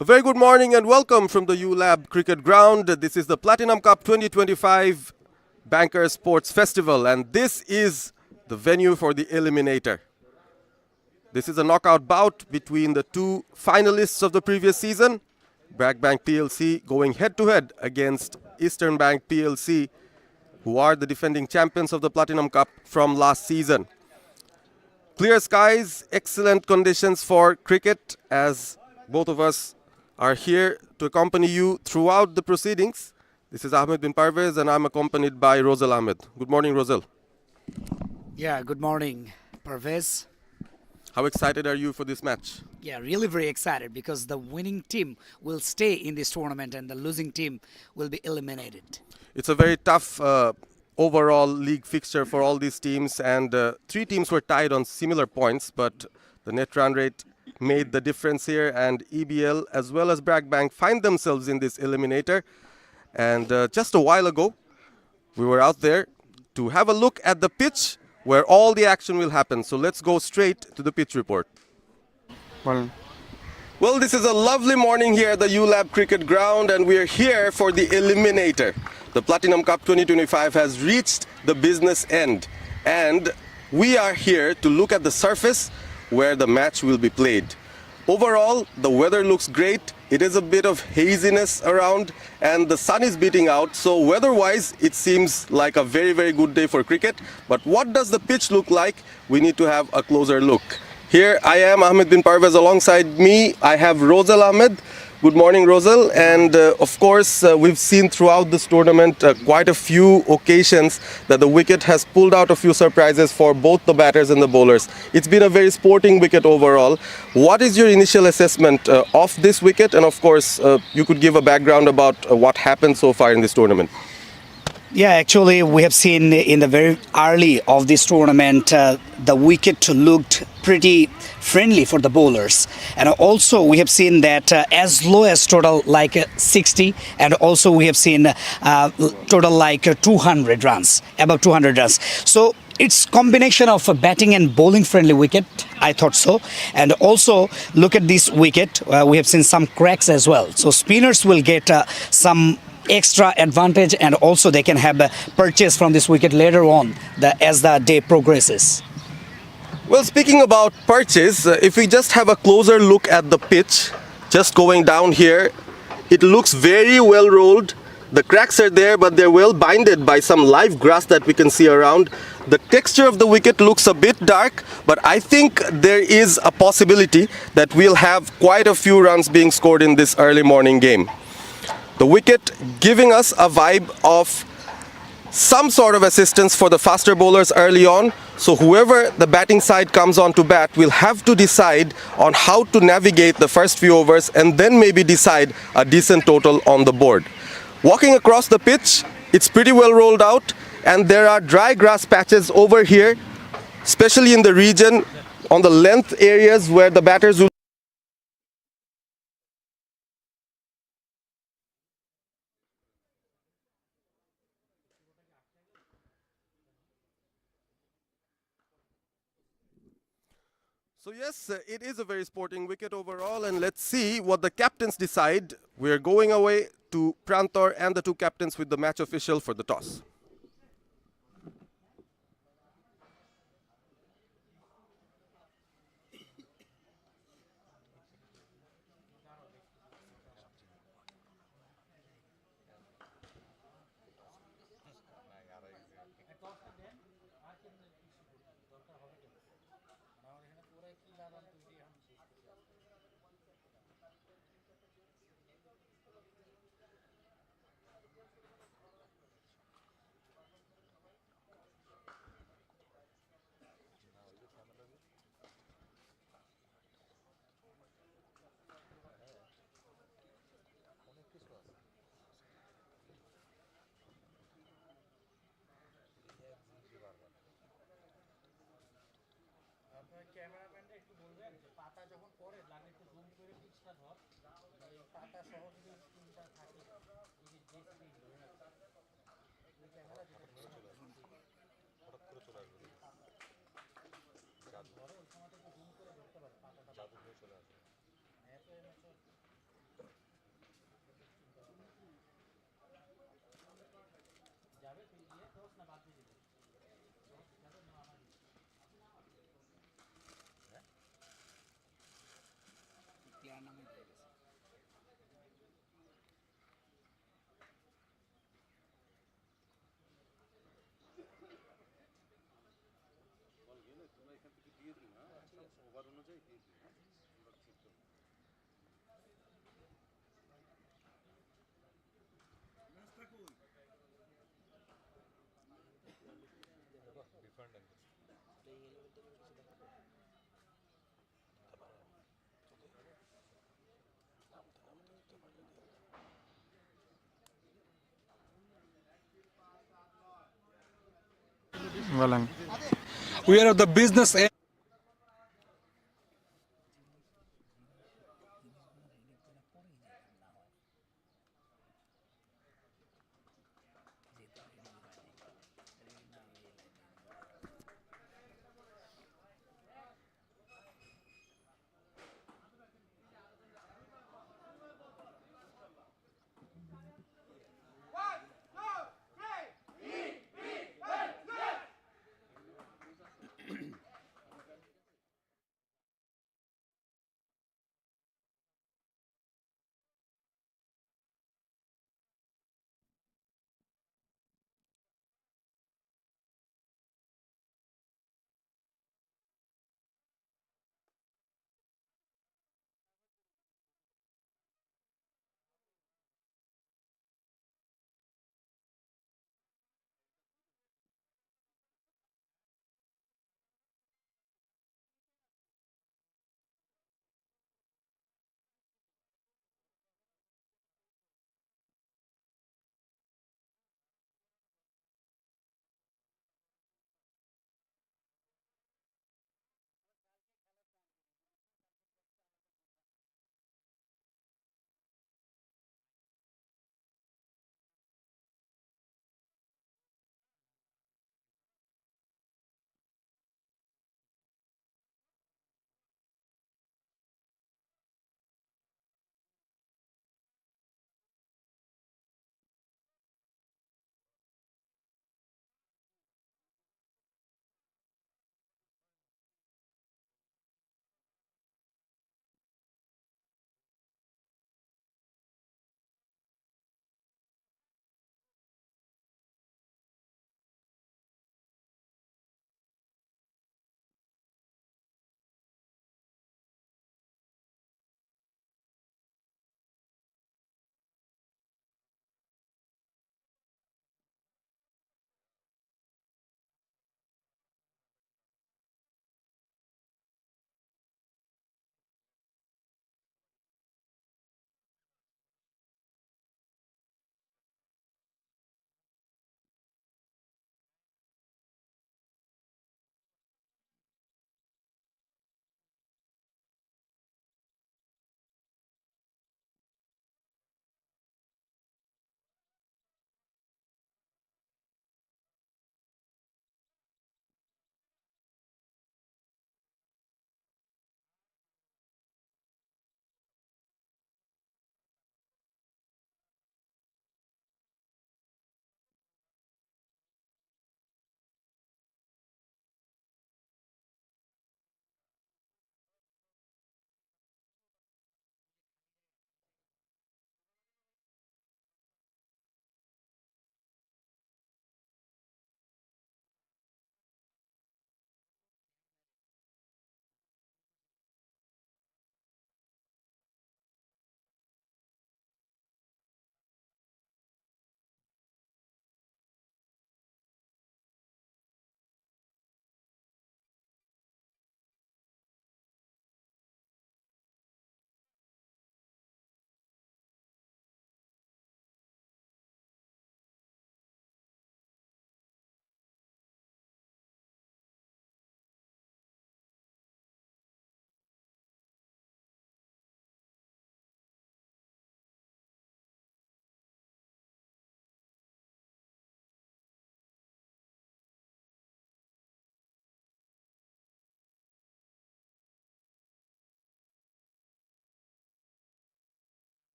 A very good morning and welcome from the ULab Cricket Ground. This is the Platinum Cup 2025 Banker Sports Festival, and this is the venue for the Eliminator. This is a knockout bout between the two finalists of the previous season, BRAC Bank PLC going head-to-head against Eastern Bank PLC, who are the defending champions of the Platinum Cup from last season. Clear skies, excellent conditions for cricket, as both of us are here to accompany you throughout the proceedings. This is Ahmed bin Parvez and I'm accompanied by Rosal Ahmed. Good morning, Rosal. Yeah, good morning, Parvez. How excited are you for this match? Yeah, really very excited because the winning team will stay in this tournament and the losing team will be eliminated. It's a very tough overall league fixture for all these teams, and three teams were tied on similar points, but the net run rate made the difference here, and EBL as well as BRAC Bank find themselves in this eliminator. And just a while ago, we were out there to have a look at the pitch where all the action will happen. So let's go straight to the pitch report. Well, this is a lovely morning here at the ULab Cricket Ground, and we are here for the Eliminator. The Platinum Cup 2025 has reached the business end, and we are here to look at the surface where the match will be played. Overall, the weather looks great. It is a bit of haziness around, and the sun is beating out, so weather-wise, it seems like a very, very good day for cricket. But what does the pitch look like? We need to have a closer look. Here I am, Ahmed bin Parvez. Alongside me, I have Rosal Ahmed. Good morning, Rosal. And of course, we've seen throughout this tournament quite a few occasions that the wicket has pulled out a few surprises for both the batters and the bowlers. It's been a very sporting wicket overall. What is your initial assessment of this wicket? And of course, you could give a background about what happened so far in this tournament. Yeah, actually, we have seen in the very early of this tournament, the wicket looked pretty friendly for the bowlers. And also, we have seen that as low as total like 60, and also we have seen total like 200 runs, above 200 runs. So it's combination of a batting and bowling friendly wicket, I thought so. And also look at this wicket, we have seen some cracks as well. So spinners will get some extra advantage, and also they can have a purchase from this wicket later on as the day progresses. Well, speaking about purchase, if we just have a closer look at the pitch, just going down here, it looks very well rolled. The cracks are there, but they're well binded by some live grass that we can see around. The texture of the wicket looks a bit dark, but I think there is a possibility that we'll have quite a few runs being scored in this early morning game. The wicket giving us a vibe of some sort of assistance for the faster bowlers early on. So whoever the batting side comes on to bat will have to decide on how to navigate the first few overs and then maybe decide a decent total on the board. Walking across the pitch, it's pretty well rolled out, and there are dry grass patches over here, especially in the region on the length areas where the batters will. So yes, it is a very sporting wicket overall, and let's see what the captains decide. We're going away to Prantor and the two captains with the match official for the toss. Walang. We are at the business end.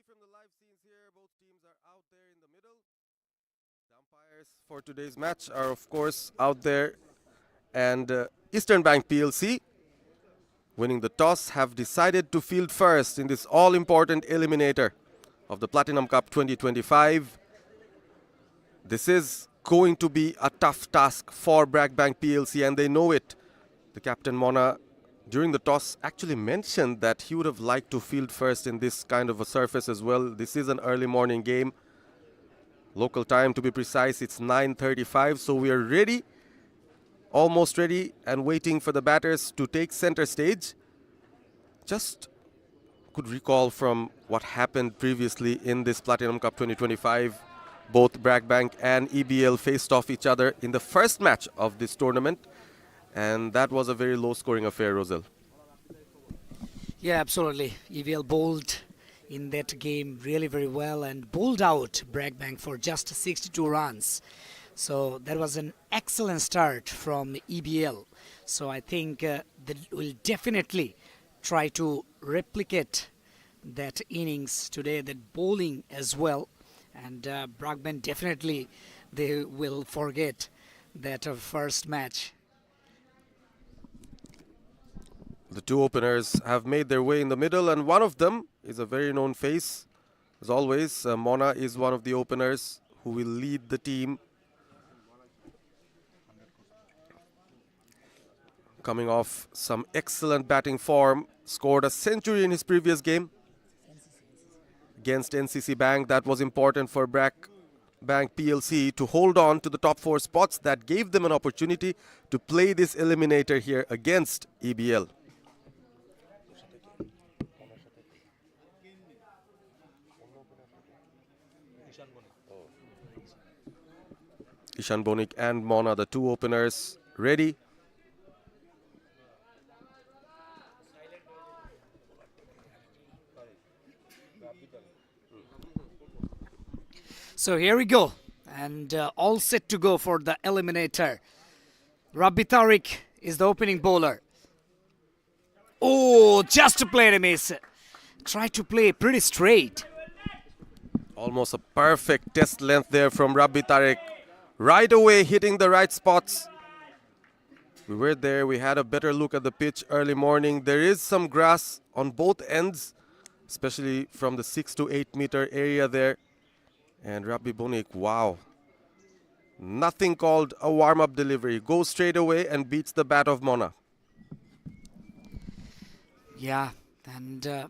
from the live scenes here. Both teams are out there in the middle. The umpires for today's match are, of course, out there. And Eastern Bank PLC, winning the toss, have decided to field first in this all-important eliminator of the Platinum Cup 2025. This is going to be a tough task for BRAC Bank PLC, and they know it. The captain Mona, during the toss, actually mentioned that he would have liked to field first in this kind of a surface as well. This is an early morning game. Local time, to be precise, it's 9:35, so we are ready, almost ready, and waiting for the batters to take center stage. Just could recall from what happened previously in this Platinum Cup 2025. Both BRAC Bank and EBL faced off each other in the first match of this tournament, and that was a very low-scoring affair, Rosel. Yeah, absolutely. EBL bowled in that game really very well and bowled out BRAC Bank for just 62 runs. So that was an excellent start from EBL. So I think they will definitely try to replicate that innings today, that bowling as well. And BRAC Bank definitely, they will forget that first match. The two openers have made their way in the middle, and one of them is a very known face. As always, Mona is one of the openers who will lead the team. Coming off some excellent batting form, scored a century in his previous game against NCC Bank. That was important for BRAC Bank PLC to hold on to the top 4 spots. That gave them an opportunity to play this eliminator here against EBL. Ishan Bonik and Mona, the two openers, ready. So here we go, and all set to go for the eliminator. Rabbi Tariq is the opening bowler. Oh, just a play a miss. Try to play pretty straight. Almost a perfect test length there from Rabbi Tariq. Right away hitting the right spots. We were there, we had a better look at the pitch early morning. There is some grass on both ends, especially from the 6 to 8 meter area there. And Rabbi Bonik, wow. Nothing called a warm-up delivery. Goes straight away and beats the bat of Mona. Yeah, and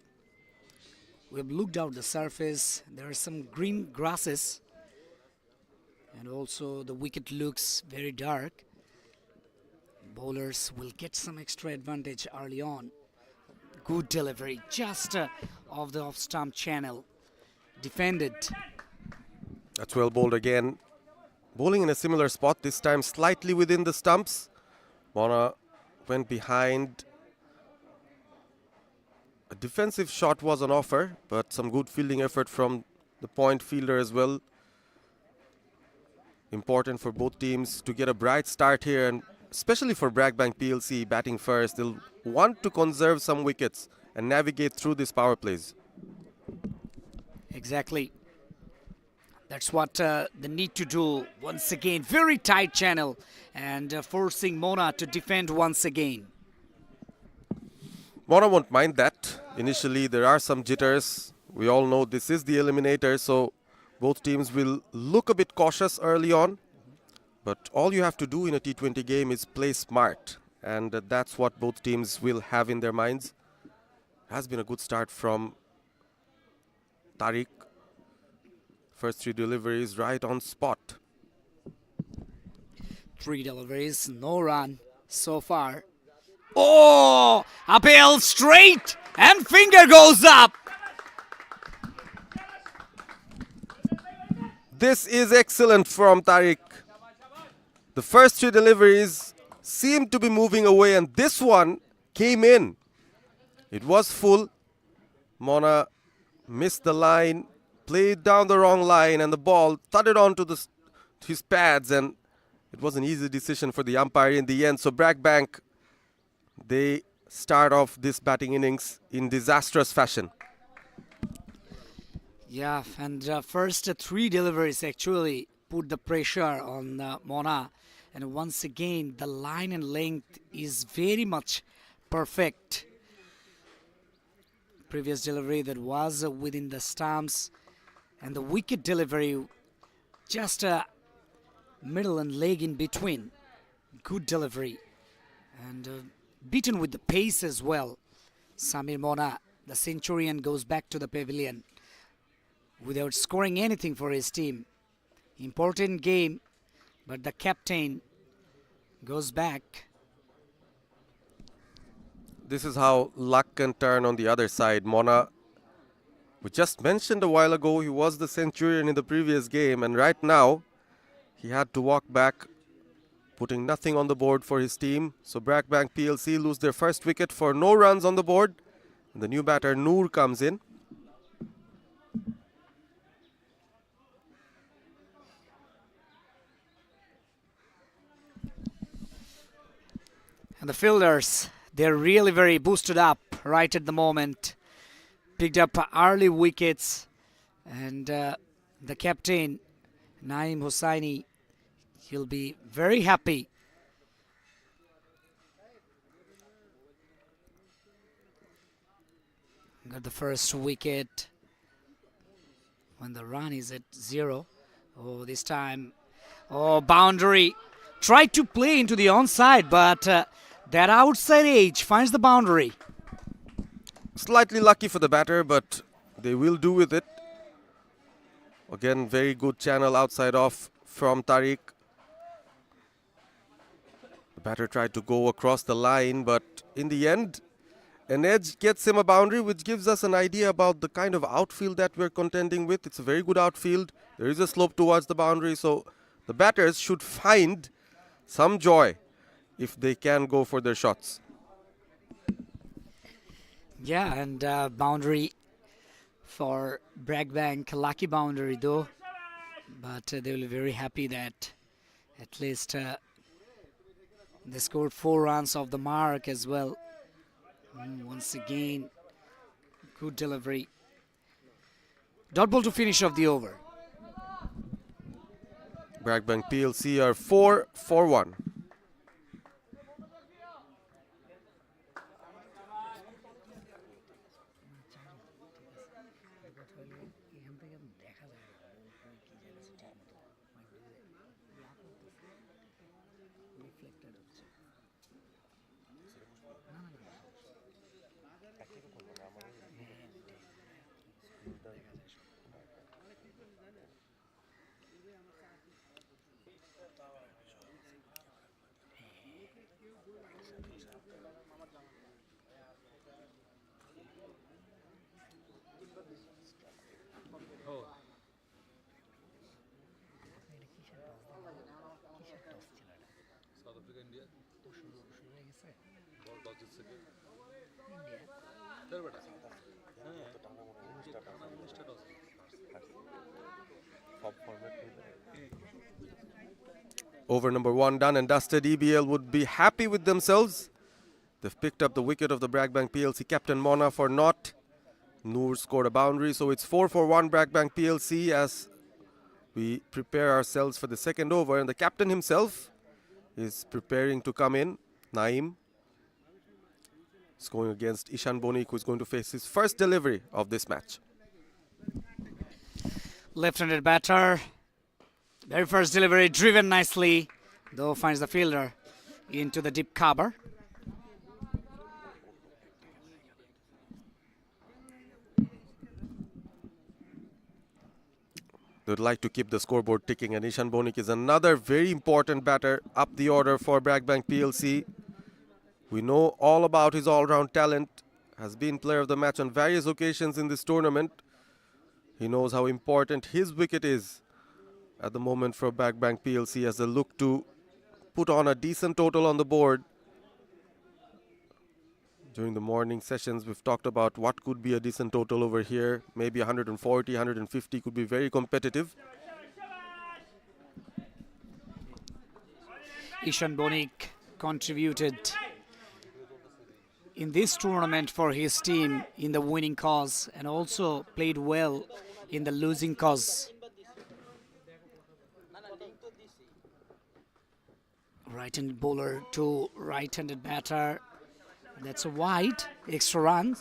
we've looked out the surface. There are some green grasses. And also the wicket looks very dark. Bowlers will get some extra advantage early on. Good delivery, just off the off-stump channel. Defended. That's well bowled again. Bowling in a similar spot, this time slightly within the stumps. Mona went behind. A defensive shot was on offer, but some good fielding effort from the point fielder as well. Important for both teams to get a bright start here, and especially for BRAC Bank PLC batting first. They'll want to conserve some wickets and navigate through these power plays. Exactly. That's what they need to do once again. Very tight channel and forcing Mona to defend once again. Mona won't mind that. Initially, there are some jitters. We all know this is the eliminator, so both teams will look a bit cautious early on. But all you have to do in a T20 game is play smart. And that's what both teams will have in their minds. Has been a good start from Tariq. First 3 deliveries right on spot. 3 deliveries, no run so far. Oh, uphill straight and finger goes up. This is excellent from Tariq. The first 3 deliveries seemed to be moving away, and this one came in. It was full. Mona missed the line, played down the wrong line, and the ball thudded onto his pads, and it was an easy decision for the umpire in the end. So BRAC Bank, they start off this batting innings in disastrous fashion. Yeah, and first three deliveries actually put the pressure on Mona. And once again, the line and length is very much perfect. Previous delivery that was within the stumps, and the wicket delivery just a middle and leg in between. Good delivery, and beaten with the pace as well. Samir Mona, the centurion, goes back to the pavilion without scoring anything for his team. Important game, but the captain goes back. This is how luck can turn on the other side. Mona, we just mentioned a while ago, he was the centurion in the previous game, and right now he had to walk back, putting nothing on the board for his team. So BRAC Bank PLC lose their first wicket for no runs on the board. And the new batter Noor comes in. And the fielders, they're really very boosted up right at the moment. Picked up early wickets, and the captain, Naeem Hossaini, he'll be very happy. Got the first wicket when the run is at 0. Oh, this time, oh, boundary. Tried to play into the onside, but that outside edge finds the boundary. Slightly lucky for the batter, but they will do with it. Again, very good channel outside off from Tariq. The batter tried to go across the line, but in the end, an edge gets him a boundary, which gives us an idea about the kind of outfield that we're contending with. It's a very good outfield. There is a slope towards the boundary, so the batters should find some joy if they can go for their shots. Yeah, and boundary for BRAC Bank, lucky boundary though. But they will be very happy that at least they scored 4 runs off the mark as well. Once again, good delivery. Dot ball to finish off the over. BRAC Bank PLC are 4 for 1. Over number 1 done and dusted. EBL would be happy with themselves. They've picked up the wicket of the BRAC Bank PLC captain Mona for naught. Noor scored a boundary, so it's 4 for 1 BRAC Bank PLC as we prepare ourselves for the second over, and the captain himself is preparing to come in. Naeem is going against Ishan Bonik, who is going to face his first delivery of this match. Left-handed batter. Very first delivery driven nicely, though finds the fielder into the deep cover. They'd like to keep the scoreboard ticking, and Ishan Bonik is another very important batter up the order for BRAC Bank PLC. We know all about his all-round talent, has been player of the match on various occasions in this tournament. He knows how important his wicket is at the moment for BRAC Bank PLC as they look to put on a decent total on the board. During the morning sessions, we've talked about what could be a decent total over here. Maybe 140, 150 could be very competitive. Ishan Bonik contributed in this tournament for his team in the winning cause and also played well in the losing cause. Right-handed bowler to right-handed batter. That's a wide extra run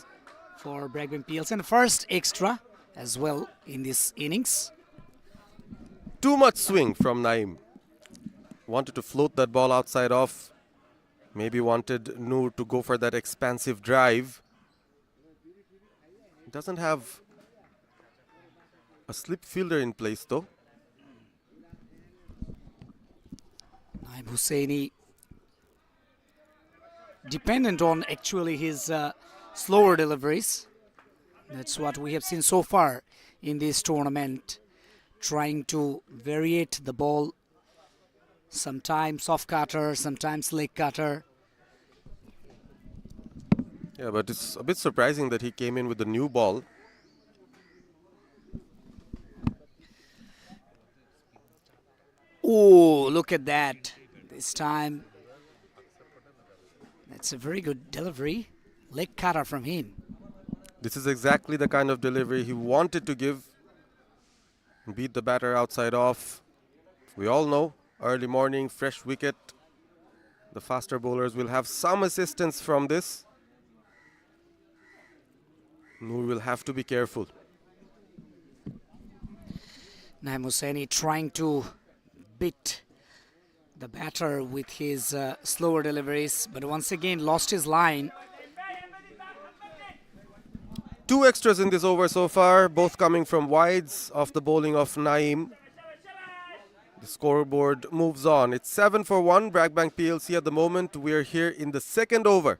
for BRAC PLC and first extra as well in this innings. Too much swing from Naeem. Wanted to float that ball outside off. Maybe wanted Noor to go for that expansive drive. Doesn't have a slip fielder in place though. Naeem Hussaini dependent on actually his slower deliveries. That's what we have seen so far in this tournament. Trying to variate the ball. Sometimes soft cutter, sometimes leg cutter. Yeah, but it's a bit surprising that he came in with the new ball. Oh, look at that. This time, that's a very good delivery. Leg cutter from him. This is exactly the kind of delivery he wanted to give. Beat the batter outside off. We all know, early morning, fresh wicket. The faster bowlers will have some assistance from this. Noor will have to be careful. Naeem Hussaini trying to beat the batter with his slower deliveries, but once again lost his line. 2 extras in this over so far, both coming from wides of the bowling of Naeem. The scoreboard moves on. It's 7 for 1, BRAC PLC at the moment. We're here in the second over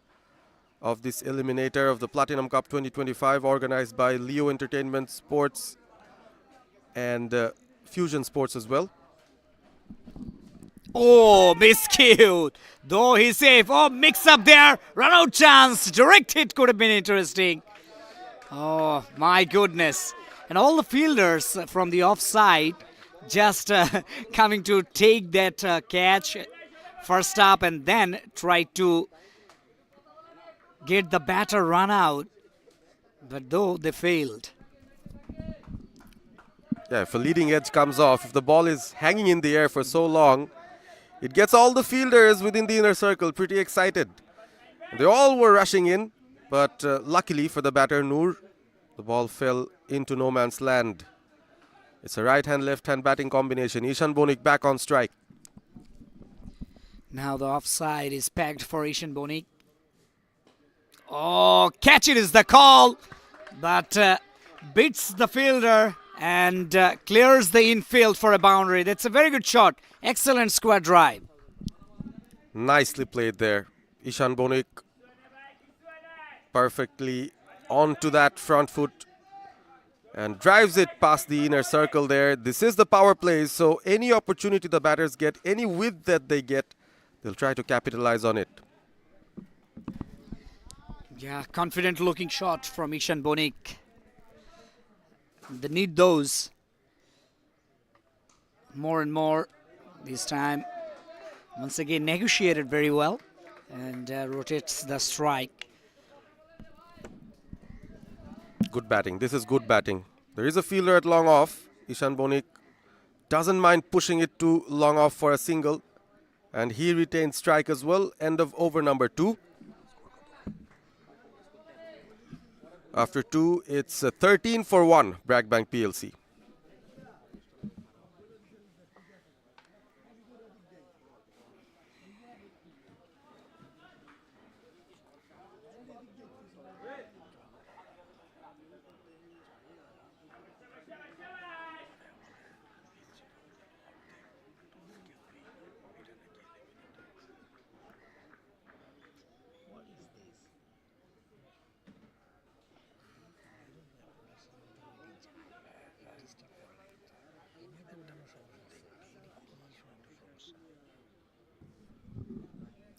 of this eliminator of the Platinum Cup 2025, organized by Leo Entertainment Sports and Fusion Sports as well. Oh, miscued. Though he's safe. Oh, mix up there. Run out chance. Direct hit could have been interesting. Oh, my goodness. And all the fielders from the offside just coming to take that catch first up and then try to get the batter run out. But though they failed. Yeah, if a leading edge comes off, if the ball is hanging in the air for so long, it gets all the fielders within the inner circle pretty excited. They all were rushing in, but luckily for the batter Noor, the ball fell into no man's land. It's a right-hand, left-hand batting combination. Ishan Bonik back on strike. Now the offside is pegged for Ishan Bonik. Oh, catch it is the call, but beats the fielder and clears the infield for a boundary. That's a very good shot. Excellent square drive. Nicely played there. Ishan Bonik perfectly onto that front foot and drives it past the inner circle there. This is the power play, so any opportunity the batters get, any width that they get, they'll try to capitalize on it. Yeah, confident looking shot from Ishan Bonik. They need those more and more this time. Once again negotiated very well and rotates the strike. Good batting. This is good batting. There is a fielder at long off. Ishan Bonik doesn't mind pushing it to long off for a single, and he retains strike as well. End of over number 2. After 2, it's 13 for 1, BRAC PLC.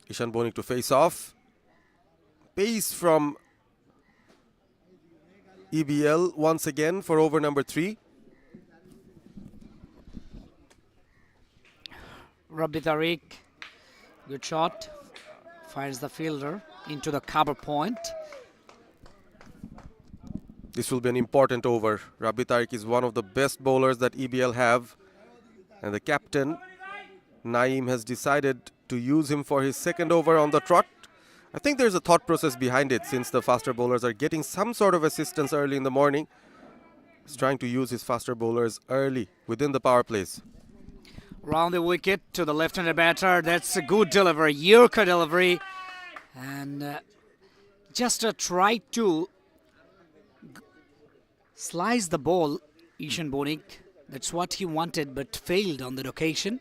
Ishan Bonik to face off. Pace from EBL once again for over number 3. Rabbi Tariq, good shot. Fires the fielder into the cover point. This will be an important over. Rabbi Tariq is one of the best bowlers that EBL have. And the captain, Naeem, has decided to use him for his second over on the trot. I think there's a thought process behind it, since the faster bowlers are getting some sort of assistance early in the morning. He's trying to use his faster bowlers early within the power plays. Round the wicket to the left-handed batter. That's a good delivery, Yorker delivery. And just tried to slice the ball, Ishan Bonik. That's what he wanted, but failed on that occasion.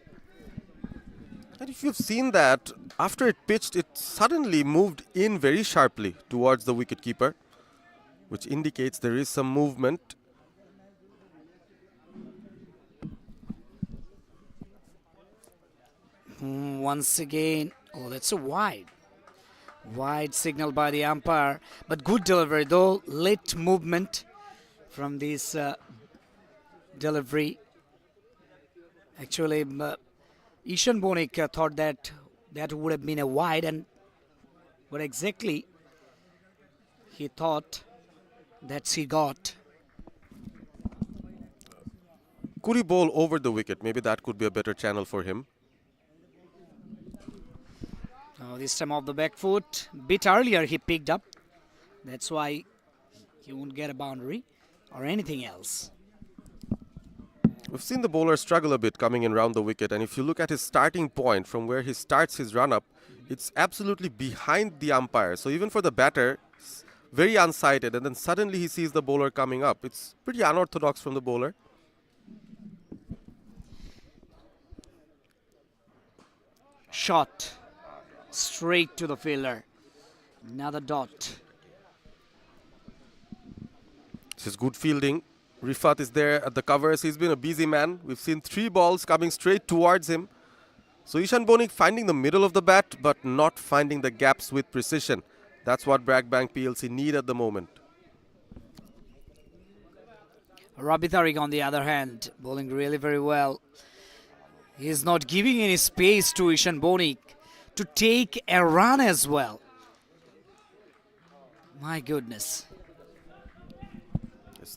And if you've seen that, after it pitched, it suddenly moved in very sharply towards the wicketkeeper, which indicates there is some movement. Once again, oh, that's a wide. Wide signal by the umpire, but good delivery though. Late movement from this delivery. Actually, Ishan Bonik thought that would have been a wide, and what exactly he thought that he got. Could he bowl over the wicket? Maybe that could be a better channel for him. Oh, this time off the back foot. Bit earlier he picked up. That's why he won't get a boundary or anything else. We've seen the bowler struggle a bit coming in round the wicket, and if you look at his starting point from where he starts his run-up, it's absolutely behind the umpire. So even for the batter, it's very unsighted, and then suddenly he sees the bowler coming up. It's pretty unorthodox from the bowler. Shot straight to the fielder. Another dot. This is good fielding. Rifat is there at the covers. He's been a busy man. We've seen 3 balls coming straight towards him. So Ishan Bonik finding the middle of the bat, but not finding the gaps with precision. That's what BRAC Bank PLC need at the moment. Rabbi Tariq, on the other hand, bowling really very well. He's not giving any space to Ishan Bonik to take a run as well. My goodness.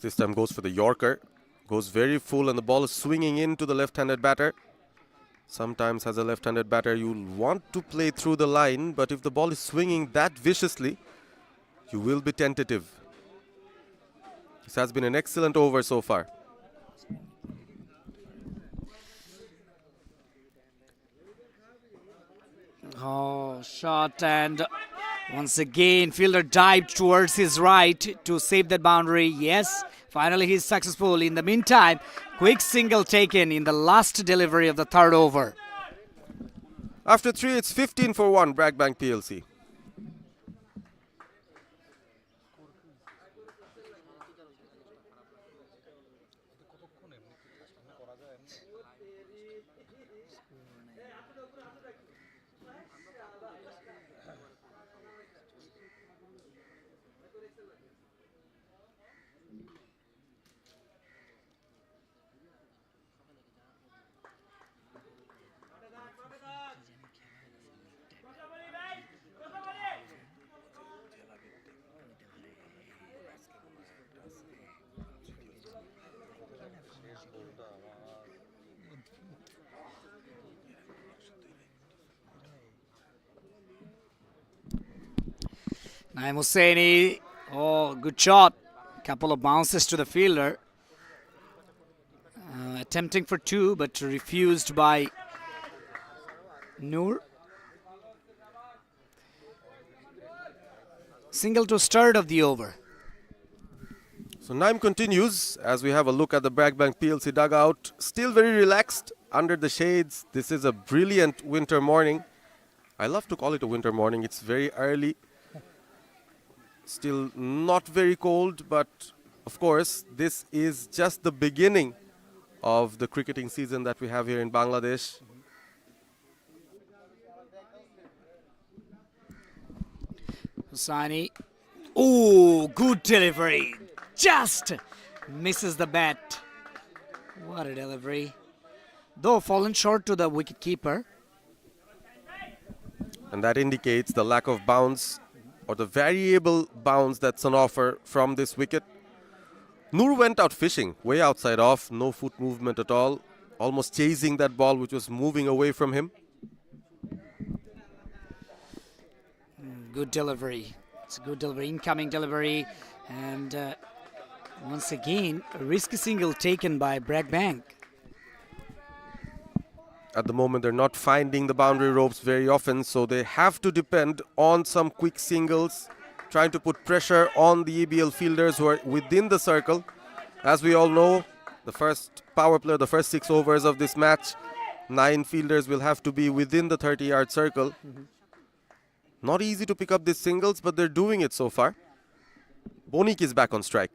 This time goes for the Yorker. Goes very full, and the ball is swinging into the left-handed batter. Sometimes as a left-handed batter, you'll want to play through the line, but if the ball is swinging that viciously, you will be tentative. This has been an excellent over so far. Oh, shot, and once again fielder dived towards his right to save that boundary. Yes, finally he's successful. In the meantime, quick single taken in the last delivery of the third over. After 3, it's 15 for 1, BRAC Bank PLC. Naeem Hossaini, oh, good shot. Couple of bounces to the fielder. Attempting for 2, but refused by Noor. Single to start of the over. So Naeem continues as we have a look at the BRAC Bank PLC dugout. Still very relaxed under the shades. This is a brilliant winter morning. I love to call it a winter morning. It's very early. Still not very cold, but of course, this is just the beginning of the cricketing season that we have here in Bangladesh. Hossaini. Oh, good delivery. Just misses the bat. What a delivery. Though fallen short to the wicketkeeper. And that indicates the lack of bounce or the variable bounce that's on offer from this wicket. Noor went out fishing, way outside off, no foot movement at all, almost chasing that ball which was moving away from him. Good delivery. It's a good delivery, incoming delivery. And once again, a risky single taken by BRAC Bank. At the moment, they're not finding the boundary ropes very often, so they have to depend on some quick singles, trying to put pressure on the EBL fielders who are within the circle. As we all know, the first power play, the first 6 overs of this match, 9 fielders will have to be within the 30-yard circle. Not easy to pick up these singles, but they're doing it so far. Bonik is back on strike.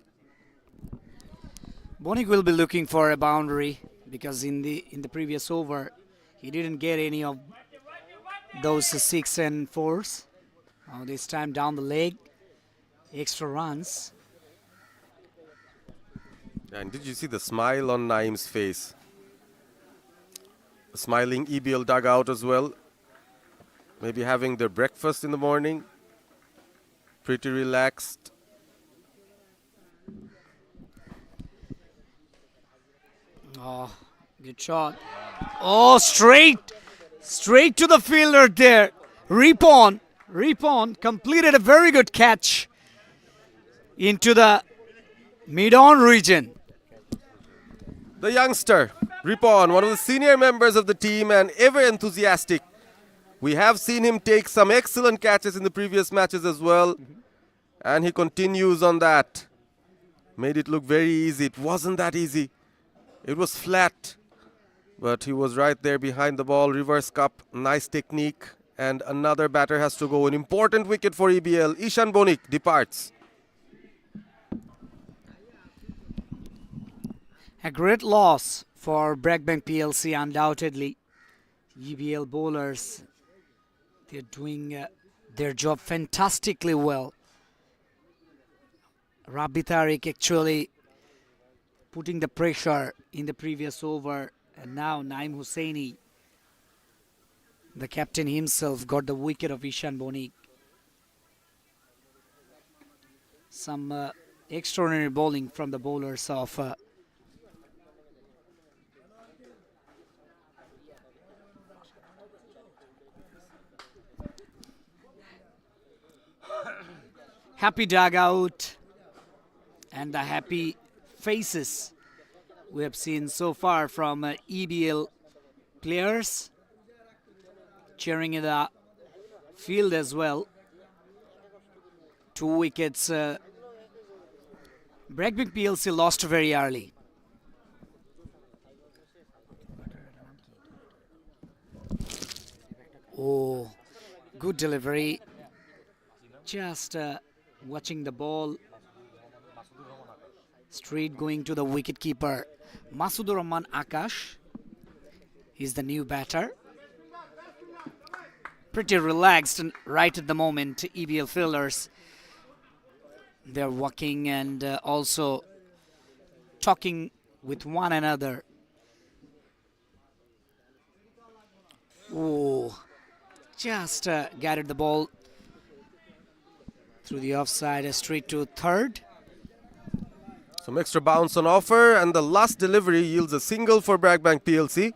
Bonik will be looking for a boundary because in the previous over, he didn't get any of those 6 and 4s. This time down the leg, extra runs. And did you see the smile on Naeem's face? A smiling EBL dugout as well. Maybe having their breakfast in the morning. Pretty relaxed. Oh, good shot. Oh, straight to the fielder there. Ripon completed a very good catch into the mid-on region. The youngster, Ripon, one of the senior members of the team and ever enthusiastic. We have seen him take some excellent catches in the previous matches as well. And he continues on that. Made it look very easy. It wasn't that easy. It was flat. But he was right there behind the ball. Reverse cup, nice technique. And another batter has to go. An important wicket for EBL. Ishan Bonik departs. A great loss for BRAC Bank PLC, undoubtedly. EBL bowlers, they're doing their job fantastically well. Rabbi Tariq actually putting the pressure in the previous over, and now Naeem Hussaini, the captain himself, got the wicket of Ishan Bonik. Some extraordinary bowling from the bowlers of happy dugout and the happy faces we have seen so far from EBL players, cheering in the field as well. 2 wickets. BRAC Bank PLC lost very early. Oh, good delivery. Just watching the ball straight going to the wicketkeeper Masudur Rahman Akash. He's the new batter. Pretty relaxed and right at the moment. EBL fielders, they're walking and also talking with one another. Oh, just guided the ball through the offside, straight to third. Some extra bounce on offer, and the last delivery yields a single for BRAC Bank PLC.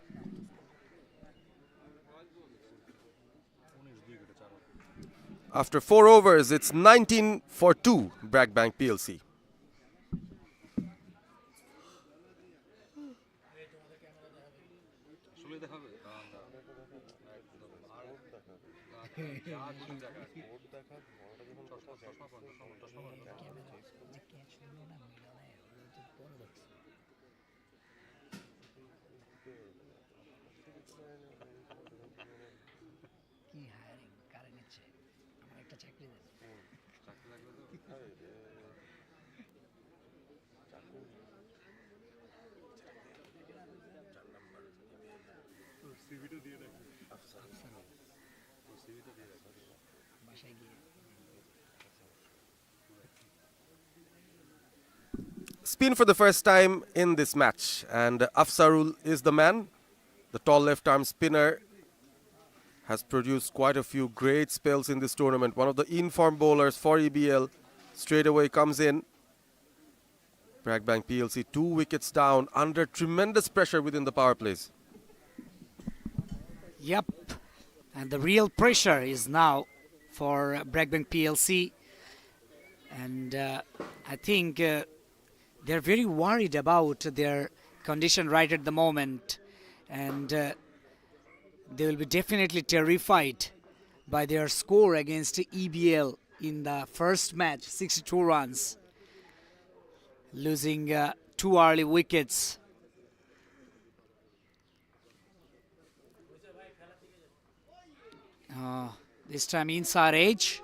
After 4 overs, it's 19 for 2, BRAC Bank PLC. Spin for the first time in this match, and Afsarul is the man. The tall left-arm spinner has produced quite a few great spells in this tournament. One of the in-form bowlers for EBL straight away comes in. BRAC Bank PLC 2 wickets down under tremendous pressure within the power plays. Yep. And the real pressure is now for BRAC Bank PLC. And I think they're very worried about their condition right at the moment. And they will be definitely terrified by their score against EBL in the first match, 62 runs. Losing 2 early wickets. This time inside edge.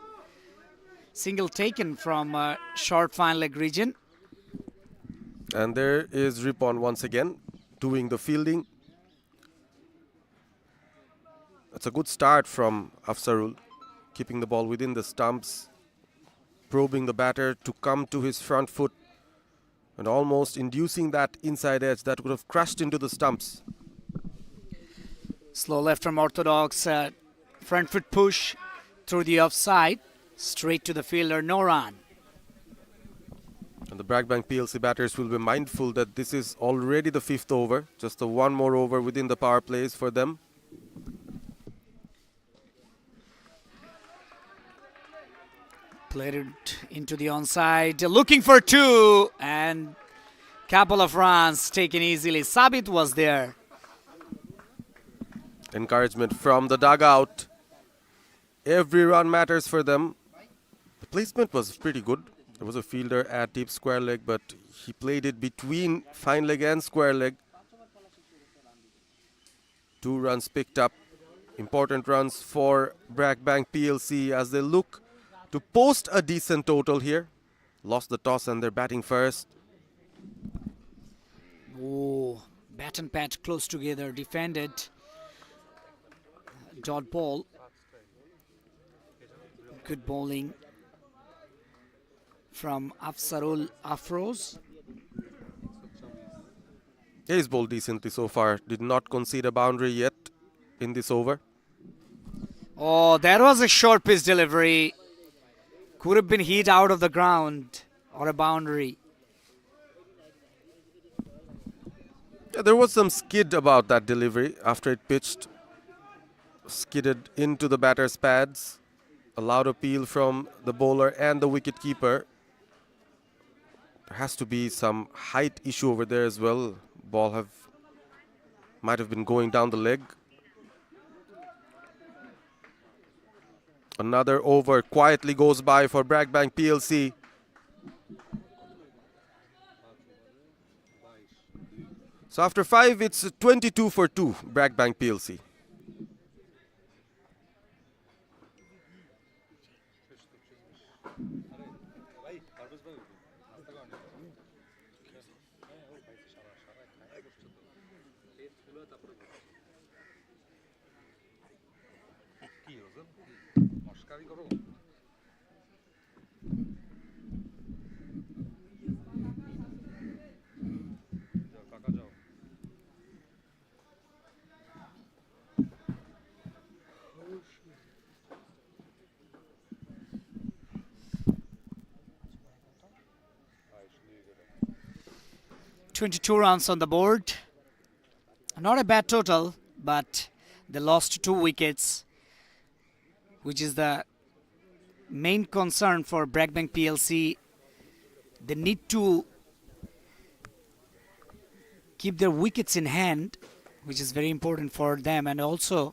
Single taken from short fine leg region. And there is Ripon once again doing the fielding. That's a good start from Afzarul, keeping the ball within the stumps, probing the batter to come to his front foot and almost inducing that inside edge that would have crashed into the stumps. Slow left from orthodox, front foot push through the offside, straight to the fielder, no run. And the BRAC Bank PLC batters will be mindful that this is already the 5th over, just the one more over within the power plays for them. Played it into the onside, looking for 2, and couple of runs taken easily. Sabit was there. Encouragement from the dugout. Every run matters for them. The placement was pretty good. There was a fielder at deep square leg, but he played it between fine leg and square leg. 2 runs picked up. Important runs for BRAC Bank PLC as they look to post a decent total here. Lost the toss and they're batting first. Oh, bat and pat close together, defended. Dot ball. Good bowling from Afzarul Afroz. He's bowled decently so far. Did not concede a boundary yet in this over. Oh, that was a short pitch delivery. Could have been hit out of the ground or a boundary. Yeah, there was some skid about that delivery after it pitched. Skidded into the batter's pads. A loud appeal from the bowler and the wicketkeeper. There has to be some height issue over there as well. Ball might have been going down the leg. Another over quietly goes by for BRAC Bank PLC. So after 5, it's 22 for 2, BRAC Bank PLC. .22 runs on the board. Not a bad total, but they lost 2 wickets, which is the main concern for BRAC Bank PLC. They need to keep their wickets in hand, which is very important for them, and also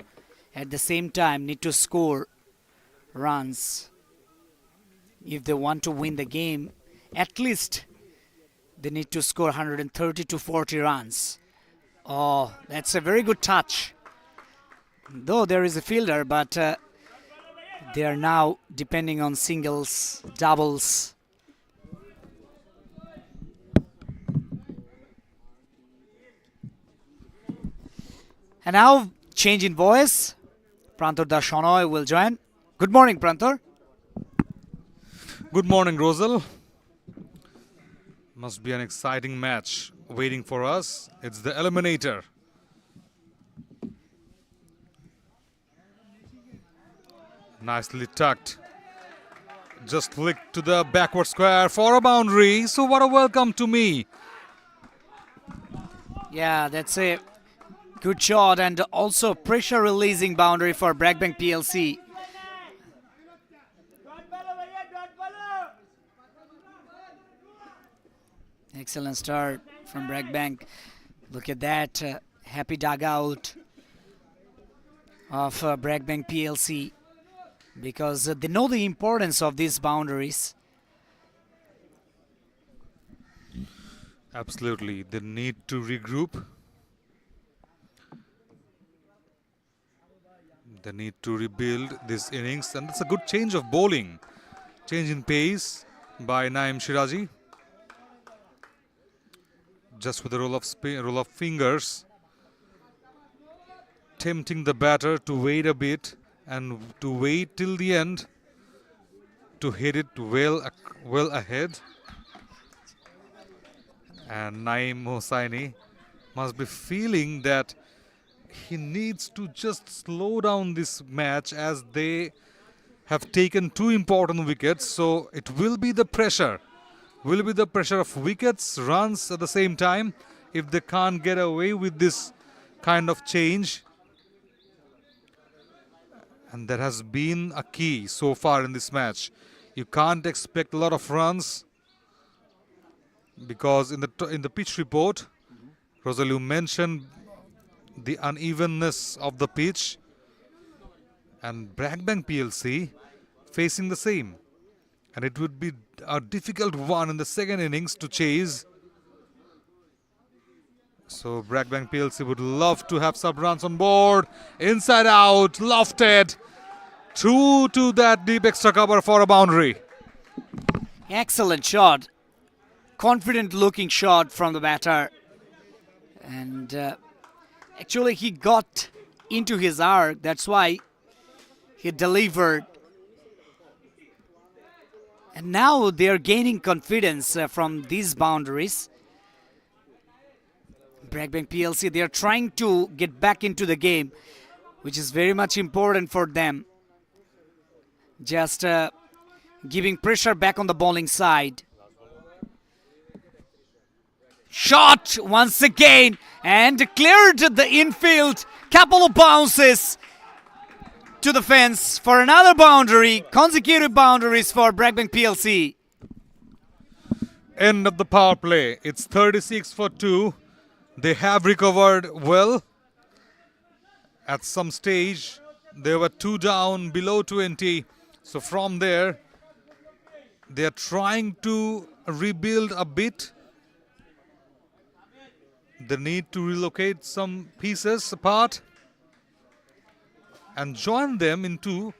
at the same time need to score runs if they want to win the game. At least they need to score 130 to 40 runs. Oh, that's a very good touch. Though there is a fielder, but they are now depending on singles, doubles. And now, change in voice. Prantor Dashonoy will join. Good morning, Prantor. Good morning, Rosal. Must be an exciting match waiting for us. It's the eliminator. Nicely tucked. Just flick to the backward square for a boundary. So what a welcome to me. Yeah, that's a good shot and also pressure releasing boundary for BRAC Bank PLC. Excellent start from BRAC Bank. Look at that happy dugout of BRAC Bank PLC because they know the importance of these boundaries. Absolutely. They need to regroup. They need to rebuild this innings. And it's a good change of bowling. Change in pace by Naeem Shirazi. Just with a roll of fingers. Tempting the batter to wait a bit and to wait till the end to hit it well ahead. And Naeem Hossaini must be feeling that he needs to just slow down this match as they have taken two important wickets. So it will be the pressure. Will be the pressure of wickets, runs at the same time if they can't get away with this kind of change. And that has been a key so far in this match. You can't expect a lot of runs because in the pitch report, Rosalie mentioned the unevenness of the pitch, and BRAC Bank PLC facing the same. And it would be a difficult one in the second innings to chase. So BRAC Bank PLC would love to have some runs on board. Inside out, lofted. Through to that deep extra cover for a boundary. Excellent shot. Confident looking shot from the batter. And actually he got into his arc. That's why he delivered. And now they are gaining confidence from these boundaries. BRAC Bank PLC, they are trying to get back into the game, which is very much important for them. Just giving pressure back on the bowling side. Shot once again and cleared the infield. Couple of bounces to the fence for another boundary. Consecutive boundaries for BRAC Bank PLC. End of the power play. It's 36 for 2. They have recovered well. At some stage, they were 2 down below 20. So from there, they are trying to rebuild a bit. They need to relocate some pieces apart and join them into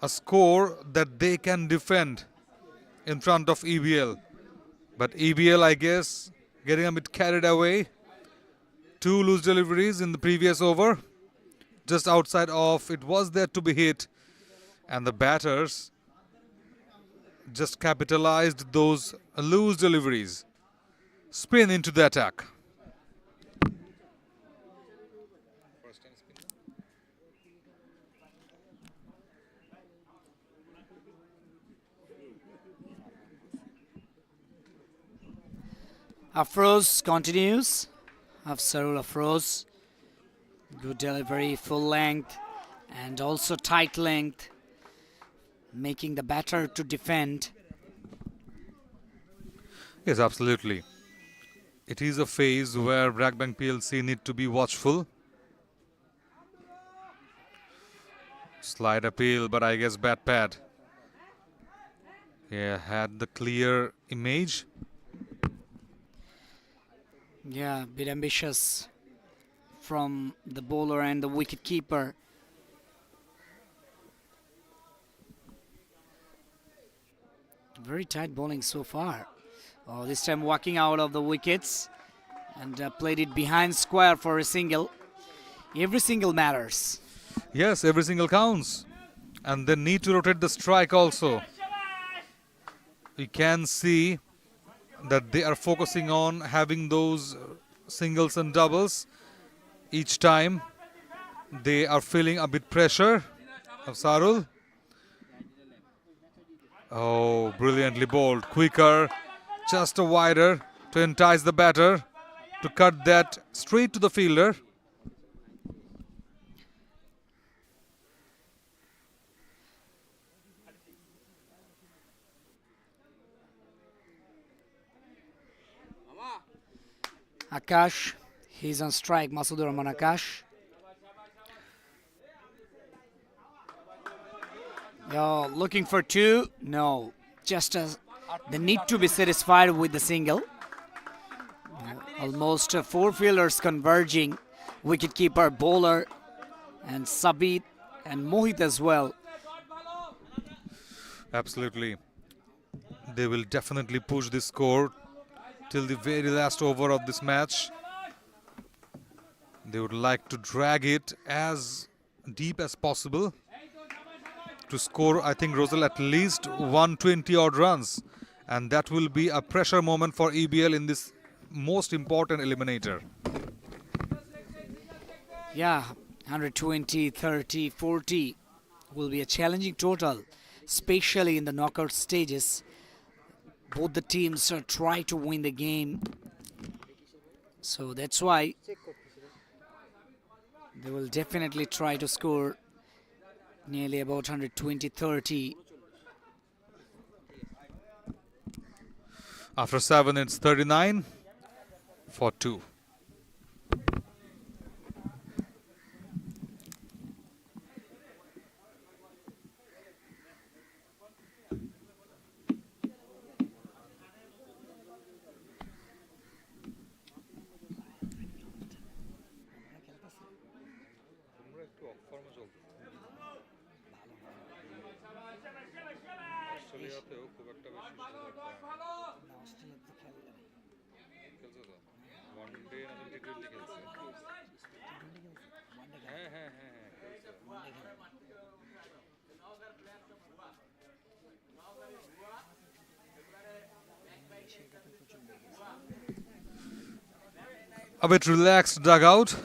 a score that they can defend in front of EBL. But EBL, I guess, getting a bit carried away. 2 loose deliveries in the previous over. Just outside of it was there to be hit. And the batters just capitalized those loose deliveries. Spin into the attack. Afroz continues. Afsarul Afroz. Good delivery, full length and also tight length, making the batter to defend. Yes, absolutely. It is a phase where BRAC Bank PLC need to be watchful. Slide appeal, but I guess bat pad. Yeah, had the clear image. Yeah, a bit ambitious from the bowler and the wicket keeper. Very tight bowling so far. Oh, this time walking out of the wickets and played it behind square for a single. Every single matters. Yes, every single counts. And they need to rotate the strike also. We can see that they are focusing on having those singles and doubles. Each time they are feeling a bit pressure of Sarul. Oh, brilliantly bowled. Quicker, just a wider to entice the batter to cut that straight to the fielder. Akash, he's on strike. Masood Rahman Akash. Yo, looking for two? No, just as they need to be satisfied with the single. Almost four fielders converging. Wicketkeeper, bowler, and Sabit and Mohit as well. Absolutely. They will definitely push this score till the very last over of this match. They would like to drag it as deep as possible to score, I think, Rosal, at least 120 odd runs. And that will be a pressure moment for EBL in this most important eliminator. Yeah, 120, 30, 40 will be a challenging total, especially in the knockout stages. Both the teams try to win the game, so that's why they will definitely try to score nearly about 120, 30. After 7, it's 39 for 2. A bit relaxed dugout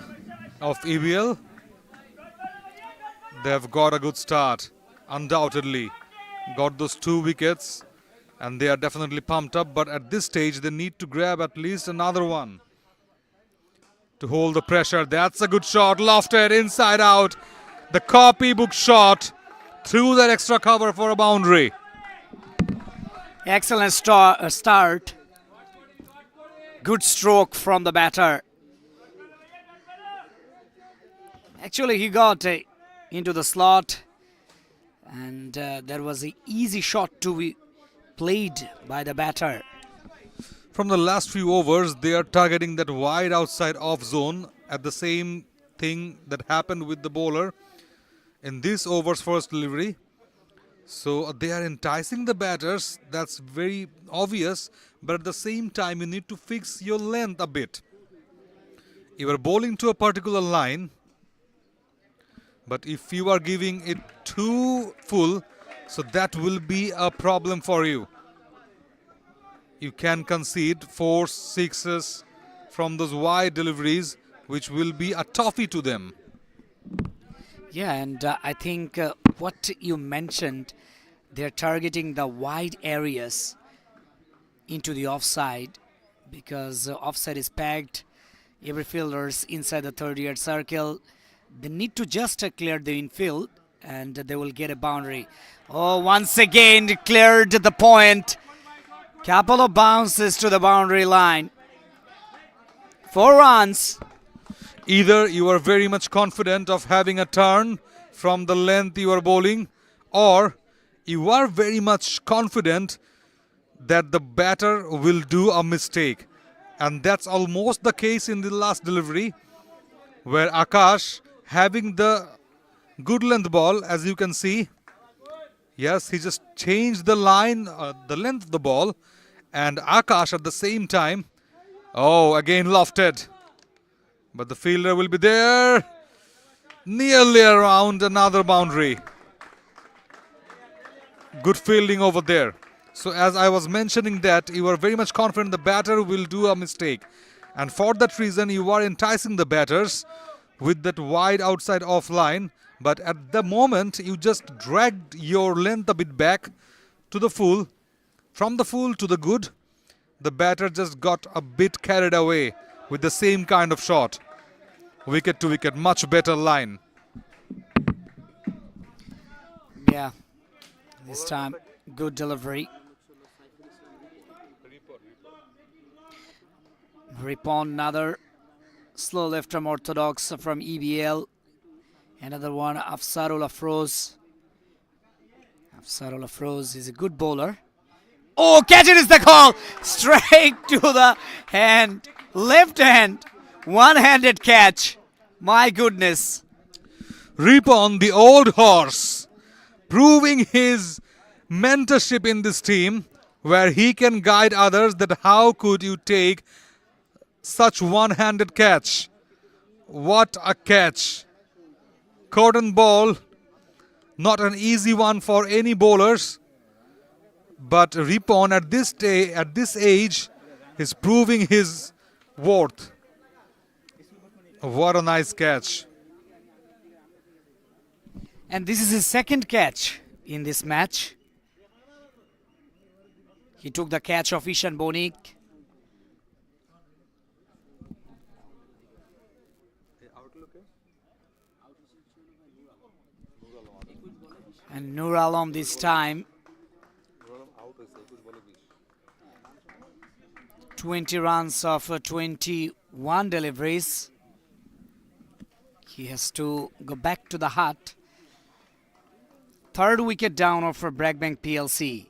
of EBL. They've got a good start, undoubtedly. Got those 2 wickets and they are definitely pumped up, but at this stage they need to grab at least another one to hold the pressure. That's a good shot, lofted inside out. The copybook shot through that extra cover for a boundary. Excellent start. Good stroke from the batter. Actually, he got into the slot, and there was an easy shot to be played by the batter. From the last few overs, they are targeting that wide outside off zone at the same thing that happened with the bowler in this over's first delivery. So they are enticing the batters, that's very obvious, but at the same time you need to fix your length a bit. You are bowling to a particular line, but if you are giving it too full, so that will be a problem for you. You can concede 4 sixes from those wide deliveries, which will be a toffee to them. Yeah, and I think what you mentioned, they're targeting the wide areas into the offside, because offside is packed. Every fielder's inside the 30-yard circle. They need to just clear the infield and they will get a boundary. Oh, once again cleared the point. Couple of bounces to the boundary line. 4 runs. Either you are very much confident of having a turn from the length you are bowling, or you are very much confident that the batter will do a mistake. And that's almost the case in the last delivery, where Akash, having the good length ball, as you can see, yes, he just changed the line, the length of the ball, and Akash at the same time, oh, again lofted. But the fielder will be there, nearly around another boundary. Good fielding over there. So as I was mentioning that, you are very much confident the batter will do a mistake. And for that reason, you are enticing the batters with that wide outside off line. But at the moment, you just dragged your length a bit back to the full, from the full to the good, the batter just got a bit carried away with the same kind of shot. Wicket to wicket, much better line. Yeah, this time good delivery. Ripon, another slow left arm orthodox from EBL. Another one, Afsarul Afroz. Afsarul Afroz is a good bowler. Oh, catch it is the call! Straight to the hand. Left hand. One-handed catch. My goodness. Ripon, the old horse, proving his mentorship in this team, where he can guide others that how could you take such one-handed catch. What a catch. Cotton ball, not an easy one for any bowlers. But Ripon at this age is proving his worth. What a nice catch. And this is his second catch in this match. He took the catch of Ishan Bonik. And Nur Alam this time. 20 runs of 21 deliveries. He has to go back to the hut. Third wicket down for BRAC Bank PLC.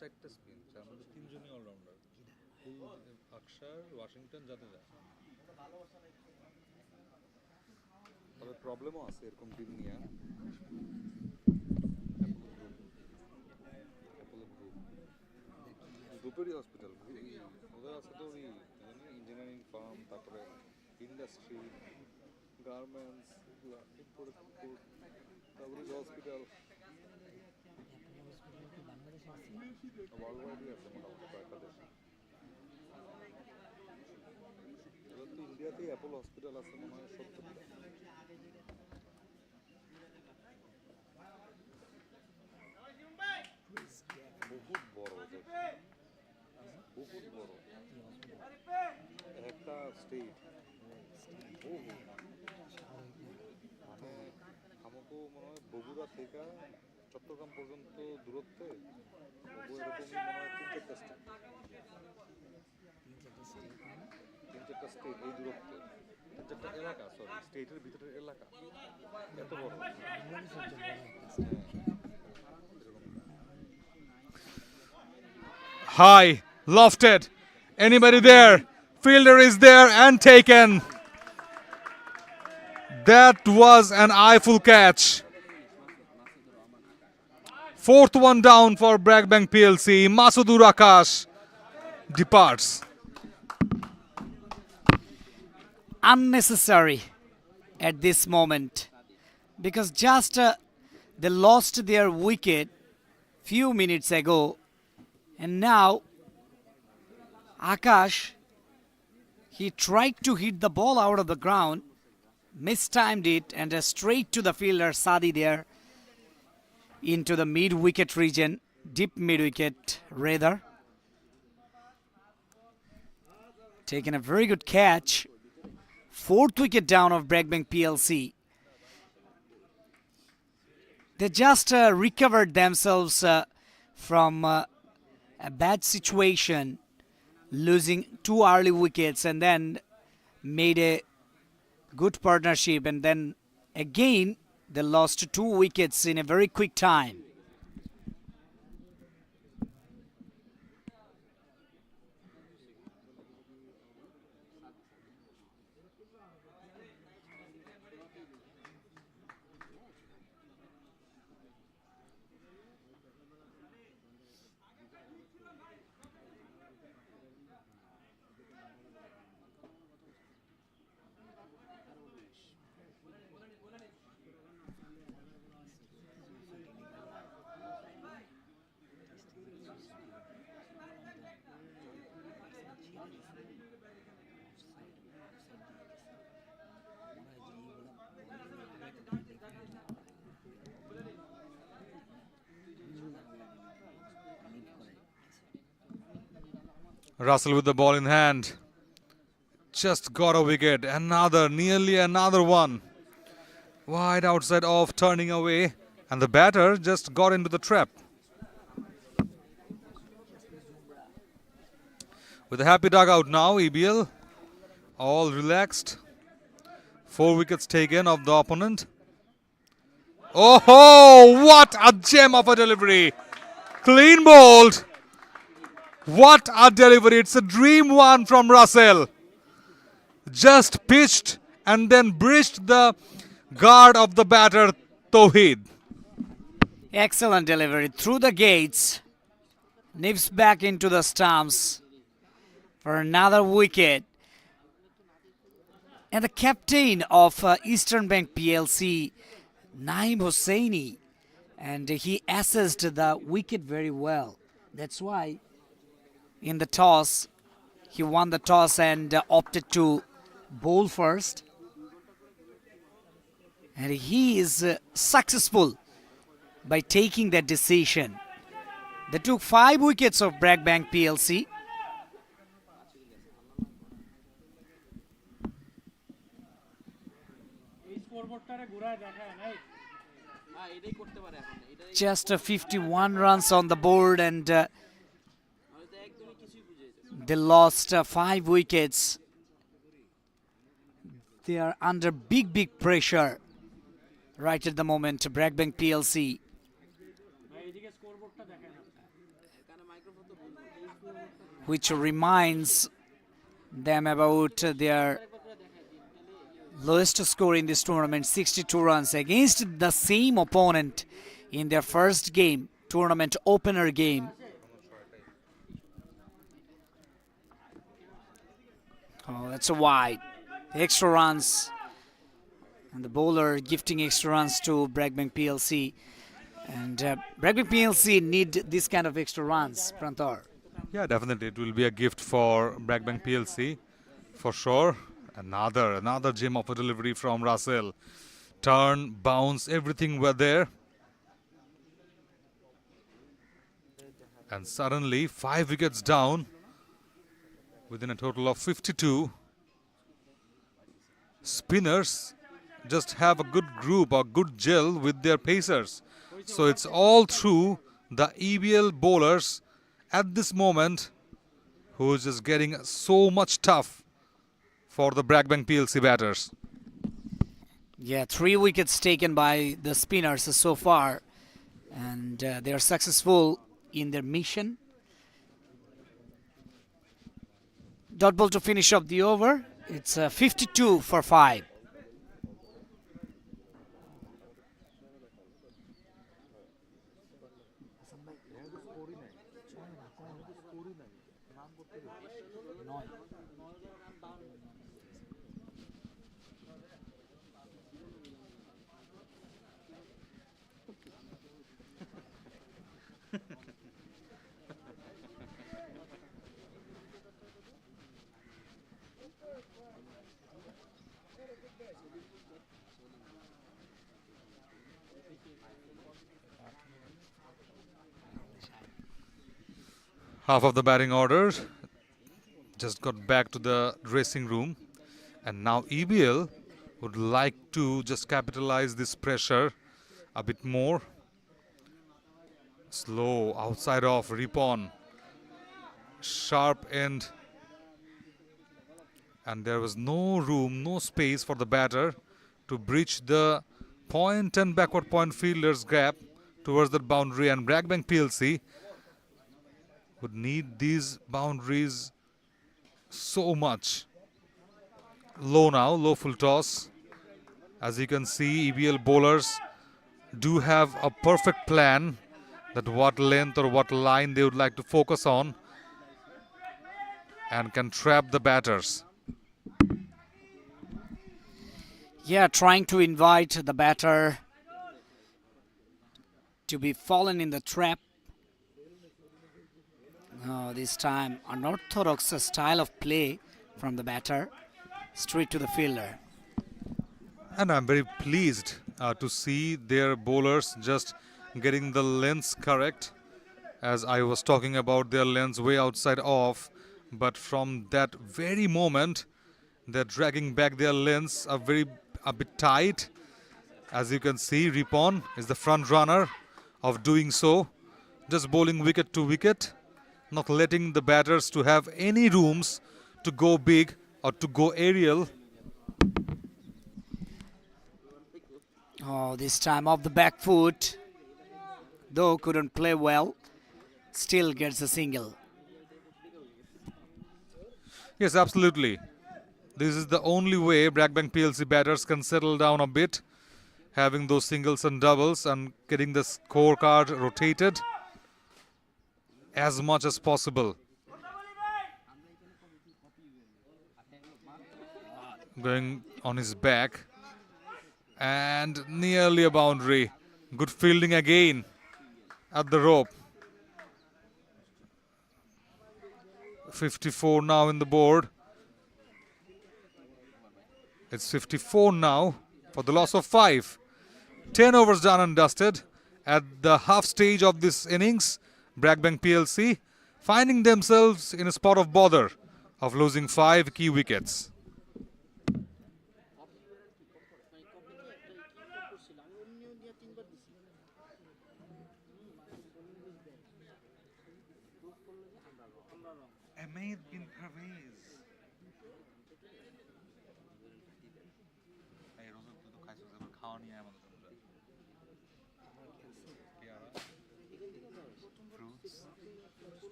চারটা spin, তার মধ্যে তিনজনই allrounder, আকসার, Washington, Jadeja. তবে প্রবলেমও আছে এরকম team নিয়ে। গ্রুপেরই hospital, ওদের আছে তো ওই ইঞ্জিনিয়ারিং ফার্ম, তারপরে ইন্ডাস্ট্রি, গার্মেন্টস, ইম্পোর্ট এক্সপোর্ট, তারপরে হসপিটাল। ওয়ার্ল্ড ওয়াইডই আছে মোটামুটি কয়েকটা দেশে। এবার তো ইন্ডিয়াতেই অ্যাপোলো হসপিটাল আছে মনে হয় 70টা। বহুত বড়, বহুত বড় একটা স্টেট। মানে আমাকেও মনে হয় বগুড়া থেকে চট্টগ্রাম পর্যন্ত দূরত্বে এরকমই মনে হয় তিন চারটা স্টেট এই দূরত্বে, তিন চারটা এলাকা, সরি স্টেটের ভিতরের এলাকা, এত বড়। High, lofted, anybody there? Fielder is there and taken. That was an eyeful catch. Fourth one down for BRAC Bank PLC. Masudur Akash departs. Unnecessary at this moment, because just they lost their wicket few minutes ago, and now Akash, he tried to hit the ball out of the ground, mistimed it, and straight to the fielder Sadi there into the mid-wicket region, deep mid-wicket rather. Taken a very good catch. Fourth wicket down of BRAC Bank PLC. They just recovered themselves from a bad situation, losing 2 early wickets, and then made a good partnership, and then again they lost 2 wickets in a very quick time. Russell with the ball in hand. Just got a wicket. Nearly another one. Wide outside off, turning away. And the batter just got into the trap. With a happy dugout now, EBL. All relaxed. 4 wickets taken of the opponent. Oh, what a gem of a delivery. Clean bowled. What a delivery. It's a dream one from Russell. Just pitched and then breached the guard of the batter, Tauheed. Excellent delivery through the gates. Nips back into the stumps for another wicket. And the captain of Eastern Bank PLC, Naeem Hossaini, and he assessed the wicket very well. That's why in the toss, he won the toss and opted to bowl first. And he is successful by taking that decision. They took 5 wickets of BRAC Bank PLC. Just 51 runs on the board, and they lost 5 wickets. They are under big pressure right at the moment, BRAC Bank PLC. Which reminds them about their lowest score in this tournament, 62 runs against the same opponent in their first game, tournament opener game. Oh, that's a wide. Extra runs. And the bowler gifting extra runs to BRAC Bank PLC. And BRAC Bank PLC need this kind of extra runs, Prantar. Yeah, definitely. It will be a gift for BRAC Bank PLC, for sure. Another gem of a delivery from Russell. Turn, bounce, everything were there. And suddenly, 5 wickets down within a total of 52. Spinners just have a good group or good gel with their pacers. So it's all through the EBL bowlers at this moment who is just getting so much tough for the BRAC Bank PLC batters. Yeah, 3 wickets taken by the spinners so far, and they are successful in their mission. Dot ball to finish up the over. It's 52 for 5. Half of the batting order just got back to the dressing room, and now EBL would like to just capitalize this pressure a bit more. Slow outside off, Ripon, sharp end, and there was no room, no space for the batter to breach the point and backward point fielders gap towards the boundary, and BRAC Bank PLC would need these boundaries so much. Low now, low full toss. As you can see, EBL bowlers do have a perfect plan that what length or what line they would like to focus on and can trap the batters. Yeah, trying to invite the batter to be fallen in the trap. This time unorthodox style of play from the batter, straight to the fielder. And I'm very pleased to see their bowlers just getting the lengths correct. As I was talking about their lengths way outside off, But from that very moment, they're dragging back their lengths a bit tight. As you can see, Ripon is the front runner of doing so, just bowling wicket to wicket, not letting the batters to have any rooms to go big or to go aerial. Oh, this time off the back foot. Though couldn't play well, still gets a single. Yes, absolutely. This is the only way BRAC Bank PLC batters can settle down a bit, having those singles and doubles and getting the scorecard rotated as much as possible. Going on his back and nearly a boundary. Good fielding again at the rope. 54 now in the board. It's 54 now for the loss of 5. 10 overs done and dusted at the half stage of this innings. BRAC Bank PLC finding themselves in a spot of bother of losing 5 key wickets.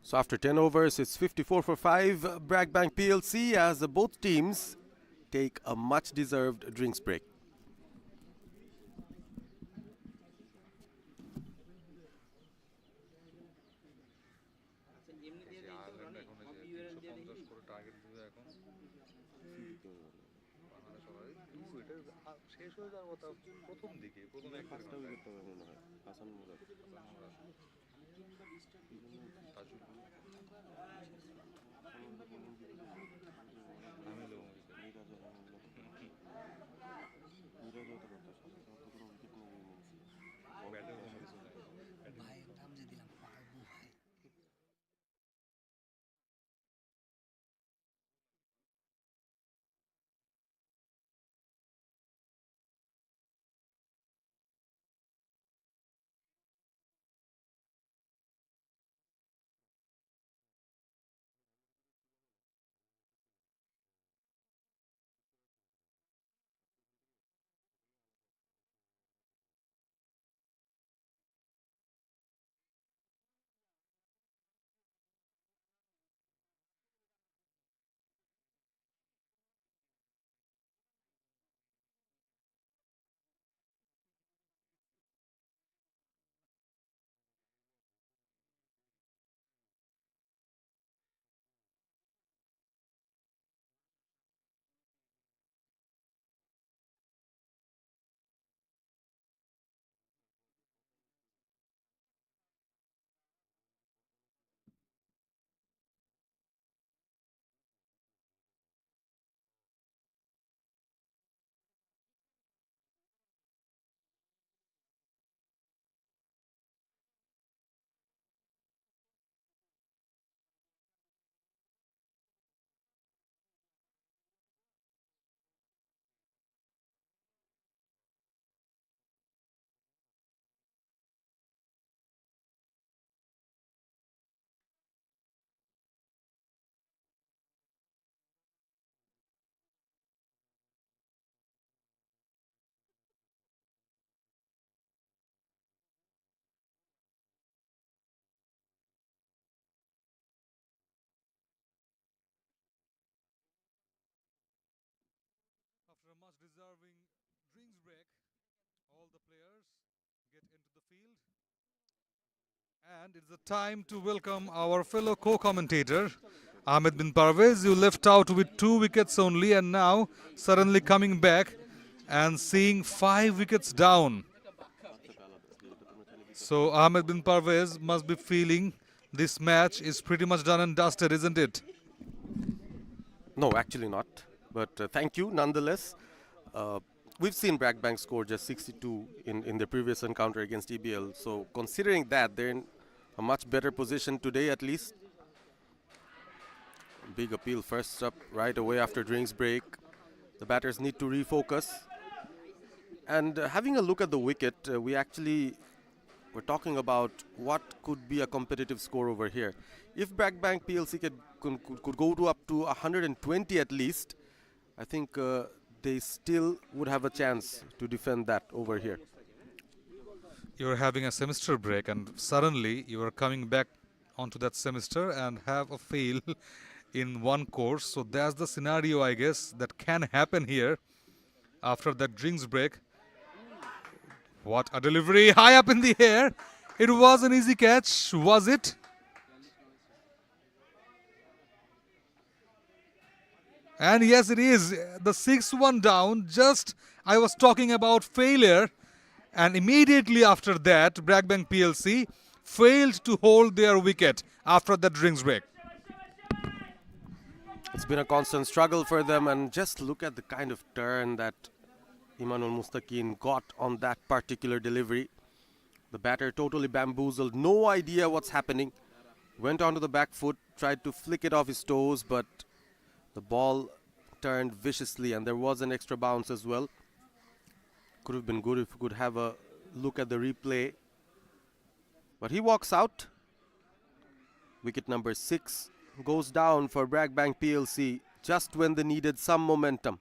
So after 10 overs, it's 54 for 5, BRAC Bank PLC, as both teams take a much-deserved drinks break. After a much deserving drinks break, all the players get into the field. And it's the time to welcome our fellow co-commentator, Ahmed bin Parvez. You left out with 2 wickets only and now suddenly coming back and seeing 5 wickets down. So Ahmed bin Parvez must be feeling this match is pretty much done and dusted, isn't it? No, actually not. But thank you nonetheless. Uh, we've seen BRAC Bank score just 62 in their previous encounter against EBL. So considering that, they're in a much better position today at least. Big appeal first up right away after drinks break. The batters need to refocus. And having a look at the wicket, we actually were talking about what could be a competitive score over here. If BRAC Bank PLC could go to up to 120 at least, I think they still would have a chance to defend that over here. You're having a semester break and suddenly you are coming back onto that semester and have a fail in one course. So that's the scenario, I guess, that can happen here after that drinks break. What a delivery, high up in the air. It was an easy catch, was it? And yes, it is. The 6-1 down, just I was talking about failure. And immediately after that, BRAC Bank PLC failed to hold their wicket after that drinks break. It's been a constant struggle for them, and just look at the kind of turn that Imanul Mustaqin got on that particular delivery. The batter totally bamboozled, no idea what's happening. Went onto the back foot, tried to flick it off his toes, but the ball turned viciously and there was an extra bounce as well. Could have been good if we could have a look at the replay. But he walks out. Wicket number 6 goes down for BRAC Bank PLC just when they needed some momentum.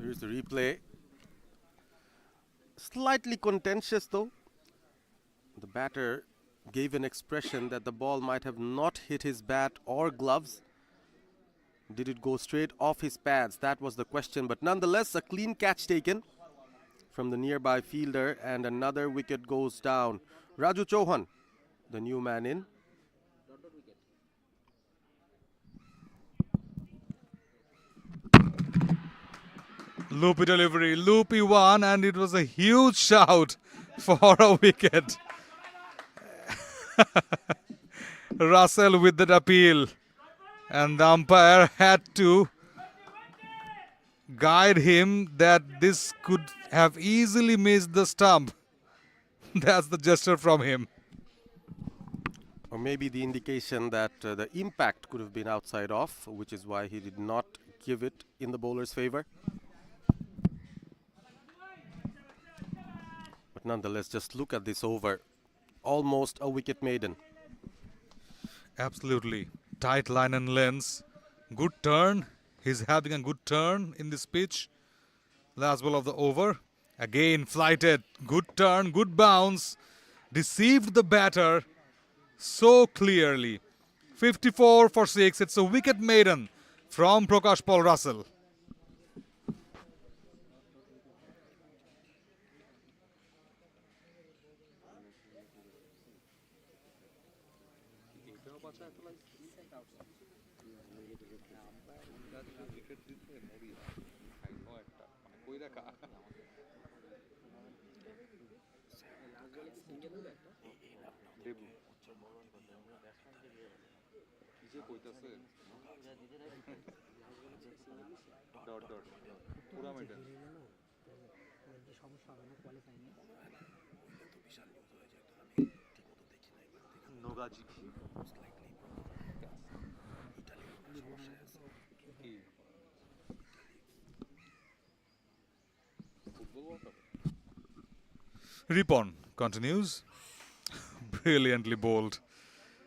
Here's the replay. Slightly contentious though. The batter gave an expression that the ball might have not hit his bat or gloves. Did it go straight off his pads? That was the question. But nonetheless, a clean catch taken from the nearby fielder and another wicket goes down. Raju Chauhan, the new man in. Loopy delivery, loopy one, and it was a huge shout for a wicket. Russell with that appeal, and the umpire had to guide him that this could have easily missed the stump. That's the gesture from him. Or maybe the indication that the impact could have been outside off, which is why he did not give it in the bowler's favor. But nonetheless, just look at this over. Almost a wicket maiden. Absolutely. Tight line and lengths. Good turn. He's having a good turn in this pitch. Last ball of the over. Again flighted. Good turn, good bounce. Deceived the batter so clearly. 54 for 6. It's a wicket maiden from Prakash Paul Russell. Ripon continues. Brilliantly bowled.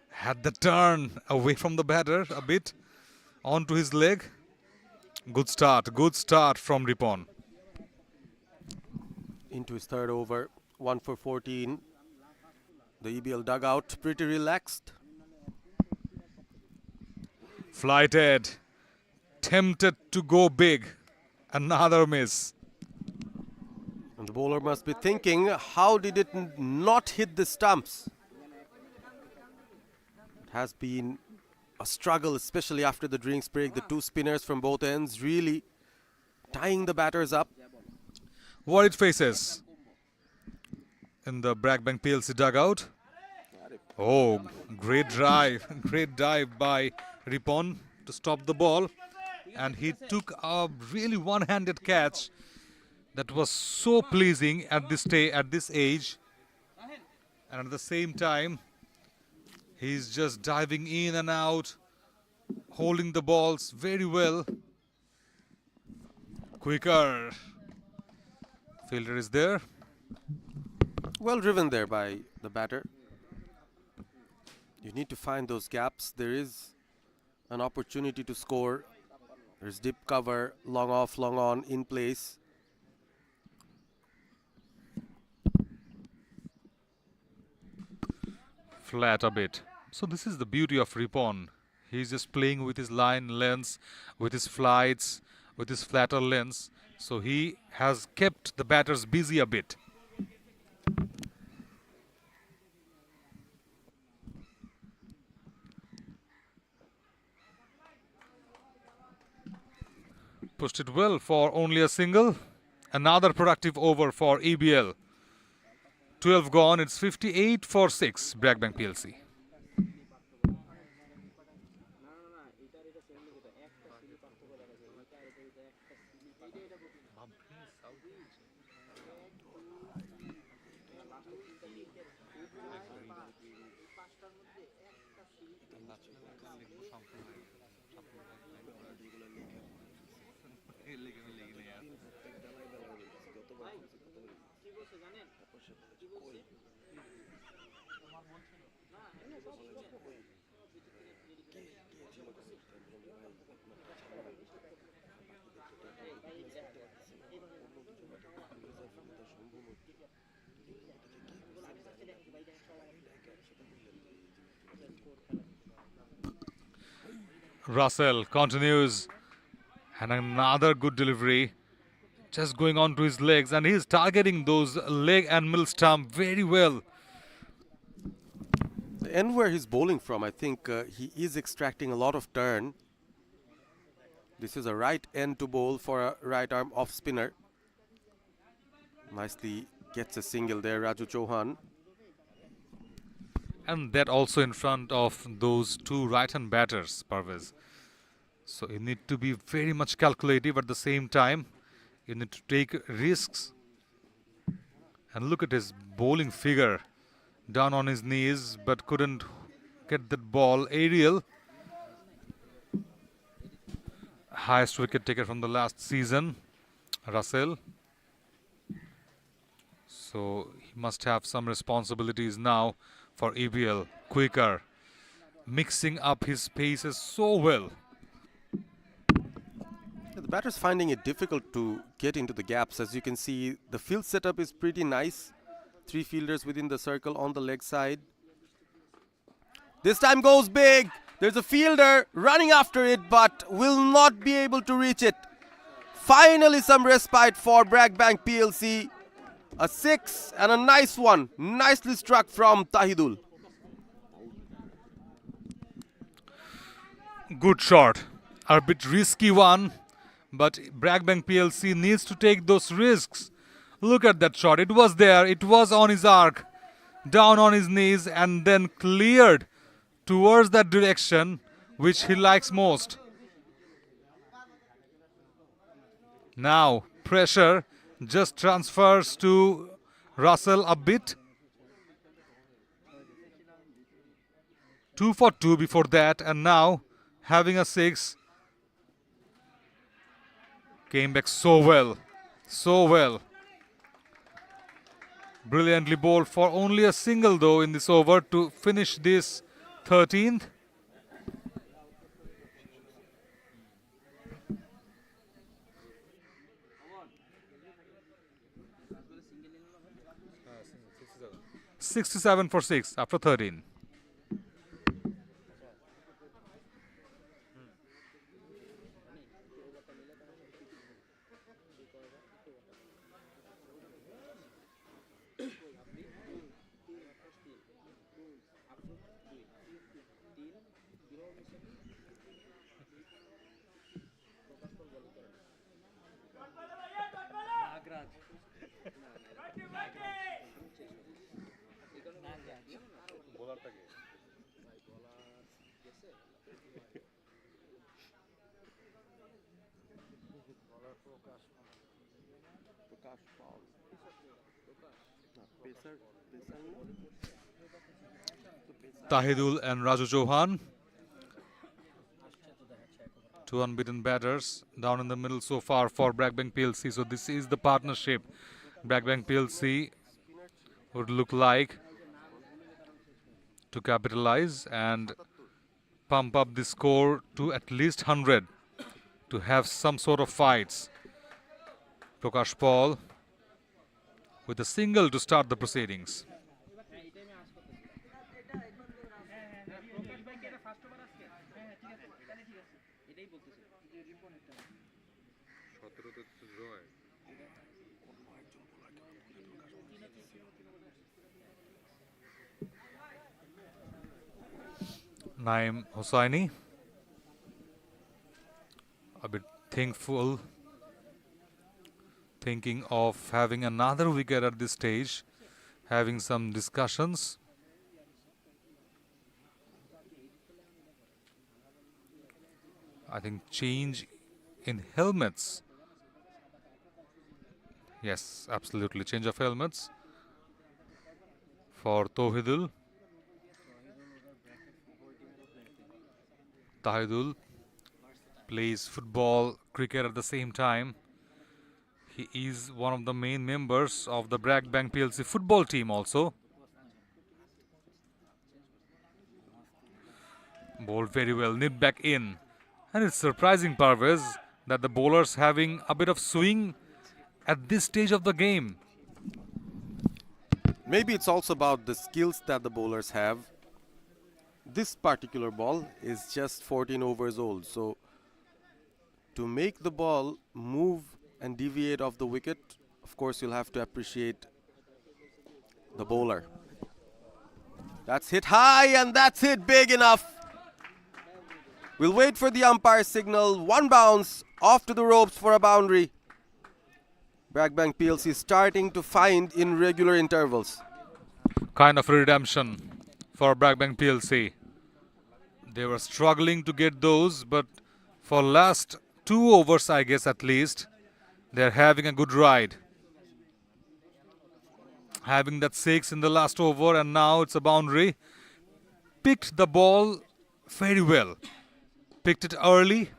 Had the turn away from the batter a bit onto his leg. Good start from Ripon. Into his third over, 1 for 14. The EBL dugout pretty relaxed. Flighted, tempted to go big. Another miss. And the bowler must be thinking, how did it not hit the stumps? It has been a struggle, especially after the drinks break. The two spinners from both ends really tying the batters up. What it faces in the BRAC Bank PLC dugout. Oh, great drive. Great dive by Ripon to stop the ball. And he took a really one-handed catch that was so pleasing at this age. And at the same time, he's just diving in and out, holding the balls very well. Quicker. Fielder is there. Well driven there by the batter. You need to find those gaps. There is an opportunity to score. There's deep cover, long off, long on, in place. Flat a bit. So this is the beauty of Ripon. He's just playing with his line lengths, with his flights, with his flatter lengths. So he has kept the batters busy a bit. Pushed it well for only a single. Another productive over for EBL. 12 gone, it's 58 for 6, BRAC Bank PLC. Russell continues, and another good delivery, just going on to his legs, and he's targeting those leg and middle stump very well. The end where he's bowling from, I think he is extracting a lot of turn. This is a right end to bowl for a right arm off spinner. Nicely gets a single there, Raju Chauhan. And that also in front of those two right-hand batters, Parvez. So you need to be very much calculative at the same time. You need to take risks. And look at his bowling figure. Down on his knees, but couldn't get that ball aerial. Highest wicket taker from the last season, Russell. So he must have some responsibilities now for EBL. Quicker, mixing up his paces so well. The batter's finding it difficult to get into the gaps. As you can see, the field setup is pretty nice. 3 fielders within the circle on the leg side. This time goes big. There's a fielder running after it, but will not be able to reach it. Finally some respite for BRAC Bank PLC. A 6 and a nice one. Nicely struck from Tahidul. Good shot. A bit risky one, but BRAC Bank PLC needs to take those risks. Look at that shot. It was there. It was on his arc. Down on his knees and then cleared towards that direction which he likes most. Now pressure just transfers to Russell a bit. 2 for 2 before that, and now having a 6. Came back so well. So well. Brilliantly bowled for only a single though in this over to finish this 13th. $67 for 6 after 13. Tahidul and Raju Chauhan, two unbeaten batters down in the middle so far for BRAC Bank PLC. So this is the partnership BRAC Bank PLC would look like to capitalize and pump up the score to at least 100 to have some sort of fights. Prakash Paul with a single to start the proceedings. Naim Hossaini, a bit thankful, thinking of having another wicket at this stage, having some discussions. I think change in helmets. Yes, absolutely, change of helmets for Tauhidul. Tahidul plays football, cricket at the same time. He is one of the main members of the BRAC Bank PLC football team also. Bowled very well, nipped back in. And it's surprising, Parvez, that the bowlers having a bit of swing at this stage of the game. Maybe it's also about the skills that the bowlers have. This particular ball is just 14 overs old, so to make the ball move and deviate off the wicket, of course you'll have to appreciate the bowler. That's hit high and that's hit big enough. We'll wait for the umpire's signal. One bounce off to the ropes for a boundary. BRAC Bank PLC starting to find in regular intervals. Kind of a redemption for BRAC Bank PLC. They were struggling to get those, but for last 2 overs, I guess at least, they're having a good ride. Having that 6 in the last over, and now it's a boundary. Picked the ball very well. Picked it early,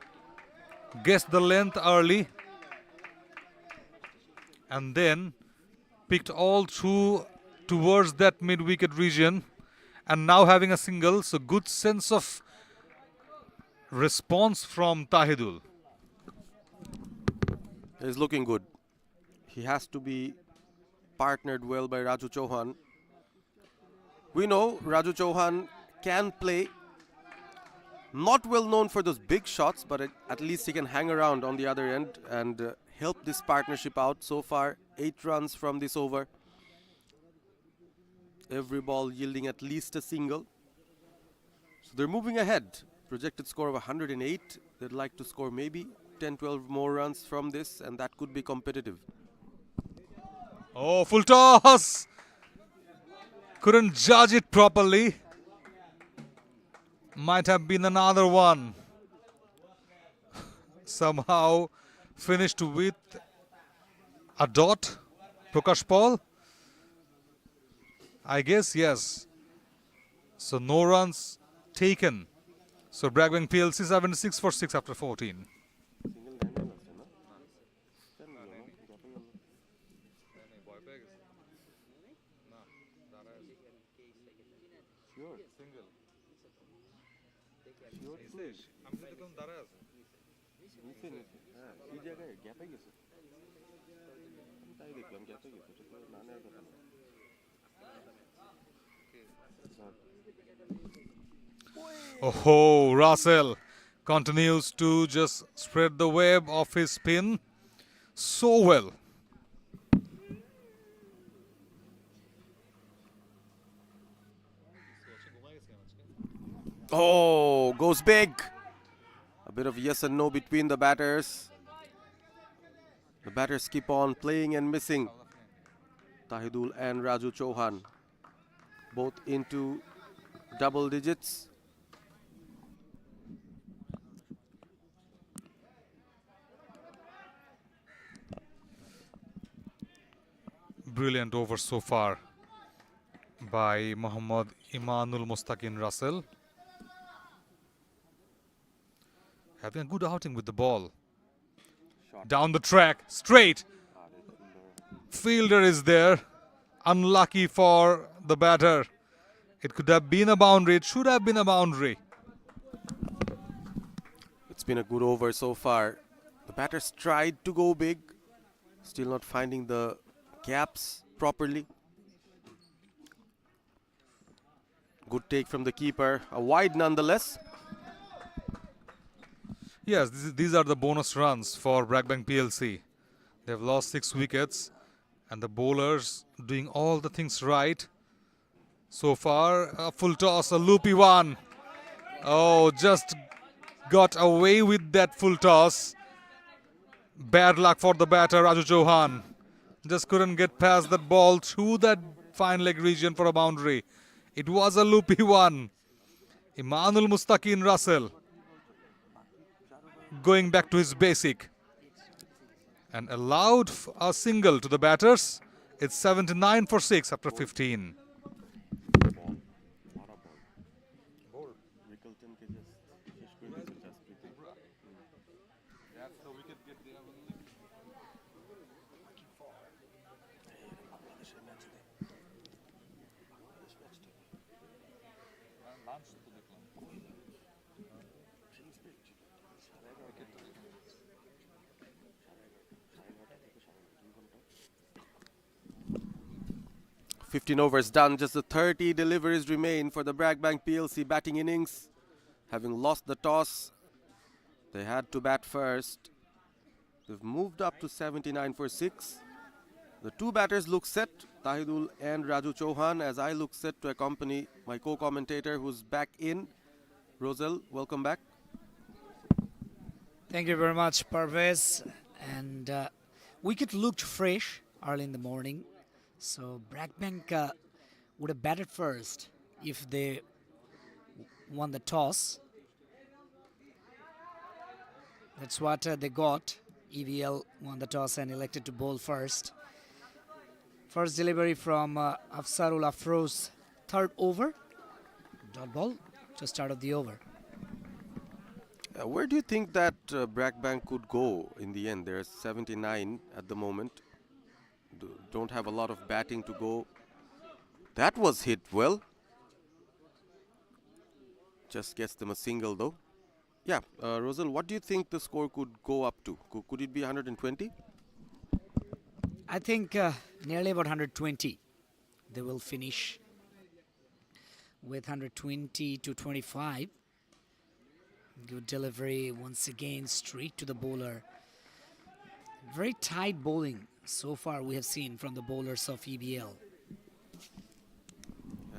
guessed the length early, and then picked all through towards that mid-wicket region, and now having a single, so good sense of response from Tahidul. He's looking good. He has to be partnered well by Raju Chauhan. We know Raju Chauhan can play. Not well known for those big shots, but at least he can hang around on the other end and help this partnership out. So far, 8 runs from this over. Every ball yielding at least a single. So they're moving ahead. Projected score of 108. They'd like to score maybe 10-12 more runs from this, and that could be competitive. Oh, full toss! Couldn't judge it properly. Might have been another one. Somehow finished with a dot. Prakash Paul. I guess, yes. So no runs taken. So BRAC Bank PLC 76 for 6 after 14. Oh, Russell continues to just spread the web of his spin so well. Oh, goes big. A bit of yes and no between the batters. The batters keep on playing and missing. Tahidul and Raju Chauhan, both into double digits. Brilliant over so far by Mohammad Imanul Mustaqin Russell. Having a good outing with the ball. Down the track, straight. Fielder is there. Unlucky for the batter. It could have been a boundary. It should have been a boundary. It's been a good over so far. The batters tried to go big, still not finding the gaps properly. Good take from the keeper, a wide nonetheless. Yes, these are the bonus runs for BRAC Bank PLC. They've lost 6 wickets and the bowlers doing all the things right. So far, a full toss, a loopy one. Oh, just got away with that full toss. Bad luck for the batter, Raju Chauhan. Just couldn't get past that ball through that fine leg region for a boundary. It was a loopy one. Imanul Mustaqin Russell going back to his basic and allowed a single to the batters. It's 79 for 6 after 15. Fifteen overs done, just the 30 deliveries remain for the BRAC Bank PLC batting innings. Having lost the toss, they had to bat first. They've moved up to 79 for 6. The two batters look set, Tahidul and Raju Chauhan, as I look set to accompany my co-commentator who's back in. Rosal, welcome back. Thank you very much, Parvez. And wicket looked fresh early in the morning. So BRAC Bank would have batted first if they won the toss. That's what they got. EBL won the toss and elected to bowl first. First delivery from Afsarul Afroz, third over. Dot ball to start of the over. Where do you think that BRAC Bank could go in the end? They're 79 at the moment. Don't have a lot of batting to go. That was hit well. Just gets them a single though. Yeah, Rosal, what do you think the score could go up to? Could it be 120? I think nearly about 120. They will finish with 120 to 25. Good delivery once again, straight to the bowler. Very tight bowling so far we have seen from the bowlers of EBL.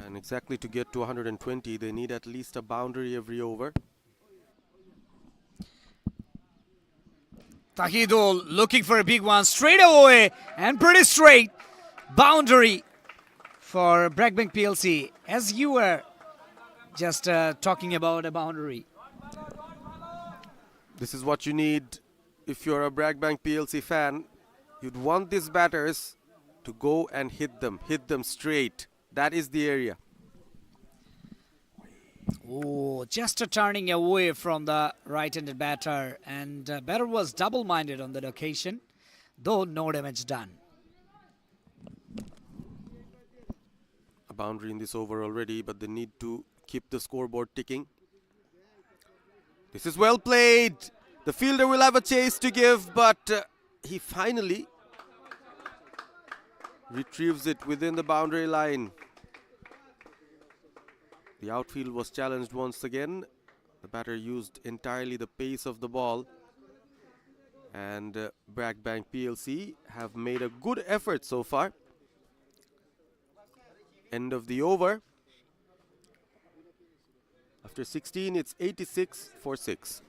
And exactly to get to 120, they need at least a boundary every over. Tahidul looking for a big one straight away and pretty straight. Boundary for BRAC Bank PLC. As you were just talking about a boundary. This is what you need if you're a BRAC Bank PLC fan. You'd want these batters to go and hit them straight. That is the area. Oh, just a turning away from the right-handed batter, and batter was double-minded on that occasion, though no damage done. A boundary in this over already, but they need to keep the scoreboard ticking. This is well played. The fielder will have a chase to give, but he finally retrieves it within the boundary line. The outfield was challenged once again. The batter used entirely the pace of the ball. And BRAC Bank PLC have made a good effort so far. End of the over. After 16, it's 86 for 6.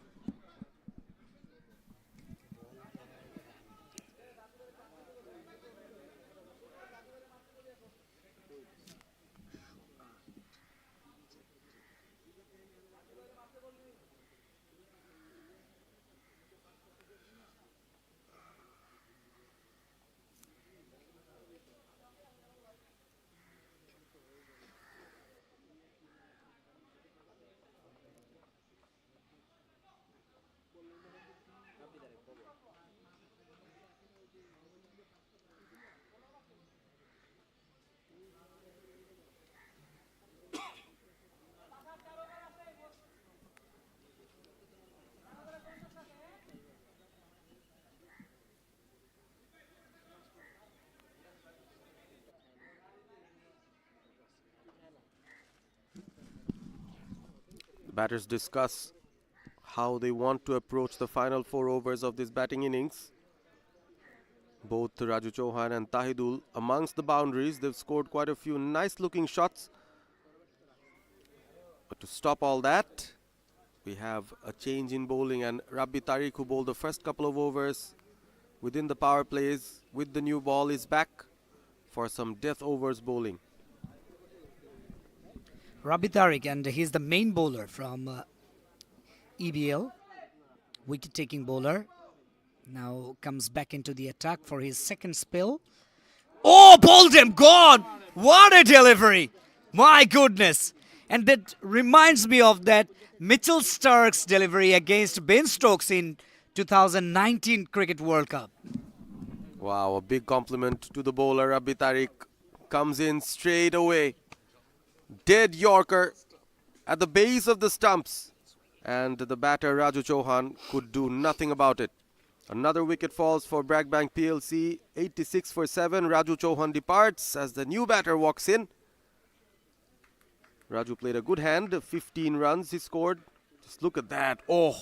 Batters discuss how they want to approach the final 4 overs of this batting innings. Both Raju Chauhan and Tahidul amongst the boundaries. They've scored quite a few nice looking shots. But to stop all that, we have a change in bowling, and Rabbi Tariq, who bowled the first couple of overs within the power plays with the new ball, is back for some death overs bowling. Rabbi Tariq, and he's the main bowler from EBL, wicket-taking bowler. Now comes back into the attack for his second spell. Oh, bowled him, gone! What a delivery! My goodness! And that reminds me of that Mitchell Stark's delivery against Ben Stokes in 2019 Cricket World Cup. Wow, a big compliment to the bowler. Rabbi Tariq comes in straight away. Dead Yorker at the base of the stumps. And the batter Raju Chauhan could do nothing about it. Another wicket falls for BRAC Bank PLC. 86 for 7. Raju Chauhan departs as the new batter walks in. Raju played a good hand. 15 runs he scored. Just look at that. Oh!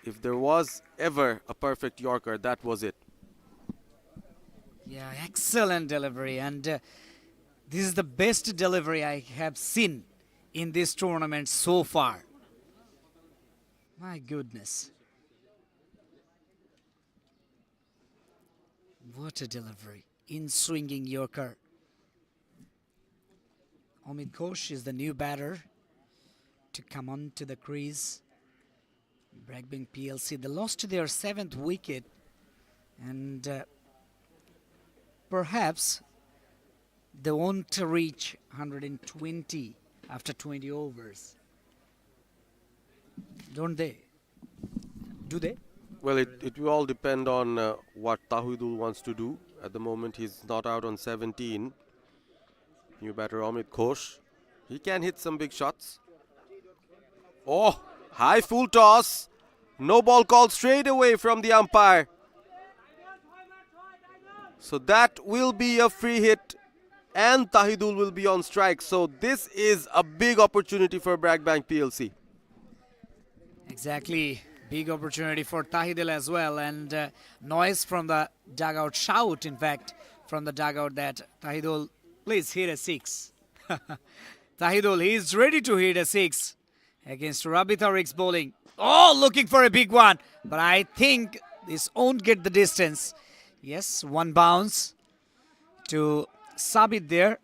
If there was ever a perfect Yorker, that was it. Yeah, excellent delivery. And this is the best delivery I have seen in this tournament so far. My goodness. What a delivery. In swinging Yorker. Amit Ghosh is the new batter to come on to the crease. BRAC Bank PLC, they lost their 7th wicket, and perhaps they won't reach 120 after 20 overs. Don't they? Do they? Well, it will all depend on what Tahidul wants to do. At the moment, he's not out on 17. New batter Amit Ghosh. He can hit some big shots. Oh, high full toss. No ball called straight away from the umpire. So that will be a free hit, and Tahidul will be on strike. So this is a big opportunity for BRAC Bank PLC. Exactly. Big opportunity for Tahidul as well, and noise from the dugout, shout in fact from the dugout that Tahidul, please hit a 6. Tahidul, he is ready to hit a 6 against Rabbi Tariq's bowling. Oh, looking for a big one, but I think this won't get the distance. Yes, one bounce to Sabit there.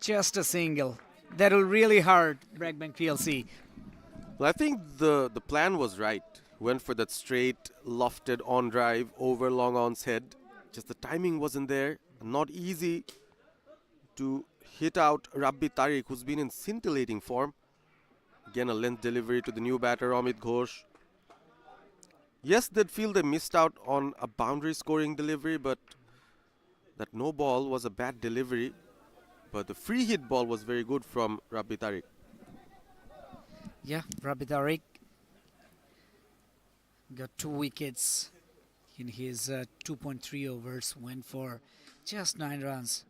Just a single. That will really hurt BRAC Bank PLC. Well, I think the plan was right. Went for that straight, lofted on drive over long on's head. Just the timing wasn't there. Not easy to hit out Rabbi Tariq, who's been in scintillating form. Again, a length delivery to the new batter, Amit Ghosh. Yes, they'd feel they missed out on a boundary scoring delivery, but that no ball was a bad delivery. But the free hit ball was very good from Rabbi Tariq. Yeah, Rabbi Tariq got 2 wickets in his 2.3 overs, went for just 9 runs.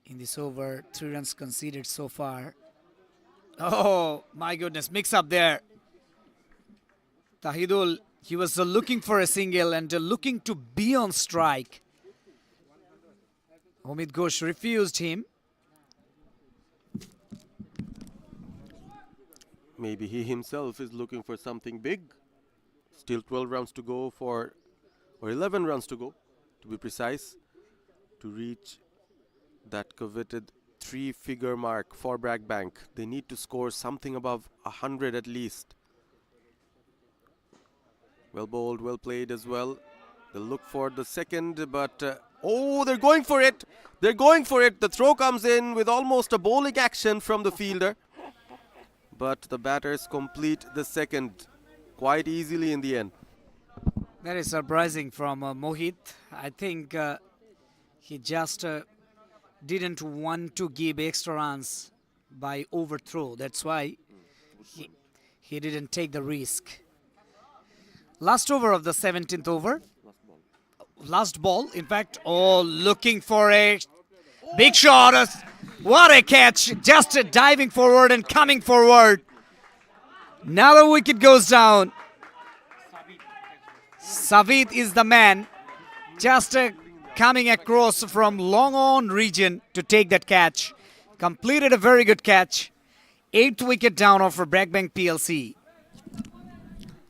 In this over, 3 runs conceded so far. Oh, my goodness, mix up there. Tahidul, he was looking for a single and looking to be on strike. Amit Ghosh refused him. Maybe he himself is looking for something big. Still 12 rounds to go or 11 runs to go, to be precise, to reach that coveted 3-figure mark for BRAC Bank. They need to score something above 100 at least. Well bowled, well played as well. They'll look for the second, but oh, they're going for it. They're going for it. The throw comes in with almost a bowling action from the fielder. But the batters complete the second quite easily in the end. That is surprising from Mohit. I think he just didn't want to give extra runs by overthrow. That's why he didn't take the risk. Last over of the 17th over. Last ball, in fact. Oh, looking for a big shot. What a catch! Just diving forward and coming forward. Now the wicket goes down. Savit is the man. Just coming across from long on region to take that catch. Completed a very good catch. 8th wicket down for BRAC Bank PLC.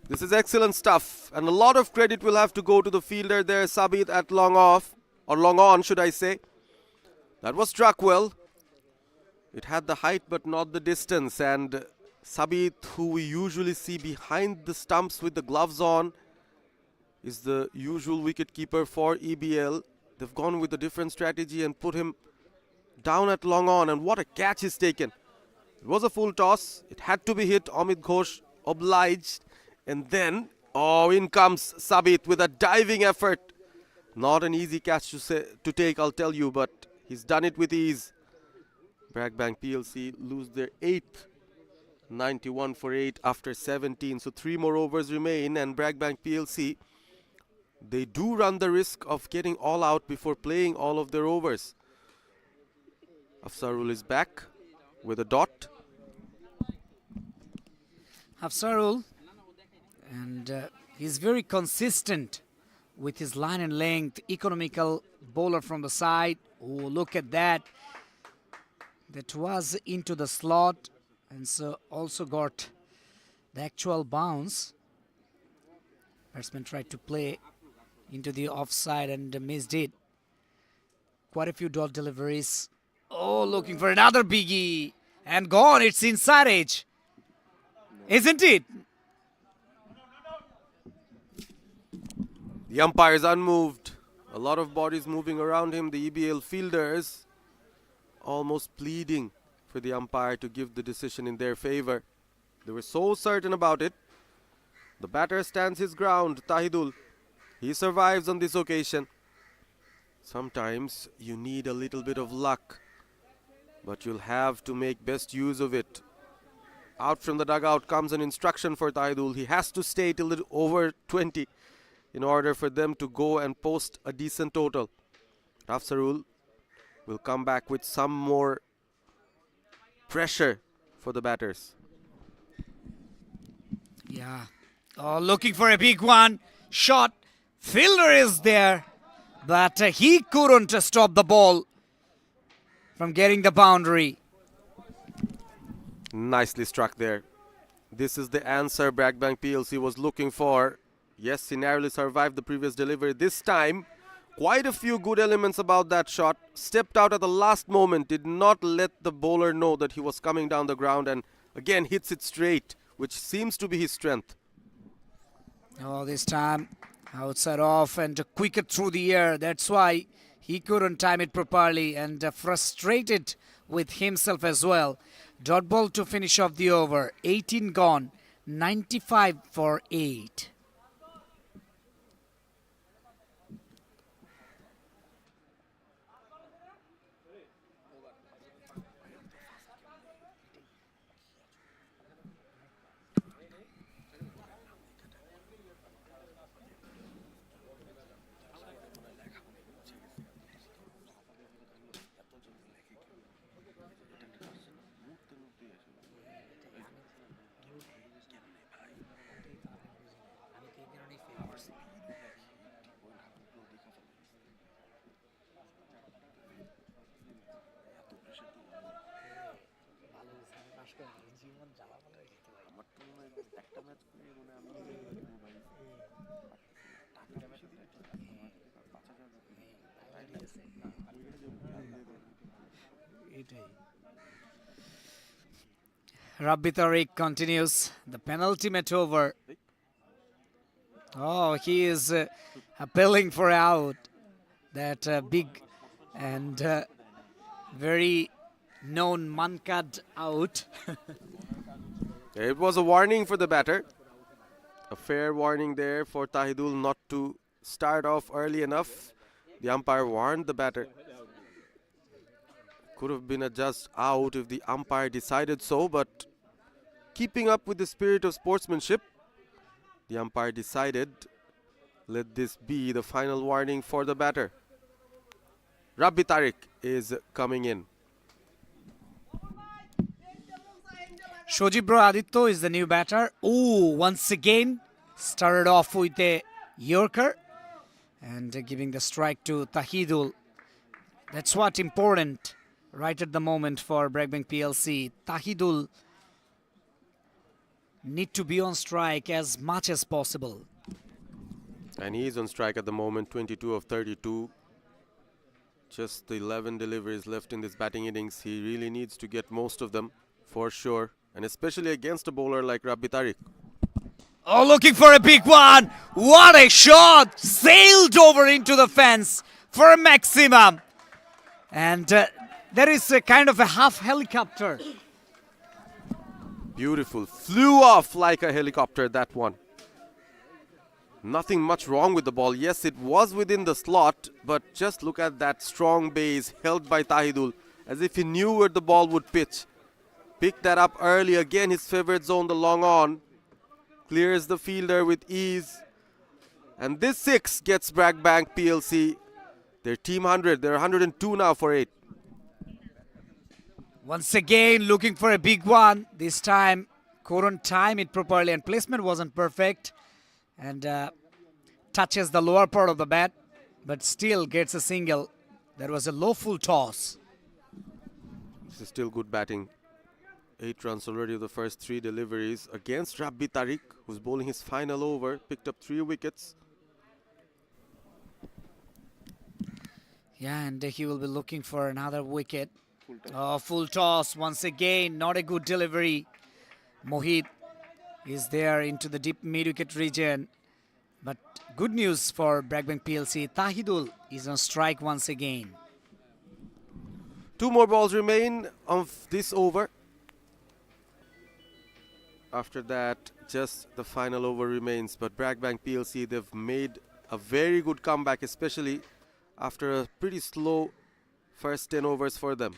This is excellent stuff, and a lot of credit will have to go to the fielder there, Sabit, at long off, or long on, should I say. That was struck well. It had the height but not the distance, and Sabit, who we usually see behind the stumps with the gloves on, is the usual wicketkeeper for EBL. They've gone with a different strategy and put him down at long on, and what a catch he's taken. It was a full toss. It had to be hit. Amit Ghosh obliged. And then, in comes Sabit with a diving effort. Not an easy catch to take, I'll tell you, but he's done it with ease. BRAC Bank PLC lose their 8th, 91 for 8 after 17. So 3 more overs remain, and BRAC Bank PLC, they do run the risk of getting all out before playing all of their overs. Afsarul is back with a dot. Afsarul, and he's very consistent with his line and length, economical bowler from the side. Oh, look at that. That was into the slot, and so also got the actual bounce. Batsman tried to play into the offside and missed it. Quite a few dot deliveries. Oh, looking for another biggie. And gone, it's inside edge. Isn't it? The umpire is unmoved. A lot of bodies moving around him. The EBL fielders almost pleading for the umpire to give the decision in their favor. They were so certain about it. The batter stands his ground, Tahidul. He survives on this occasion. Sometimes you need a little bit of luck, but you'll have to make best use of it. Out from the dugout comes an instruction for Tahidul. He has to stay till over 20 in order for them to go and post a decent total. Afsarul will come back with some more pressure for the batters. Yeah. Oh, looking for a big one. Shot. Fielder is there, but he couldn't stop the ball from getting the boundary. Nicely struck there. This is the answer BRAC Bank PLC was looking for. Yes, he narrowly survived the previous delivery. This time, quite a few good elements about that shot. Stepped out at the last moment, did not let the bowler know that he was coming down the ground, and again hits it straight, which seems to be his strength. Oh, this time outside off and quicker through the air. That's why he couldn't time it properly, and frustrated with himself as well. Dot ball to finish off the over. 18 gone, 95 for 8. Rabbi Tariq continues the penultimate over. Oh, he is appealing for out. That big and very known Mankad out. It was a warning for the batter. A fair warning there for Tahidul not to start off early enough. The umpire warned the batter. Could have been a just out if the umpire decided so, but keeping up with the spirit of sportsmanship, the umpire decided, let this be the final warning for the batter. Rabbi Tariq is coming in. Shojibro Aditya is the new batter. Oh, once again, started off with a Yorker and giving the strike to Tahidul. That's what important right at the moment for BRAC Bank PLC. Tahidul need to be on strike as much as possible. And he's on strike at the moment, 22 of 32. Just the 11 deliveries left in this batting innings. He really needs to get most of them, for sure. And especially against a bowler like Rabbi Tariq. Oh, looking for a big one. What a shot. Sailed over into the fence for a maximum. And there is a kind of a half helicopter. Beautiful. Flew off like a helicopter, that one. Nothing much wrong with the ball. Yes, it was within the slot, but just look at that strong base held by Tahidul, as if he knew where the ball would pitch. Picked that up early, again his favorite zone, the long on. Clears the fielder with ease. And this 6 gets BRAC Bank PLC their team 100. They're 102 now for 8. Once again, looking for a big one. This time, couldn't time it properly and placement wasn't perfect. And touches the lower part of the bat, but still gets a single. There was a low full toss. This is still good batting. 8 runs already of the first 3 deliveries against Rabbi Tariq, who's bowling his final over. Picked up 3 wickets. Yeah, and he will be looking for another wicket. Oh, full toss once again. Not a good delivery. Mohit is there into the deep mid-wicket region. But good news for BRAC Bank PLC. Tahidul is on strike once again. 2 more balls remain of this over. After that, just the final over remains. But BRAC Bank PLC, they've made a very good comeback, especially after a pretty slow first 10 overs for them.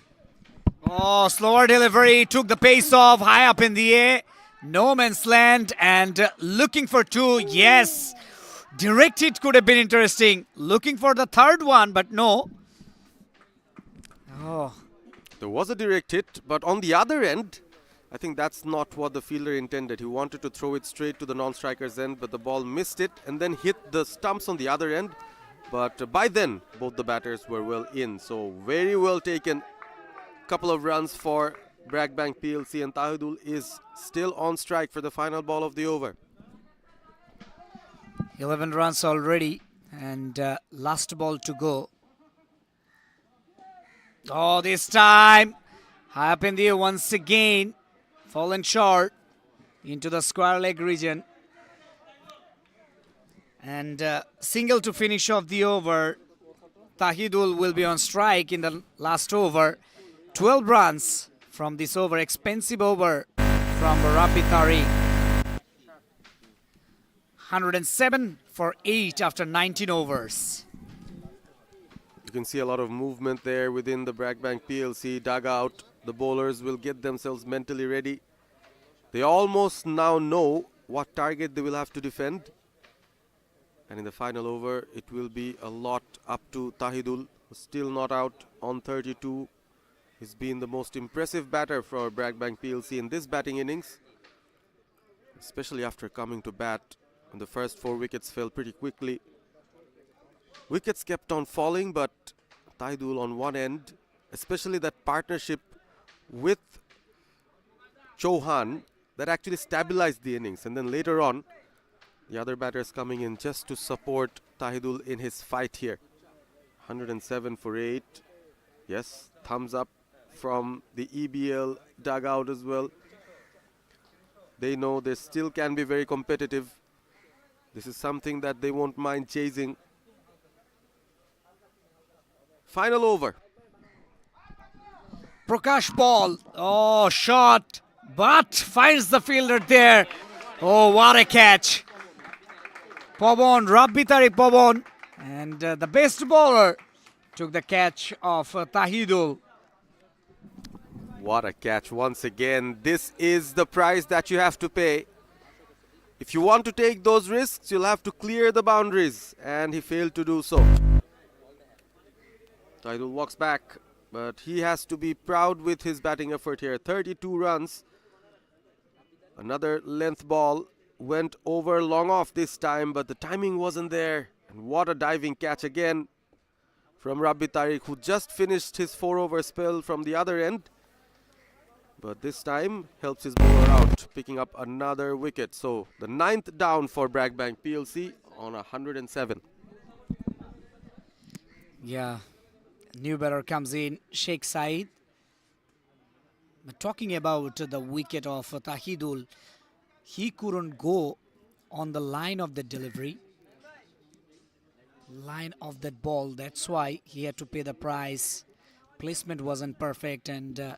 Oh, slower delivery. Took the pace off high up in the air. No man's land and looking for 2. Yes. Direct hit could have been interesting. Looking for the third one, but no. Oh. There was a direct hit, but on the other end, I think that's not what the fielder intended. He wanted to throw it straight to the non-striker's end, but the ball missed it and then hit the stumps on the other end. But by then, both the batters were well in. So very well taken. Couple of runs for BRAC Bank PLC, and Tahidul is still on strike for the final ball of the over. 11 runs already and last ball to go. Oh, this time high up in the air once again. Fallen short into the square leg region. And single to finish off the over. Tahidul will be on strike in the last over. 12 runs from this over. Expensive over from Rabbi Tariq. 107 for 8 after 19 overs. You can see a lot of movement there within the BRAC Bank PLC dugout. The bowlers will get themselves mentally ready. They almost now know what target they will have to defend. And in the final over, it will be a lot up to Tahidul, who's still not out on 32. He's been the most impressive batter for BRAC Bank PLC in this batting innings, especially after coming to bat. And the first 4 wickets fell pretty quickly. Wickets kept on falling, but Tahidul on one end, especially that partnership with Chauhan, that actually stabilized the innings. And then later on, the other batters coming in just to support Tahidul in his fight here. 107 for 8. Yes, thumbs up from the EBL dugout as well. They know they still can be very competitive. This is something that they won't mind chasing. Final over. Prakash ball. Oh, shot. But finds the fielder there. Oh, what a catch. Pabon, Rabbi Tariq Pabon. And the best bowler took the catch of Tahidul. What a catch once again. This is the price that you have to pay. If you want to take those risks, you'll have to clear the boundaries. And he failed to do so. Tahidul walks back, but he has to be proud with his batting effort here. 32 runs Another length ball went over long off this time, but the timing wasn't there. And what a diving catch again from Rabbi Tariq, who just finished his 4-over spell from the other end. But this time helps his bowler out, picking up another wicket. So the 9th down for BRAC Bank PLC on 107. Yeah, new batter comes in, Sheikh Saeed. But talking about the wicket of Tahidul, he couldn't go on the line of the delivery, line of that ball. That's why he had to pay the price. Placement wasn't perfect, and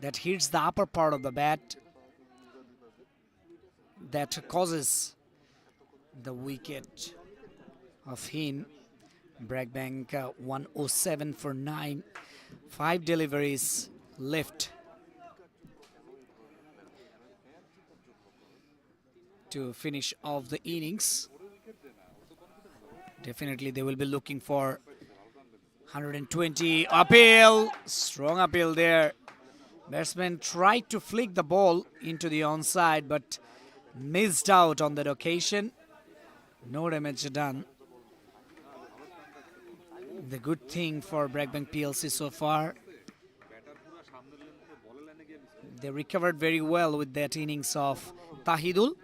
that hits the upper part of the bat. That causes the wicket of him. BRAC Bank 107 for 9. 5 deliveries left to finish off the innings. Definitely they will be looking for 120. Appeal, strong appeal there. Batsman tried to flick the ball into the onside but missed out on that occasion. No damage done. The good thing for BRAC Bank PLC so far, they recovered very well with that innings of Tahidul.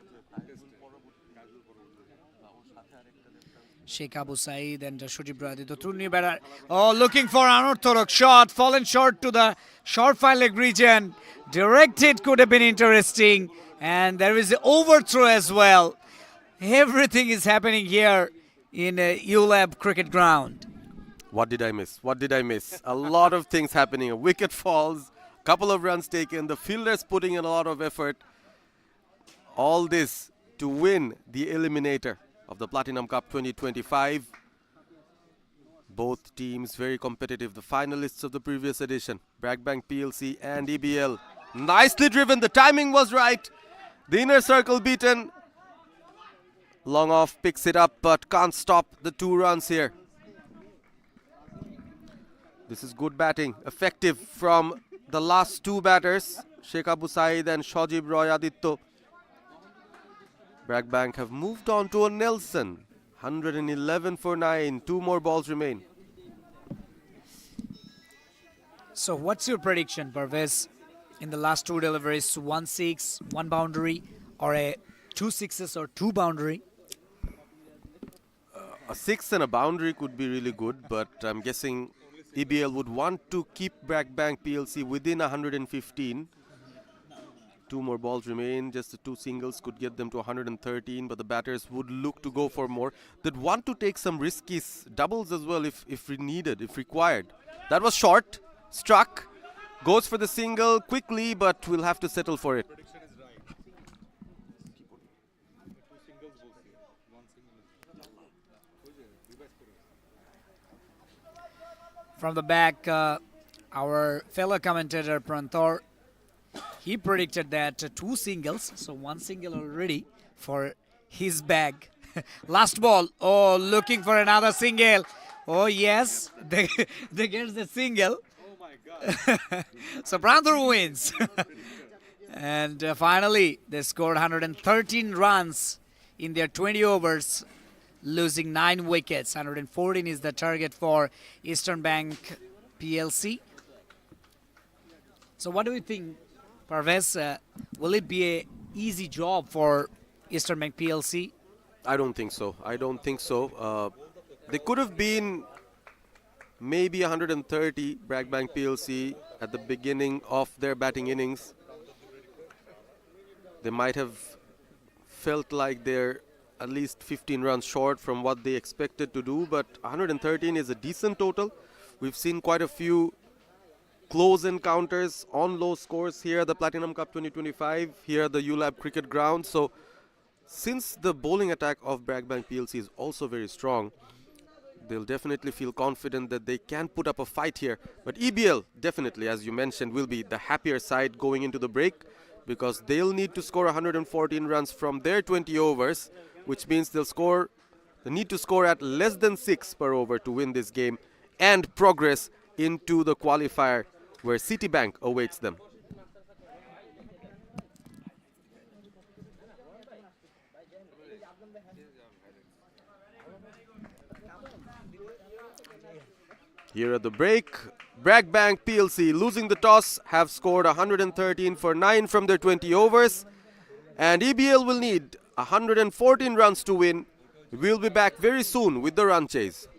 Sheikh Abu Saeed and Shujib Brady, the two new batter. Oh, looking for an unorthodox shot, fallen short to the short fine leg region. Direct hit could have been interesting, and there is an overthrow as well. Everything is happening here in ULAB cricket ground. What did I miss? What did I miss? A lot of things happening. A wicket falls, couple of runs taken, the fielders putting in a lot of effort. All this to win the eliminator of the Platinum Cup 2025. Both teams very competitive. The finalists of the previous edition, BRAC Bank PLC and EBL. Nicely driven. The timing was right. The inner circle beaten. Long off picks it up but can't stop the 2 runs here. This is good batting, effective from the last 2 batters, Sheikh Abu Saeed and Shojib Roy Aditya. BRAC Bank have moved on to a Nelson. 111 for 9, 2 more balls remain. So what's your prediction, Parvez? In the last 2 deliveries, 1 6, 1 boundary, or a 2 6s or 2 boundary? A 6 and a boundary could be really good, but I'm guessing EBL would want to keep BRAC Bank PLC within 115. 2 more balls remain. Just the 2 singles could get them to 113, but the batters would look to go for more. They'd want to take some risky doubles as well if needed, if required. That was short, struck, goes for the single quickly, but we'll have to settle for it. From the back, our fellow commentator Prantor, he predicted that 2 singles, so 1 single already for his bag. Last ball, oh, looking for another single. Oh yes, they get the single. Oh my God. So Prantor wins. And finally, they scored 113 runs in their 20 overs, losing 9 wickets. 114 is the target for Eastern Bank PLC. So what do you think, Parvez? Will it be an easy job for Eastern Bank PLC? I don't think so. I don't think so. They could have been maybe 130, BRAC Bank PLC, at the beginning of their batting innings. They might have felt like they're at least 15 runs short from what they expected to do, but 113 is a decent total. We've seen quite a few close encounters on low scores here at the Platinum Cup 2025, here at the ULAB cricket ground. So since the bowling attack of BRAC Bank PLC is also very strong, they'll definitely feel confident that they can put up a fight here. But EBL definitely, as you mentioned, will be the happier side going into the break, because they'll need to score 114 runs from their 20 overs, which means they need to score at less than 6 per over to win this game and progress into the qualifier where Citibank awaits them. Here at the break, BRAC Bank PLC losing the toss have scored 113 for 9 from their 20 overs, and EBL will need 114 runs to win. We'll be back very soon with the run chase.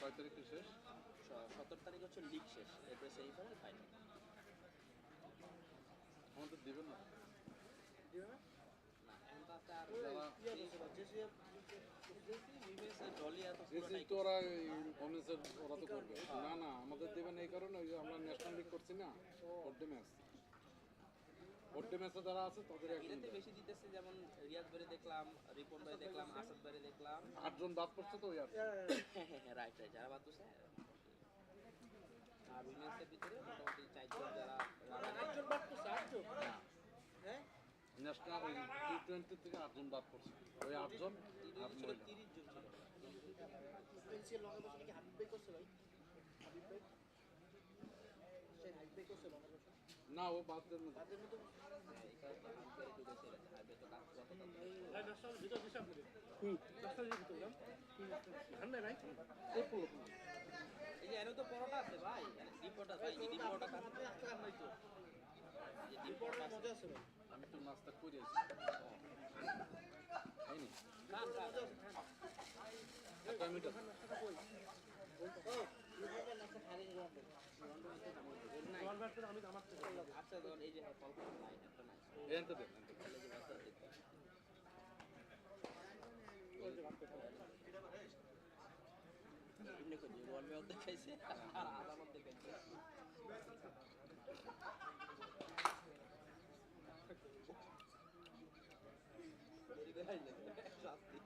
কয় তারিখে শেষ? 17 তারিখ হচ্ছে league শেষ, এরপরে semifinal final. আমাদের দিবেন না? না এখন তো আর ওরা ওমেন্সের ওরা তো করবে না না আমাদের দেবেন এই কারণে ওই যে আমরা ন্যাশনাল লিগ করছি না ওডে ম্যাচ ওডে ম্যাচে যারা আছে তাদের এটাতে বেশি দিতেছে, যেমন রিয়াজ ভাই দেখলাম, রিপন ভাই দেখলাম, আসাদ ভাই দেখলাম, 8 জন বাদ পড়ছে তো ওই আর রাইট রাইট যারা বাদ দিচ্ছে। আর উইমেন্সের ভিতরে মোটামুটি 4 জন যারা ন্যাশনাল ওই T20 থেকে 8 জন বাদ পড়ছে ওই 8 জন আর 30 জন ছিল। না ও বাদ দেন না এই যে এর তো পরোটা আছে ভাই, ডিম পরোটা ভাই, ডিম পরোটা খাতে ডিম পরোটা মজা আছে ভাই। আমি তো নাস্তা করে আছি খাইনি আচ্ছা ধর এই যে কল নাই একটা নাই এনতে দেন এমনি করে ওয়ান মে অর্ধেক খাইছে আর আধা মধ্যে খাইছে। শাস্তি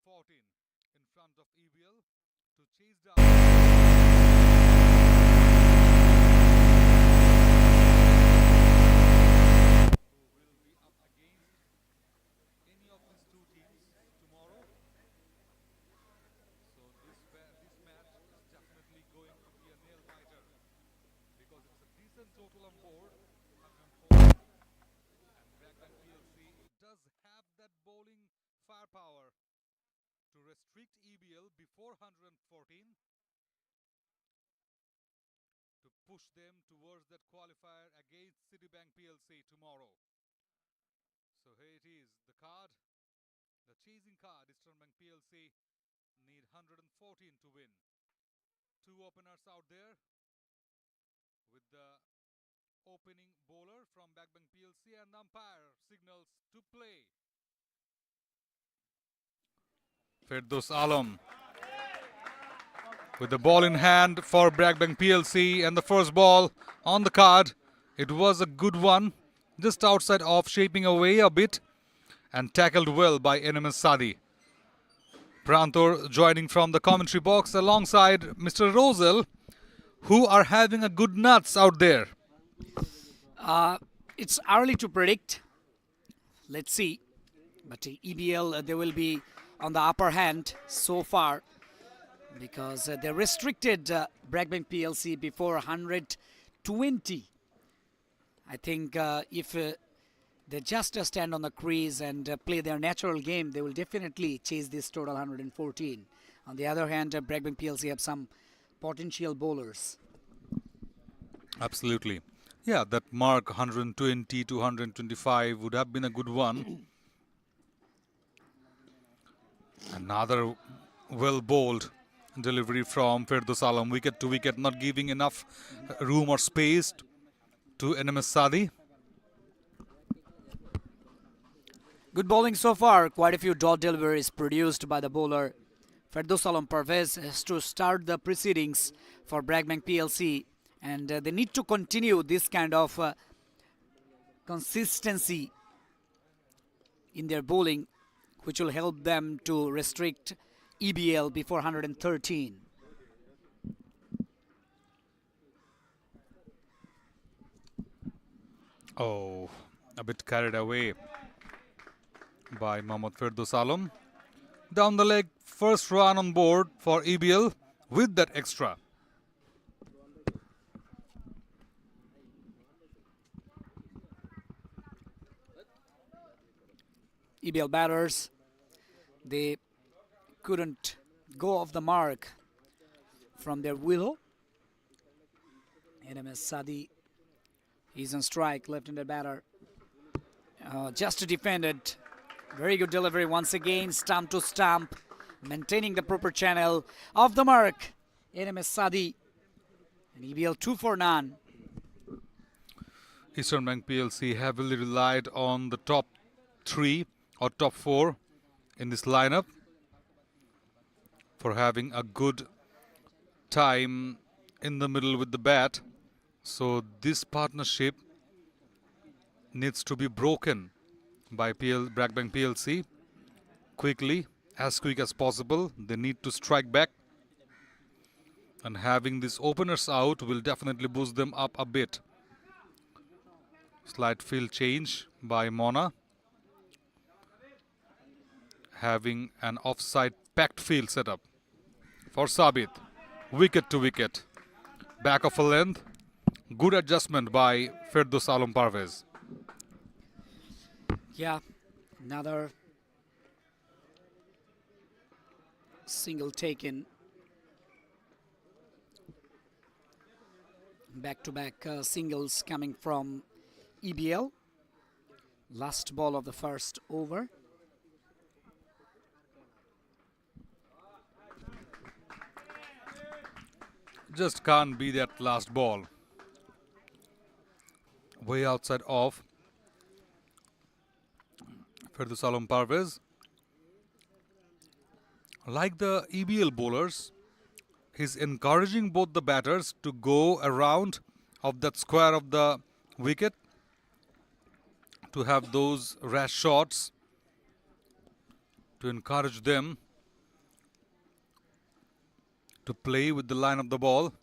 114 in front of EBL to chase down. Who will be up against any of these two teams tomorrow. So this match is definitely going to be a nail biter because it's a decent total on board, 104. And BRAC PLC does have that bowling firepower to restrict EBL before 114 to push them towards that qualifier against Citibank PLC tomorrow. So here it is, the card, the chasing card. Eastern Bank PLC need 114 to win. Two openers out there with the opening bowler from BRAC PLC and the umpire signals to play. Firdaus Alam with the ball in hand for BRAC PLC, and the first ball on the card. It was a good one, just outside off, shaping away a bit and tackled well by NMS Sadi. Prantor joining from the commentary box alongside Mr. Rosel, who are having a good nuts out there. It's early to predict. Let's see. But EBL, they will be on the upper hand so far because they restricted BRAC PLC before 120. I think if they just stand on the crease and play their natural game, they will definitely chase this total 114. On the other hand, BRAC PLC have some potential bowlers. Absolutely. Yeah, that mark 120 to 125 would have been a good one. Another well bowled delivery from Firdaus Alam, wicket to wicket, not giving enough room or space to NMS Sadi. Good bowling so far. Quite a few dot deliveries produced by the bowler. Firdaus Alam Parvez has to start the proceedings for BRAC PLC, and they need to continue this kind of consistency in their bowling, which will help them to restrict EBL before 113. Oh, a bit carried away by Mohammad Firdaus Alam. Down the leg, first run on board for EBL with that extra. EBL batters, they couldn't go off the mark from their willow. NMS Sadi is on strike, left-handed batter. Just defended. Very good delivery once again, stump to stump, maintaining the proper channel. Off the mark, NMS Sadi. And EBL 2 for none. Eastern Bank PLC heavily relied on the top 3 or top 4 in this lineup for having a good time in the middle with the bat. So this partnership needs to be broken by BRAC PLC quickly, as quick as possible. They need to strike back, and having these openers out will definitely boost them up a bit. Slight field change by Mona, having an offside packed field setup for Sabit. Wicket to wicket, back of a length. Good adjustment by Firdaus Alam Parvez. Yeah, another single taken. Back-to-back singles coming from EBL. Last ball of the first over. Just can't be that last ball. Way outside off. Firdaus Alam Parvez. Like the EBL bowlers, he's encouraging both the batters to go around of that square of the wicket to have those rash shots, to encourage them to play with the line of the ball.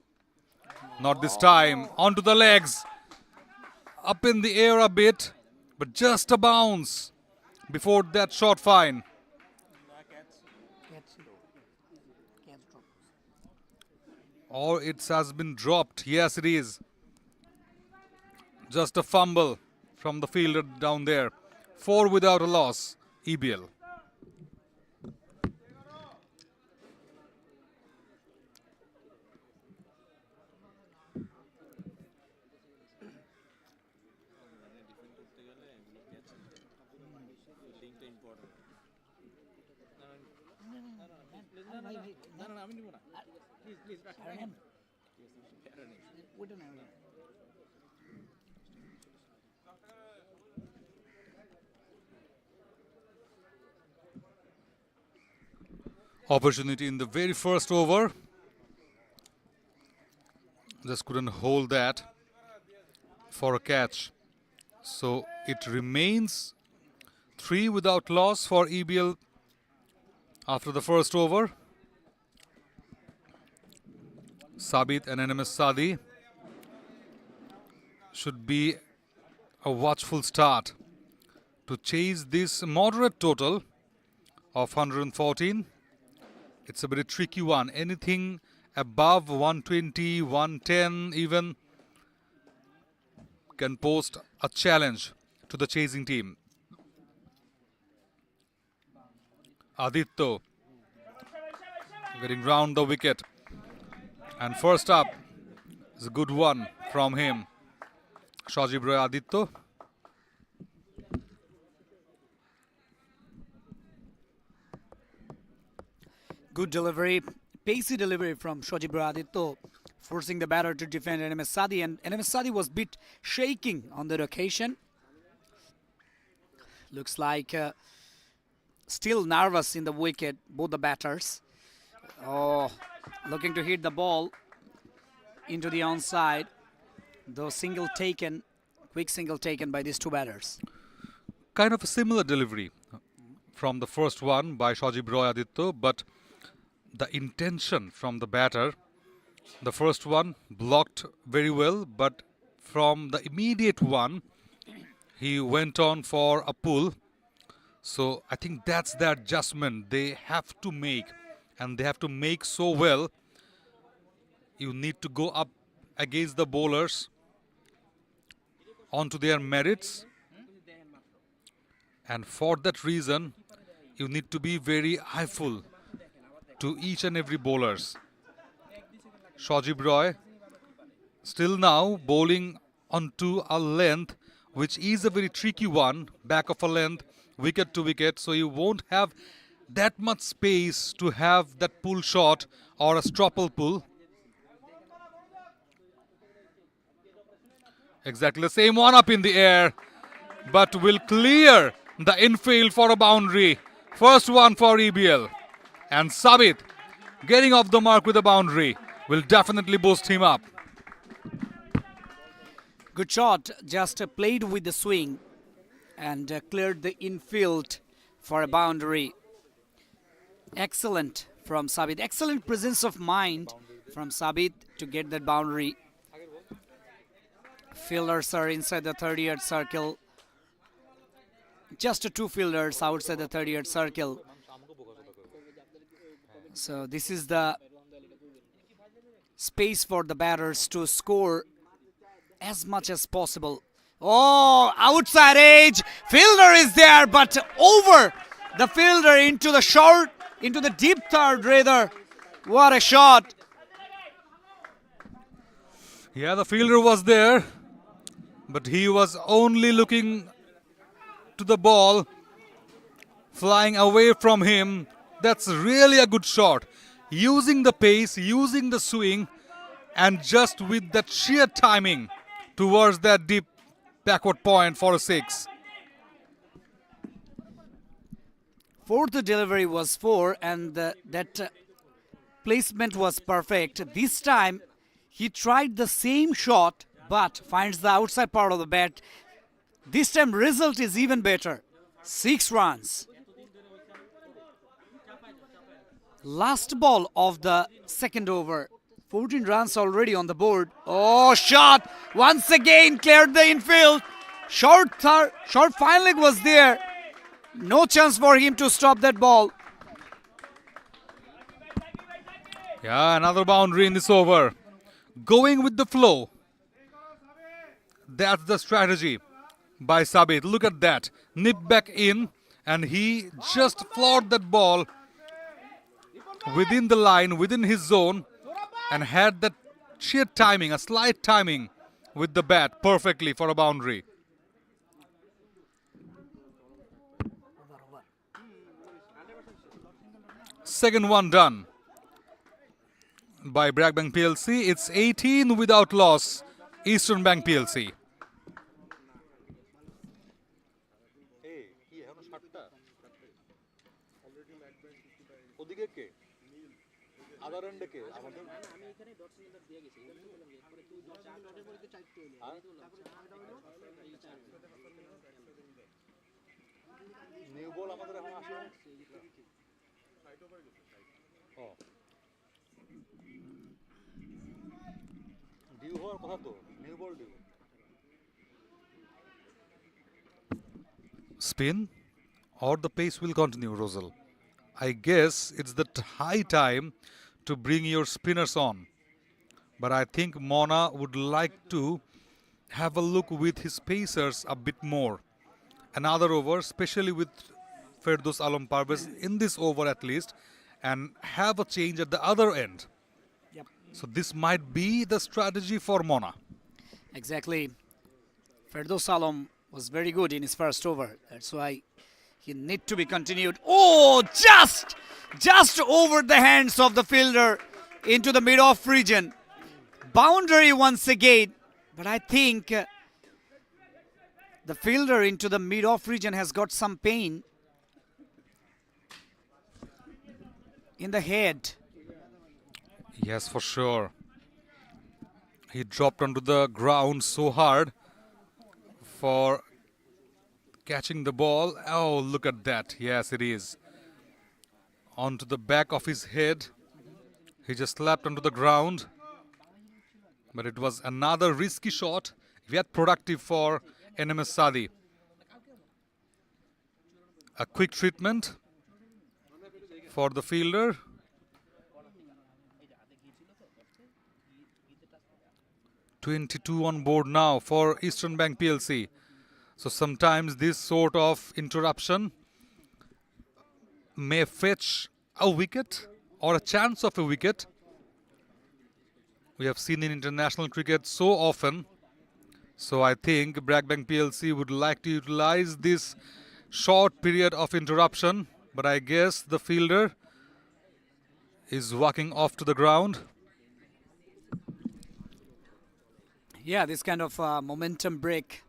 Not this time. Onto the legs. Up in the air a bit, but just a bounce before that shot fine. Or it has been dropped. Yes, it is. Just a fumble from the fielder down there. 4 without a loss. EBL. Opportunity in the very first over. Just couldn't hold that for a catch. So it remains 3 without loss for EBL after the first over. Sabit and NMS Sadi should be a watchful start to chase this moderate total of 114. It's a very tricky one. Anything above 120, 110 even can pose a challenge to the chasing team. Aditya getting round the wicket. And first up is a good one from him. Shajib Roy Aditya. Good delivery, pacey delivery from Shajib Roy Aditya, forcing the batter to defend NMS Sadi, and NMS Sadi was bit shaking on that occasion. Looks like still nervous in the wicket, both the batters. Oh, looking to hit the ball into the onside, though quick single taken by these two batters. Kind of a similar delivery from the first one by Shajib Roy Aditya, but the intention from the batter, the first one blocked very well, but from the immediate one, he went on for a pull. So I think that's the adjustment they have to make, and they have to make so well. You need to go up against the bowlers onto their merits, and for that reason, you need to be very eyeful to each and every bowlers. Shajib Roy still now bowling onto a length which is a very tricky one, back of a length, wicket to wicket, so you won't have that much space to have that pull shot or a stropple pull. Exactly the same one up in the air, but will clear the infield for a boundary. First one for EBL. And Sabit getting off the mark with a boundary will definitely boost him up. Good shot, just played with the swing and cleared the infield for a boundary. Excellent from Sabit. Excellent presence of mind from Sabit to get that boundary. Fielders are inside the 30-yard circle. Just two fielders outside the 30-yard circle. So this is the space for the batters to score as much as possible. Oh, outside edge. Fielder is there, but over the fielder into the short, into the deep third rather. What a shot. Yeah, the fielder was there, but he was only looking to the ball flying away from him. That's really a good shot. Using the pace, using the swing, and just with that sheer timing towards that deep backward point for a 6. Fourth delivery was 4, and that placement was perfect. This time he tried the same shot but finds the outside part of the bat. This time result is even better. 6 runs. Last ball of the second over. 14 runs already on the board. Oh, shot! Once again cleared the infield. Short fine leg was there. No chance for him to stop that ball. Yeah, another boundary in this over. Going with the flow. That's the strategy by Sabit. Look at that. Nip back in, and he just floored that ball within the line, within his zone, and had that sheer timing, a slight timing with the bat perfectly for a boundary. Second one done by BRAC Bank PLC. It's 18 without loss, Eastern Bank PLC. Spin or the pace will continue, Rosal. I guess it's the high time to bring your spinners on. But I think Mona would like to have a look with his pacers a bit more. Another over, especially with Ferdos Alam Parvez in this over at least, and have a change at the other end. Yep. So this might be the strategy for Mona. Exactly. Ferdos Alam was very good in his first over. That's why he need to be continued. Oh, just over the hands of the fielder into the mid-off region. Boundary once again. But I think the fielder into the mid-off region has got some pain in the head. Yes, for sure. He dropped onto the ground so hard for catching the ball. Oh, look at that. Yes, it is. Onto the back of his head. He just slapped onto the ground. But it was another risky shot, yet productive for NMS Sadi. A quick treatment for the fielder. .22 on board now for Eastern Bank PLC. So sometimes this sort of interruption may fetch a wicket or a chance of a wicket. We have seen in international cricket so often. So I think BRAC Bank PLC would like to utilize this short period of interruption. But I guess the fielder is walking off to the ground. Yeah, this kind of momentum break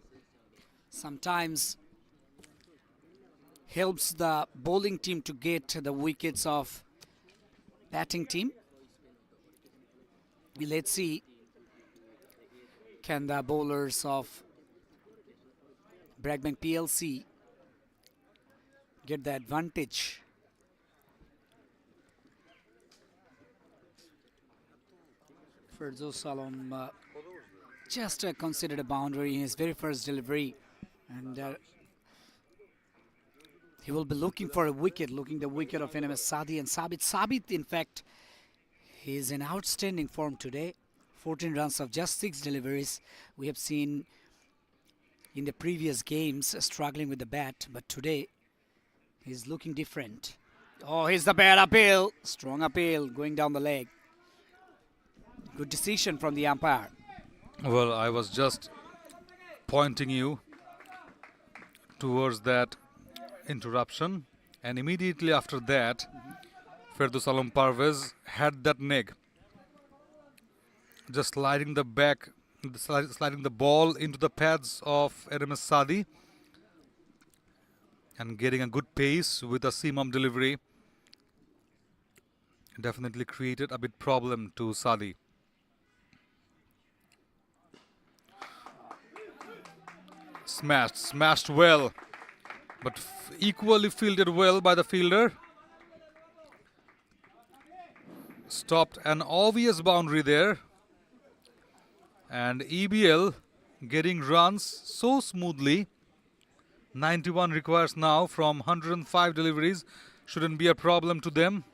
sometimes helps the bowling team to get the wickets of batting team. Let's see, can the bowlers of BRAC Bank PLC get the advantage? Ferdos Alam just considered a boundary in his very first delivery, and he will be looking for a wicket, looking the wicket of NMS Sadi and Sabit. Sabit, in fact, he is in outstanding form today. 14 runs of just 6 deliveries. We have seen in the previous games struggling with the bat, but today he's looking different. Oh, here's the bad appeal. Strong appeal going down the leg. Good decision from the umpire. Well, I was just pointing you towards that interruption, and immediately after that, Ferdos Alam Parvez had that neg, just sliding the ball into the pads of NMS Sadi and getting a good pace with a seam-up delivery. Definitely created a bit problem to Sadi. Smashed well, but equally fielded well by the fielder. stopped an obvious boundary there. And EBL getting runs so smoothly. 91 requires now from 105 deliveries. Shouldn't be a problem to them.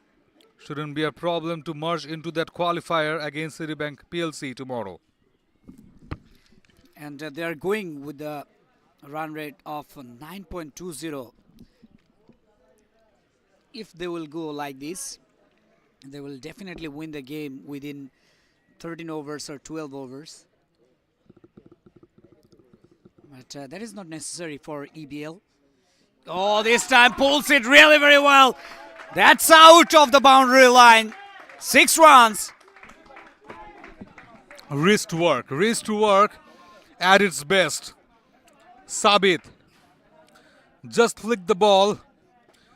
Shouldn't be a problem to merge into that qualifier against Citibank PLC tomorrow. And they are going with the run rate of 9.20. If they will go like this, they will definitely win the game within 13 overs or 12 overs. But that is not necessary for EBL. Oh, this time pulls it really very well. That's out of the boundary line. 6 runs. Wrist work at its best. Sabit just flicked the ball,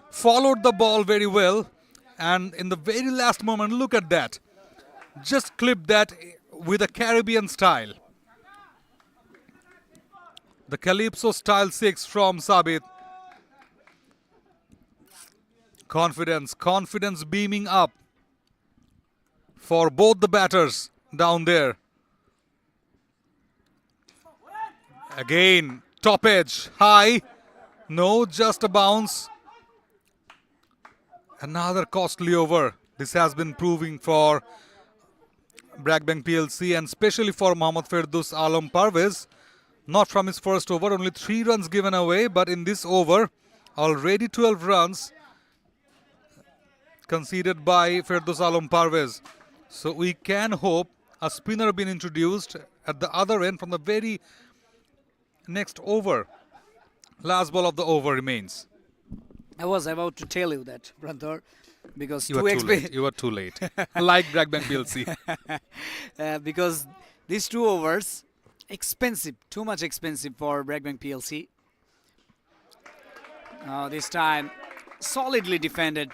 followed the ball very well, and in the very last moment, look at that. Just clipped that with a Caribbean style. The Calypso style 6 from Sabit. Confidence beaming up for both the batters down there. Again, top edge, high. No, just a bounce. Another costly over. This has been proving for BRAC Bank PLC and especially for Mohammad Ferdous Alam Parvez. Not from his first over, only 3 runs given away, but in this over, already 12 runs conceded by Ferdous Alam Parvez. So we can hope a spinner being introduced at the other end from the very next over. Last ball of the over remains. I was about to tell you that, brother, because You are too late. Like BRAC Bank PLC. because these 2 overs, expensive, too much expensive for BRAC Bank PLC. This time, solidly defended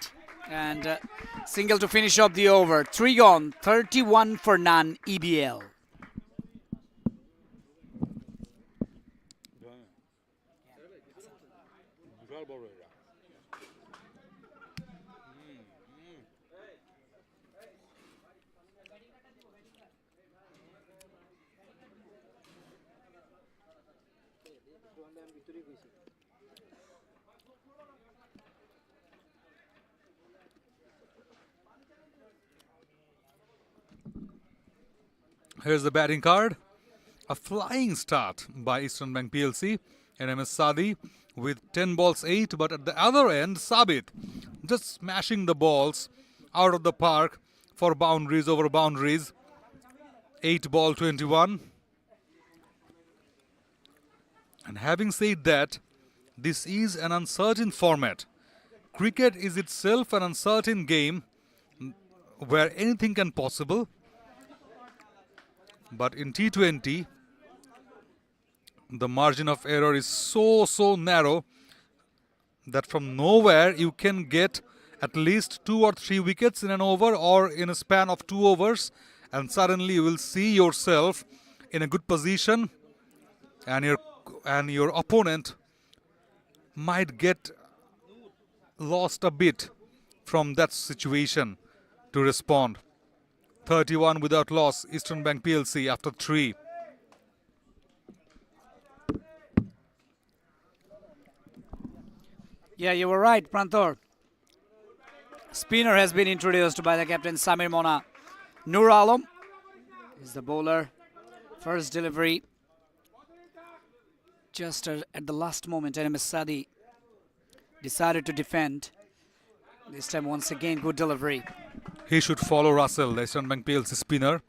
and single to finish up the over. 3 gone, 31 for none, EBL. Here's the batting card. A flying start by Eastern Bank PLC and MS Sadi with 10 balls 8, but at the other end, Sabit just smashing the balls out of the park for boundaries over boundaries. 8 ball 21. And having said that, this is an uncertain format. Cricket is itself an uncertain game where anything can possible. But in T20, the margin of error is so narrow that from nowhere you can get at least 2 or 3 wickets in an over or in a span of 2 overs, and suddenly you will see yourself in a good position and your opponent might get lost a bit from that situation to respond. 31 without loss, Eastern Bank PLC after 3. Yeah, you were right, Pranthor. Spinner has been introduced by the captain Samir Mona. Nur Alam is the bowler. First delivery. Just at the last moment, MS Sadi decided to defend. This time, once again, good delivery. He should follow Russell, the Eastern Bank PLC spinner,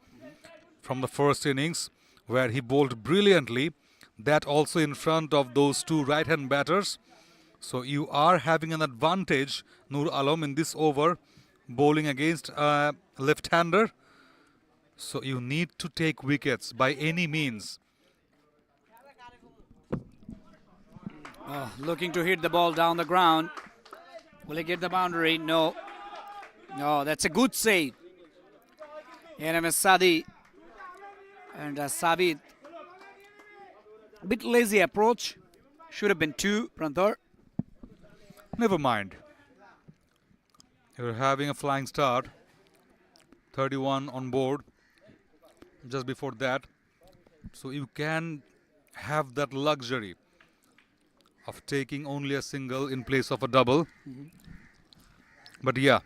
from the first innings, where he bowled brilliantly. That also in front of those 2 right-hand batters. So you are having an advantage, Nur Alam, in this over, bowling against a left-hander. So you need to take wickets by any means. Looking to hit the ball down the ground. Will he get the boundary? No. No, that's a good save. MS Sadi and Sabit. A bit lazy approach. Should have been 2, Pranthor. Never mind. You're having a flying start. 31 on board just before that. So you can have that luxury of taking only a single in place of a double. But yeah,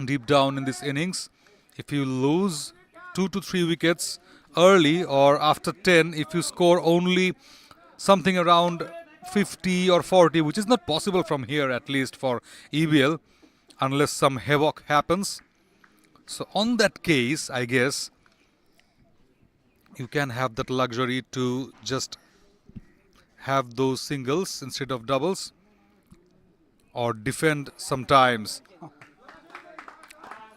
deep down in this innings, if you lose 2 to 3 wickets early or after 10, if you score only something around 50 or 40, which is not possible from here at least for EBL, unless some havoc happens. So on that case, I guess you can have that luxury to just have those singles instead of doubles, or defend sometimes.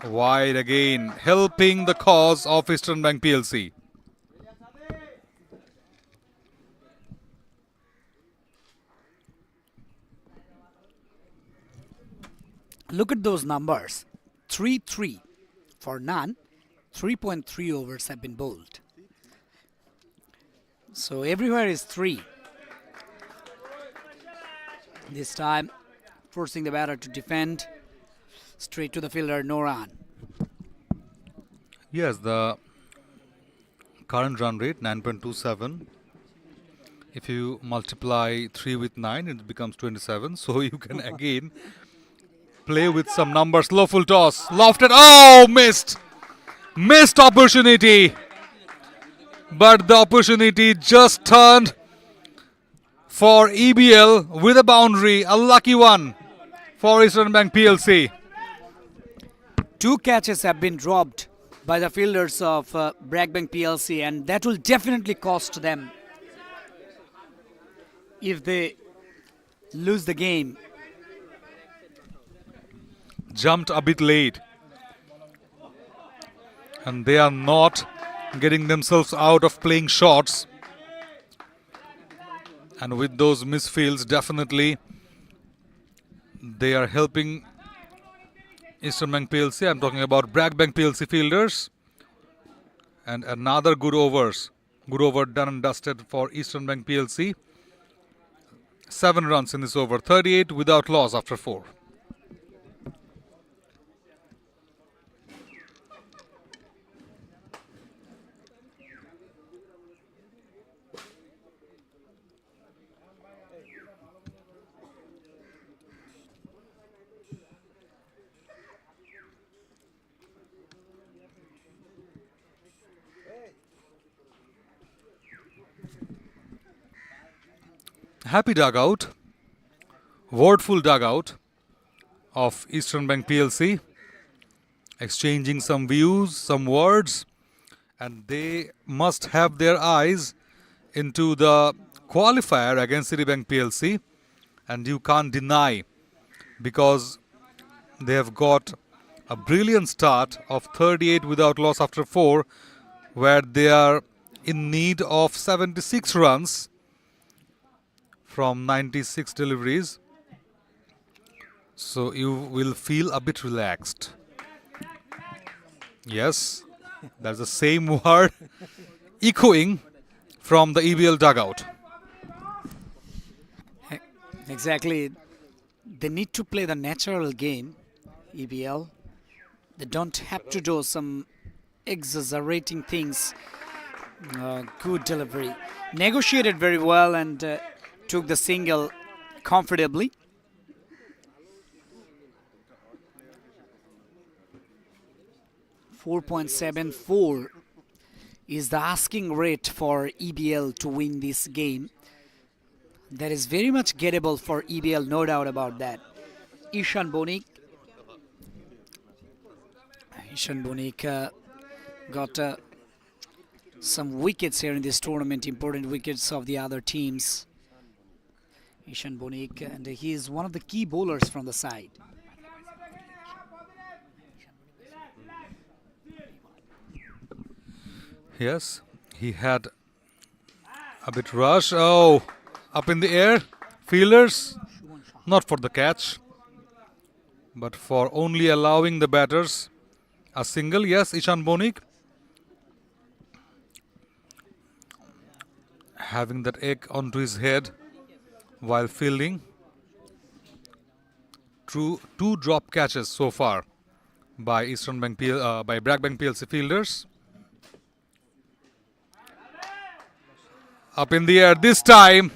Wide again, helping the cause of Eastern Bank PLC. Look at those numbers. 3-3 for none. 3.3 overs have been bowled. So everywhere is 3. This time forcing the batter to defend. Straight to the fielder, no run. Yes, the current run rate 9.27. If you multiply 3 with 9, it becomes 27. So you can again play with some numbers. Low full toss, lofted. Oh, missed! Missed opportunity. But the opportunity just turned for EBL with a boundary. A lucky one for Eastern Bank PLC. 2 catches have been dropped by the fielders of BRAC Bank PLC, and that will definitely cost them if they lose the game. Jumped a bit late, and they are not getting themselves out of playing shots, and with those misfields definitely they are helping Eastern Bank PLC. I'm talking about BRAC Bank PLC fielders. And another good over done and dusted for Eastern Bank PLC. 7 runs in this over, 38 without loss after 4. Happy dugout, wordful dugout of Eastern Bank PLC, exchanging some views, some words, and they must have their eyes into the qualifier against Citibank PLC, and you can't deny, because they have got a brilliant start of 38 without loss after 4, where they are in need of 76 runs from 96 deliveries. So you will feel a bit relaxed. Yes, that's the same word echoing from the EBL dugout. Exactly. They need to play the natural game, EBL. They don't have to do some exaggerating things. Good delivery. Negotiated very well and took the single comfortably. .74 is the asking rate for EBL to win this game. That is very much gettable for EBL, no doubt about that. Ishan Bonik got some wickets here in this tournament, important wickets of the other teams. Ishan Bonik, and he is one of the key bowlers from the side. Yes, he had a bit rush. Oh, up in the air. Fielders, not for the catch, but for only allowing the batters a single. Yes, Ishan Bonik having that egg onto his head while fielding. Two drop catches so far by by BRAC Bank PLC fielders. Up in the air this time.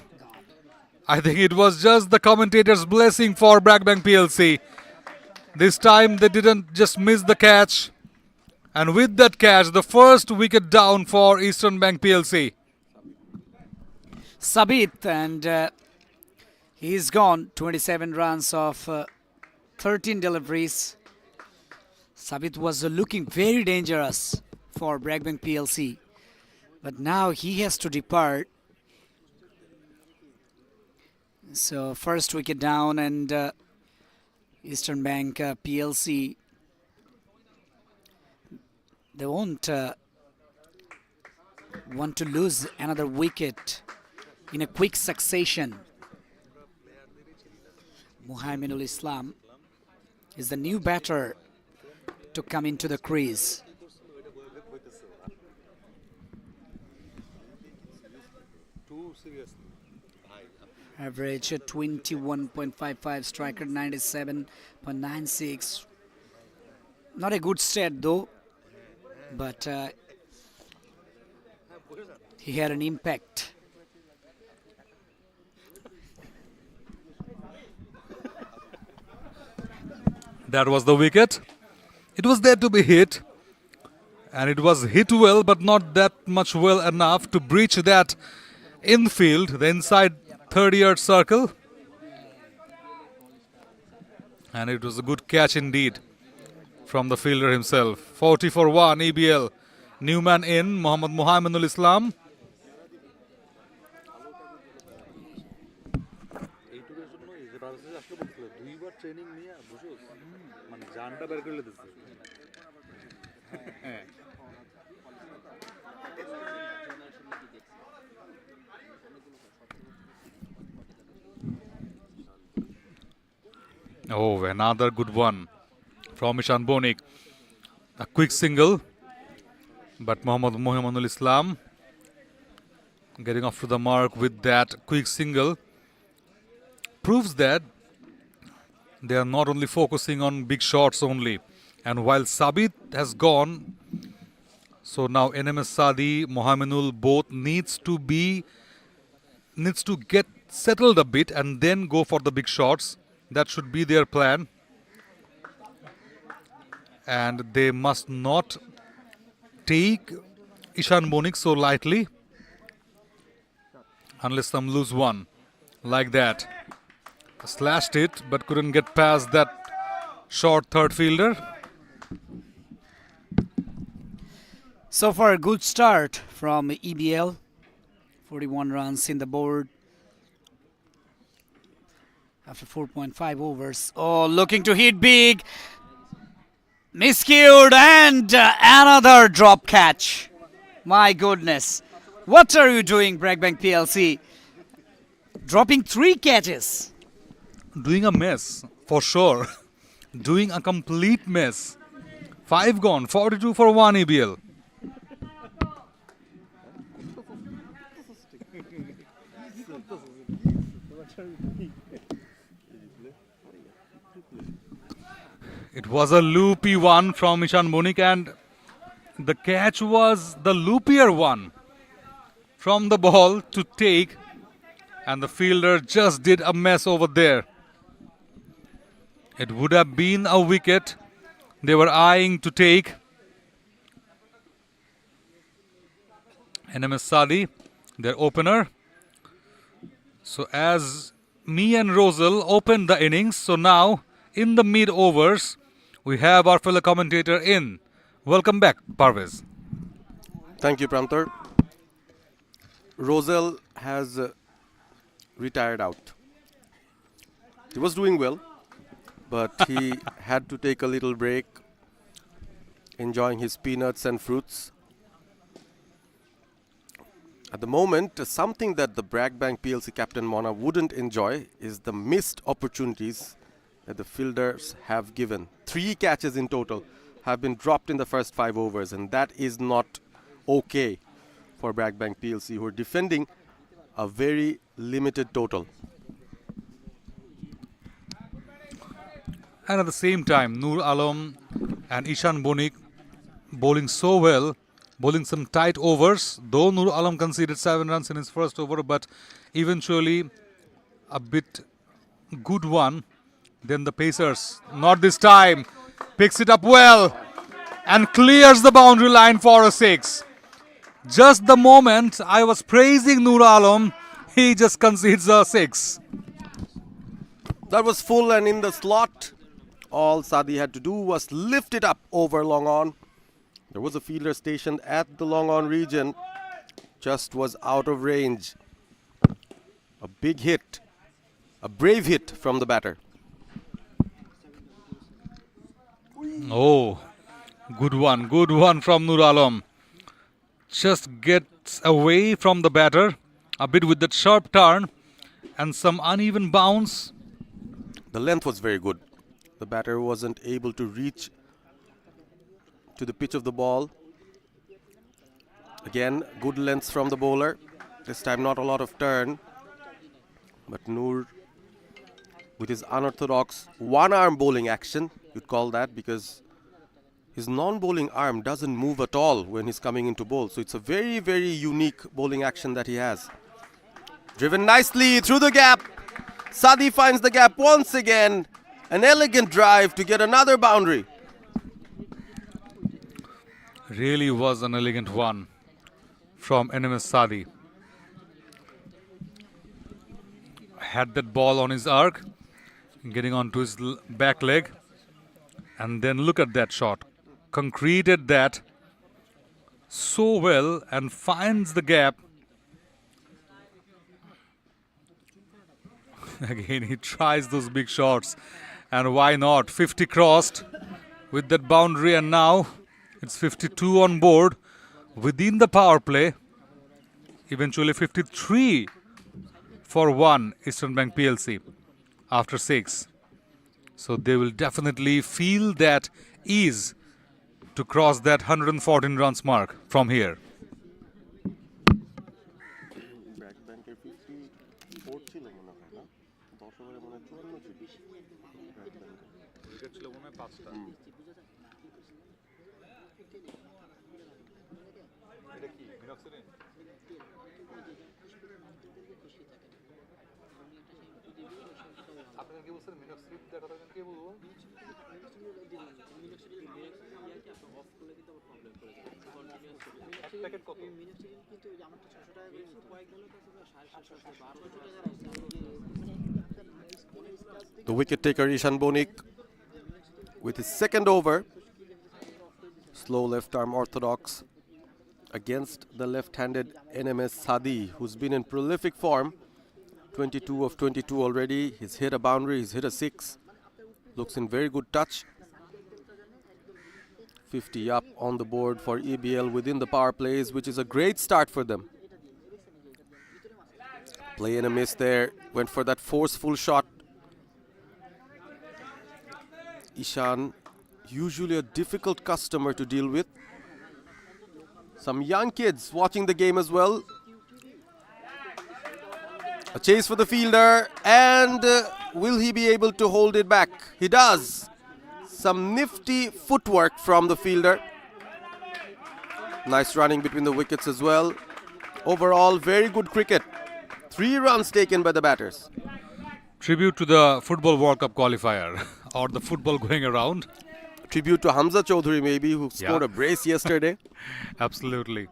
I think it was just the commentator's blessing for BRAC Bank PLC. This time they didn't just miss the catch. And with that catch, the first wicket down for Eastern Bank PLC. Sabit, and he's gone. 27 runs of 13 deliveries. Sabit was looking very dangerous for BRAC Bank PLC. But now he has to depart. So first wicket down, and Eastern Bank PLC, they won't want to lose another wicket in a quick succession. Muhammadul Islam is the new batter to come into the crease. Average 21.55, striker 97.96. Not a good stat though, but he had an impact. That was the wicket. It was there to be hit. And it was hit well, but not that much well enough to breach that infield, the inside 30-yard circle. And it was a good catch indeed from the fielder himself. 40 for 1, EBL. New man in, Muhammadul Islam. Oh, another good one from Ishan Bonik. A quick single, but Muhammadul Islam getting off to the mark with that quick single proves that they are not only focusing on big shots only. And while Sabit has gone, so now NMS Sadi, Mohaminul both needs to get settled a bit and then go for the big shots. That should be their plan. And they must not take Ishan Bonik so lightly unless some lose one like that. Slashed it but couldn't get past that short third fielder. So far, a good start from EBL. 41 runs in the board after 4.5 overs. Oh, looking to hit big. Miscued, and another drop catch. My goodness. What are you doing, BRAC Bank PLC? Dropping 3 catches. Doing a mess, for sure. Doing a complete mess. 5 gone, 42 for 1 EBL. It was a loopy one from Ishan Bonik, and the catch was the loopier one from the ball to take, and the fielder just did a mess over there. It would have been a wicket they were eyeing to take. NMS Sadi, their opener. So as me and Rosal opened the innings, so now in the mid overs, we have our fellow commentator in. Welcome back, Parvez. Thank you, Prantar. Rosal has retired out. He was doing well, but he had to take a little break, enjoying his peanuts and fruits. At the moment, something that the BRAC Bank PLC captain Mona wouldn't enjoy is the missed opportunities that the fielders have given. 3 catches in total have been dropped in the first 5 overs, and that is not okay for BRAC Bank PLC, who are defending a very limited total. And at the same time, Noor Alam And Ishan Bonik bowling so well, bowling some tight overs. Though Nur Alam conceded 7 runs in his first over, but eventually a bit good one. Then the Pacers, not this time, picks it up well and clears the boundary line for a 6. Just the moment I was praising Nur Alam, he just concedes a 6. That was full and in the slot. All Sadi had to do was lift it up over long on. There was a fielder stationed at the long on region, just was out of range. A big hit, a brave hit from the batter. Oh, good one from Nur Alam. Just gets away from the batter, a bit with that sharp turn and some uneven bounce. The length was very good. The batter wasn't able to reach to the pitch of the ball. Again, good length from the bowler. This time not a lot of turn. But Noor, with his unorthodox one-arm bowling action, you'd call that, because his non-bowling arm doesn't move at all when he's coming into bowl. So it's a very, very unique bowling action that he has. Driven nicely through the gap. Sadi finds the gap once again. An elegant drive to get another boundary. Really was an elegant one from NMS Sadi. Had that ball on his arc, getting onto his back leg, and then look at that shot. Concreted that so well and finds the gap. Again, he tries those big shots, and why not? 50 crossed with that boundary, and now it's 52 on board within the power play. Eventually 53 for 1 Eastern Bank PLC after 6. So they will definitely feel that ease to cross that 114 runs mark from here. The wicket taker Ishan Bonik with his second over. Slow left arm orthodox against the left-handed NMS Sadi, who's been in prolific form. 22 of 22 already. He's hit a boundary, he's hit a 6. Looks in very good touch. 50 up on the board for EBL within the power plays, which is a great start for them. Play and a miss there. Went for that forceful shot. Ishan, usually a difficult customer to deal with. Some young kids watching the game as well. A chase for the fielder, and will he be able to hold it back? He does. Some nifty footwork from the fielder. Nice running between the wickets as well. Overall, very good cricket. 3 runs taken by the batters. Tribute to the Football World Cup qualifier or the football going around. Tribute to Hamza Chaudhary maybe, who scored a brace yesterday. Absolutely.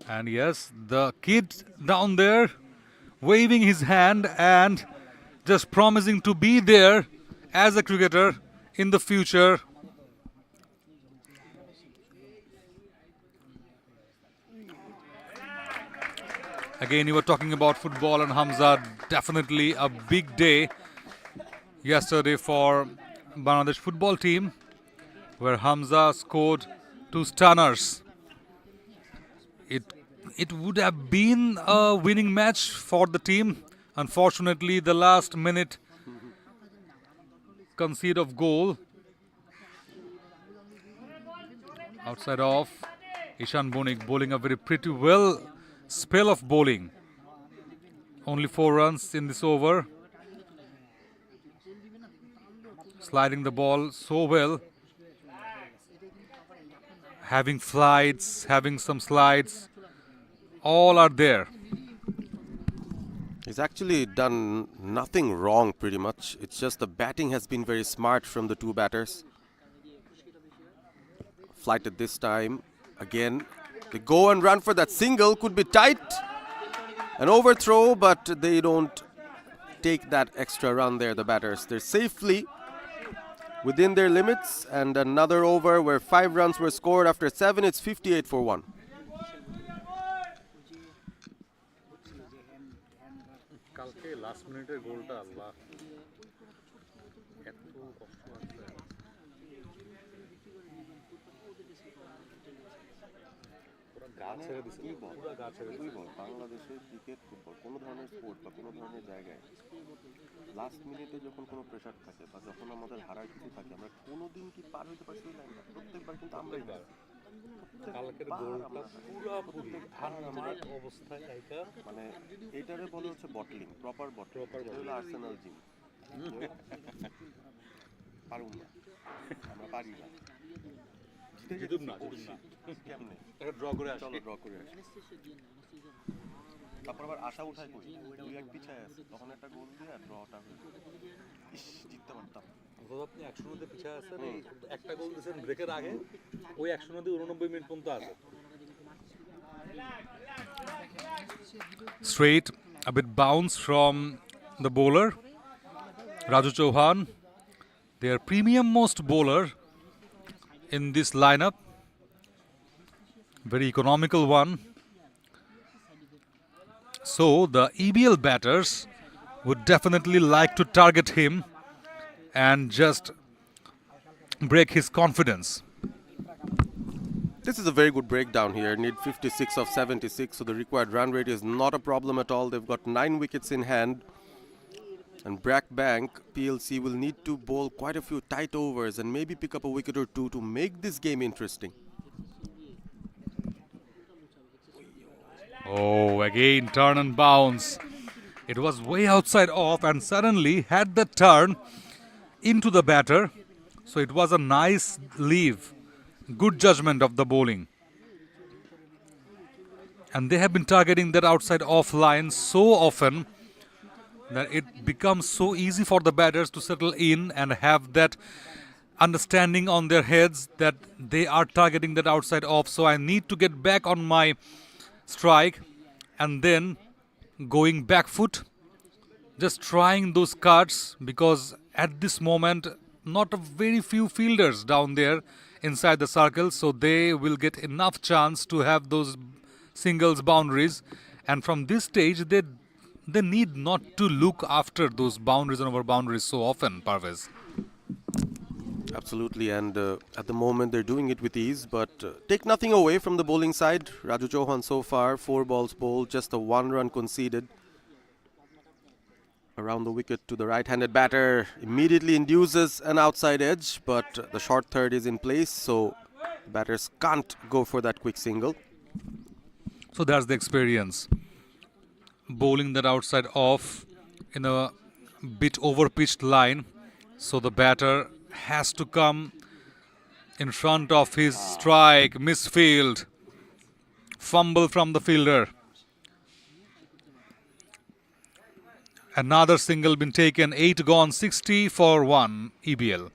And yes, the kid down there waving his hand and just promising to be there as a cricketer in the future. Again, you were talking about football and Hamza. Definitely a big day yesterday for Bangladesh football team, where Hamza scored 2 stunners. It would have been a winning match for the team. Unfortunately, the last minute concede of goal. Outside off, Ishan Bonik bowling a very pretty well spell of bowling. Only 4 runs in this over. sliding the ball so well, having flights, having some slides, all are there. He's actually done nothing wrong pretty much. It's just the batting has been very smart from the two batters. Flighted this time. Again, they go and run for that single. Could be tight. An overthrow, but they don't take that extra run there, the batters. They're safely within their limits. And another over where 5 runs were scored after 7. It's 58 for 1. কালকে last মিনিটের গোলটা আল্লাহ এত কষ্ট আছে পুরো গা ছেড়ে দিছে পুরো গা ছেড়ে দিছে বাংলাদেশের ক্রিকেট ফুটবল কোনো ধরনের স্পোর্ট বা কোনো ধরনের জায়গায় লাস্ট মিনিটে যখন কোনো প্রেশার থাকে বা যখন আমাদের হারার কিছু থাকে আমরা কোনোদিন কি পার হতে পারছি এই লাইনটা প্রত্যেকবার কিন্তু আমরাই পারি কালকের গোলটা পুরোপুরি আমার অবস্থায় এইটা মানে এইটারে বলে হচ্ছে bottling proper bottle Arsenal gym পারুম না আমরা পারি না জিতুম না কেমনে এটা ড্র করে আসি চলো ড্র করে আসি তারপর আবার আশা উঠাই করি 2-1 পিছায় আছে তখন একটা গোল দিয়ে ড্রটা হয়ে জিততে পারতাম আপনি 100 নদী পিছায় আছেন একটা গোল দিয়েছেন ব্রেকের আগে ওই 100 নদী 89 মিনিট পর্যন্ত আছে Straight, a bit bounce from the bowler, Raju Chauhan, their premium most bowler in this lineup. Very economical one. So the EBL batters would definitely like to target him and just break his confidence. This is a very good breakdown here. Need 56 of 76, so the required run rate is not a problem at all. They've got 9 wickets in hand. And BRAC Bank PLC will need to bowl quite a few tight overs and maybe pick up a wicket or two to make this game interesting. Oh, again turn and bounce. It was way outside off and suddenly had the turn into the batter. So it was a nice leave. Good judgment of the bowling. And they have been targeting that outside off line so often that it becomes so easy for the batters to settle in and have that understanding on their heads that they are targeting that outside off. So I need to get back on my strike and then going back foot, just trying those cuts, because at this moment not a very few fielders down there inside the circle, so they will get enough chance to have those singles boundaries, and from this stage they need not to look after those boundaries and over boundaries so often, Parvez. Absolutely, and at the moment they're doing it with ease, but take nothing away from the bowling side. Raju Chauhan so far, 4 balls bowled, just a 1 run conceded. Around the wicket to the right-handed batter, immediately induces an outside edge, but the short third is in place, so batters can't go for that quick single. So that's the experience. Bowling that outside off in a bit over-pitched line, so the batter has to come in front of his strike, misfield, fumble from the fielder. Another single been taken, 8 gone, 60 for 1 EBL.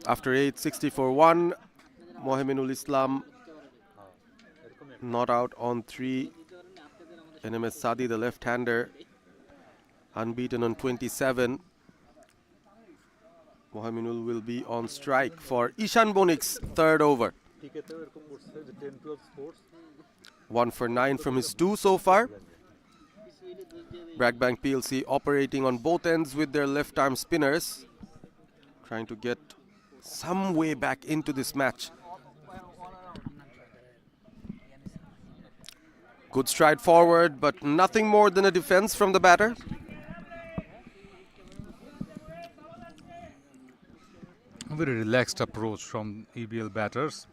After 8, 60 for 1, Mohaminul Islam not out on 3. NMS Sadi, the left-hander, unbeaten on 27. Mohaminul will be on strike for Ishan Bonik's third over. 1 for 9 from his 2 so far. BRAC Bank PLC operating on both ends with their left-arm spinners. trying to get some way back into this match. Good stride forward, but nothing more than a defense from the batter. A very relaxed approach from EBL batters.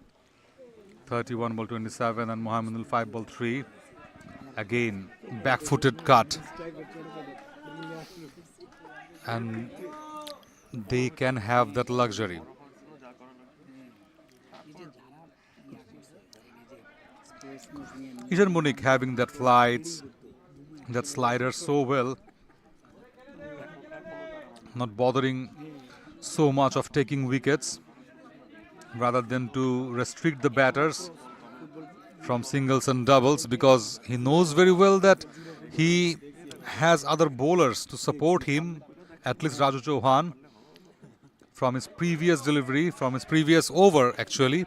31 ball 27 and Mohammadul 5 ball 3. Again, back-footed cut. And they can have that luxury. Ishan Munik having that flights, that slider so well, not bothering so much of taking wickets, rather than to restrict the batters from singles and doubles, because he knows very well that he has other bowlers to support him, at least Raju Chauhan, from his previous delivery, from his previous over actually,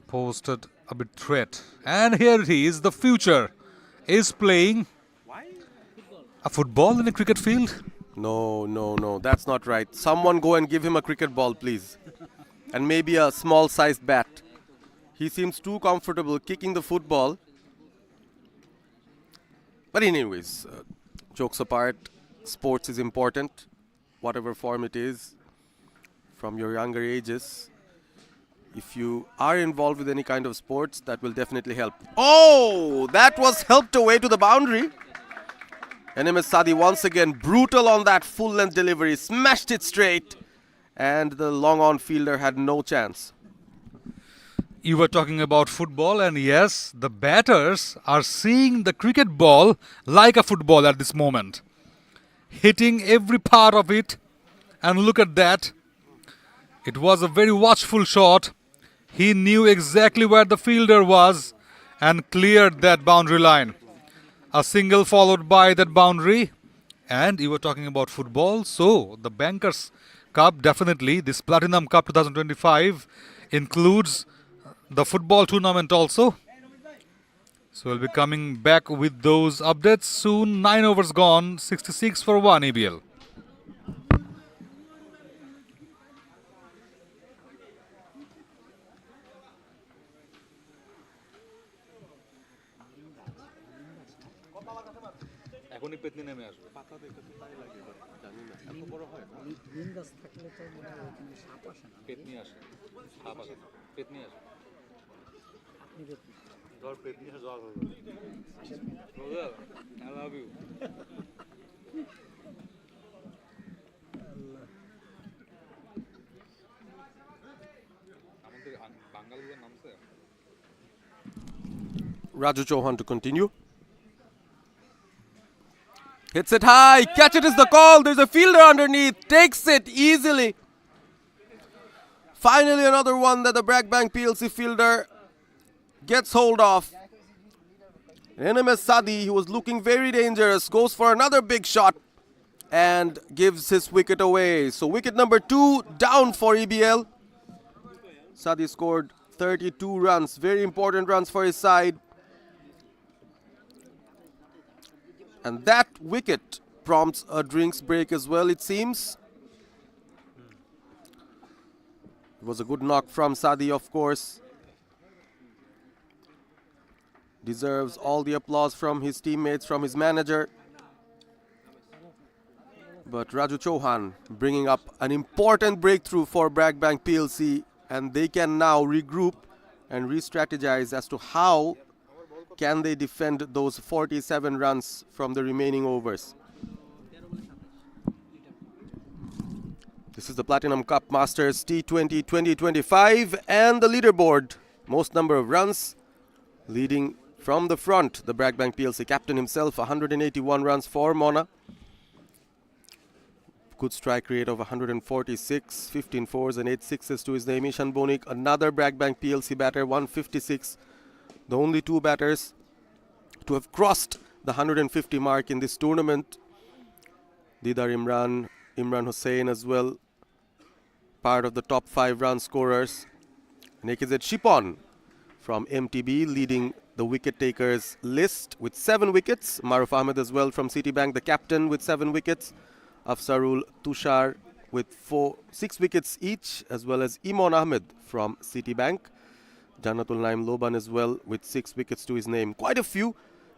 posted a bit threat. And here it is, the future is playing a football in a cricket field. No, that's not right. Someone go and give him a cricket ball, please. And maybe a small-sized bat. He seems too comfortable kicking the football. But anyways, jokes apart, sports is important, whatever form it is, from your younger ages. If you are involved with any kind of sports, that will definitely help. Oh, that was helped away to the boundary. NMS Sadi once again brutal on that full-length delivery, smashed it straight, and the long-on fielder had no chance. You were talking about football, and yes, the batters are seeing the cricket ball like a football at this moment. Hitting every part of it, and look at that. It was a very watchful shot. He knew exactly where the fielder was and cleared that boundary line. A single followed by that boundary. And you were talking about football, so the Bankers Cup, definitely, this Platinum Cup 2025 includes the football tournament also. So we'll be coming back with those updates soon. 9 overs gone, 66 for 1 EBL. এখনই পেতনি নেমে আসবে পাতা দেখে তো তাই লাগে জানি না এত বড় হয় না নিম গাছ থাকলে তো মনে হয় ওখানে সাপ আসে না পেতনি আসে সাপ আসে পেতনি আসে আপনি পেতনি জ্বর পেতনি জ্বর হবে রোজাল আই লাভ ইউ আমাদের বাঙালিদের নামছে Raju Chauhan to continue. Hits it high, catch it is the call, there's a fielder underneath, takes it easily. Finally another one that the BRAC Bank PLC fielder gets hold of. NMS Sadi, who was looking very dangerous, goes for another big shot and gives his wicket away. So wicket number 2 down for EBL. Sadi scored 32 runs, very important runs for his side. And that wicket prompts a drinks break as well, it seems. It was a good knock from Sadi, of course. Deserves all the applause from his teammates, from his manager. But Raju Chauhan bringing up an important breakthrough for BRAC Bank PLC, and they can now regroup and re-strategize as to how can they defend those 47 runs from the remaining overs. This is the Platinum Cup Masters T20 2025 and the leaderboard. Most number of runs leading from the front. The BRAC Bank PLC captain himself, 181 runs for Mona. Good strike rate of 146, 15 fours and 8 sixes to his name. Ishan Bonik, another BRAC Bank PLC batter, 156. The only two batters to have crossed the 150 mark in this tournament. Didar Imran Hussain as well, part of the top 5 run scorers. Nekized Shipon from MTB leading the wicket takers list with 7 wickets. Maruf Ahmed as well from Citibank, the captain with 7 wickets. Afsarul Tushar with 6 wickets each, as well as Imon Ahmed from Citibank. Janatul Naim Loban as well with 6 wickets to his name. Quite a few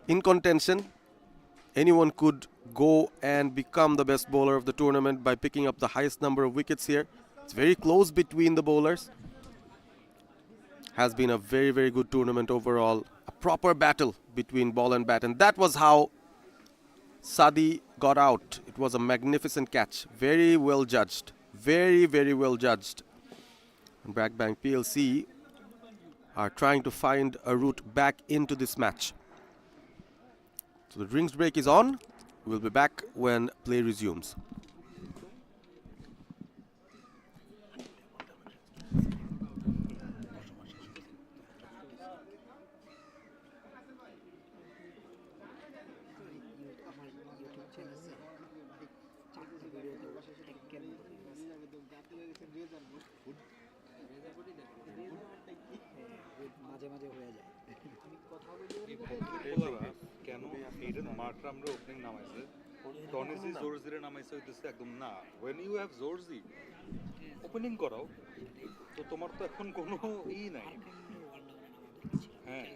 in contention. Anyone could go and become the best bowler of the tournament by picking up the highest number of wickets here. It's very close between the bowlers. Has been a very, very good tournament overall. A proper battle between ball and bat. And that was how Sadi got out. It was a magnificent catch. Very well judged. Very, very well judged. And BRAC Bank PLC are trying to find a route back into this match. So the drinks break is on. We'll be back when play resumes. কেন এইটা মার্করা আমরা opening নামাইছে টনিসি জোরজিরে নামাইছে হইতেছে একদম না when you have জোরজি opening করাও তো তোমার তো এখন কোনো ই নাই হ্যাঁ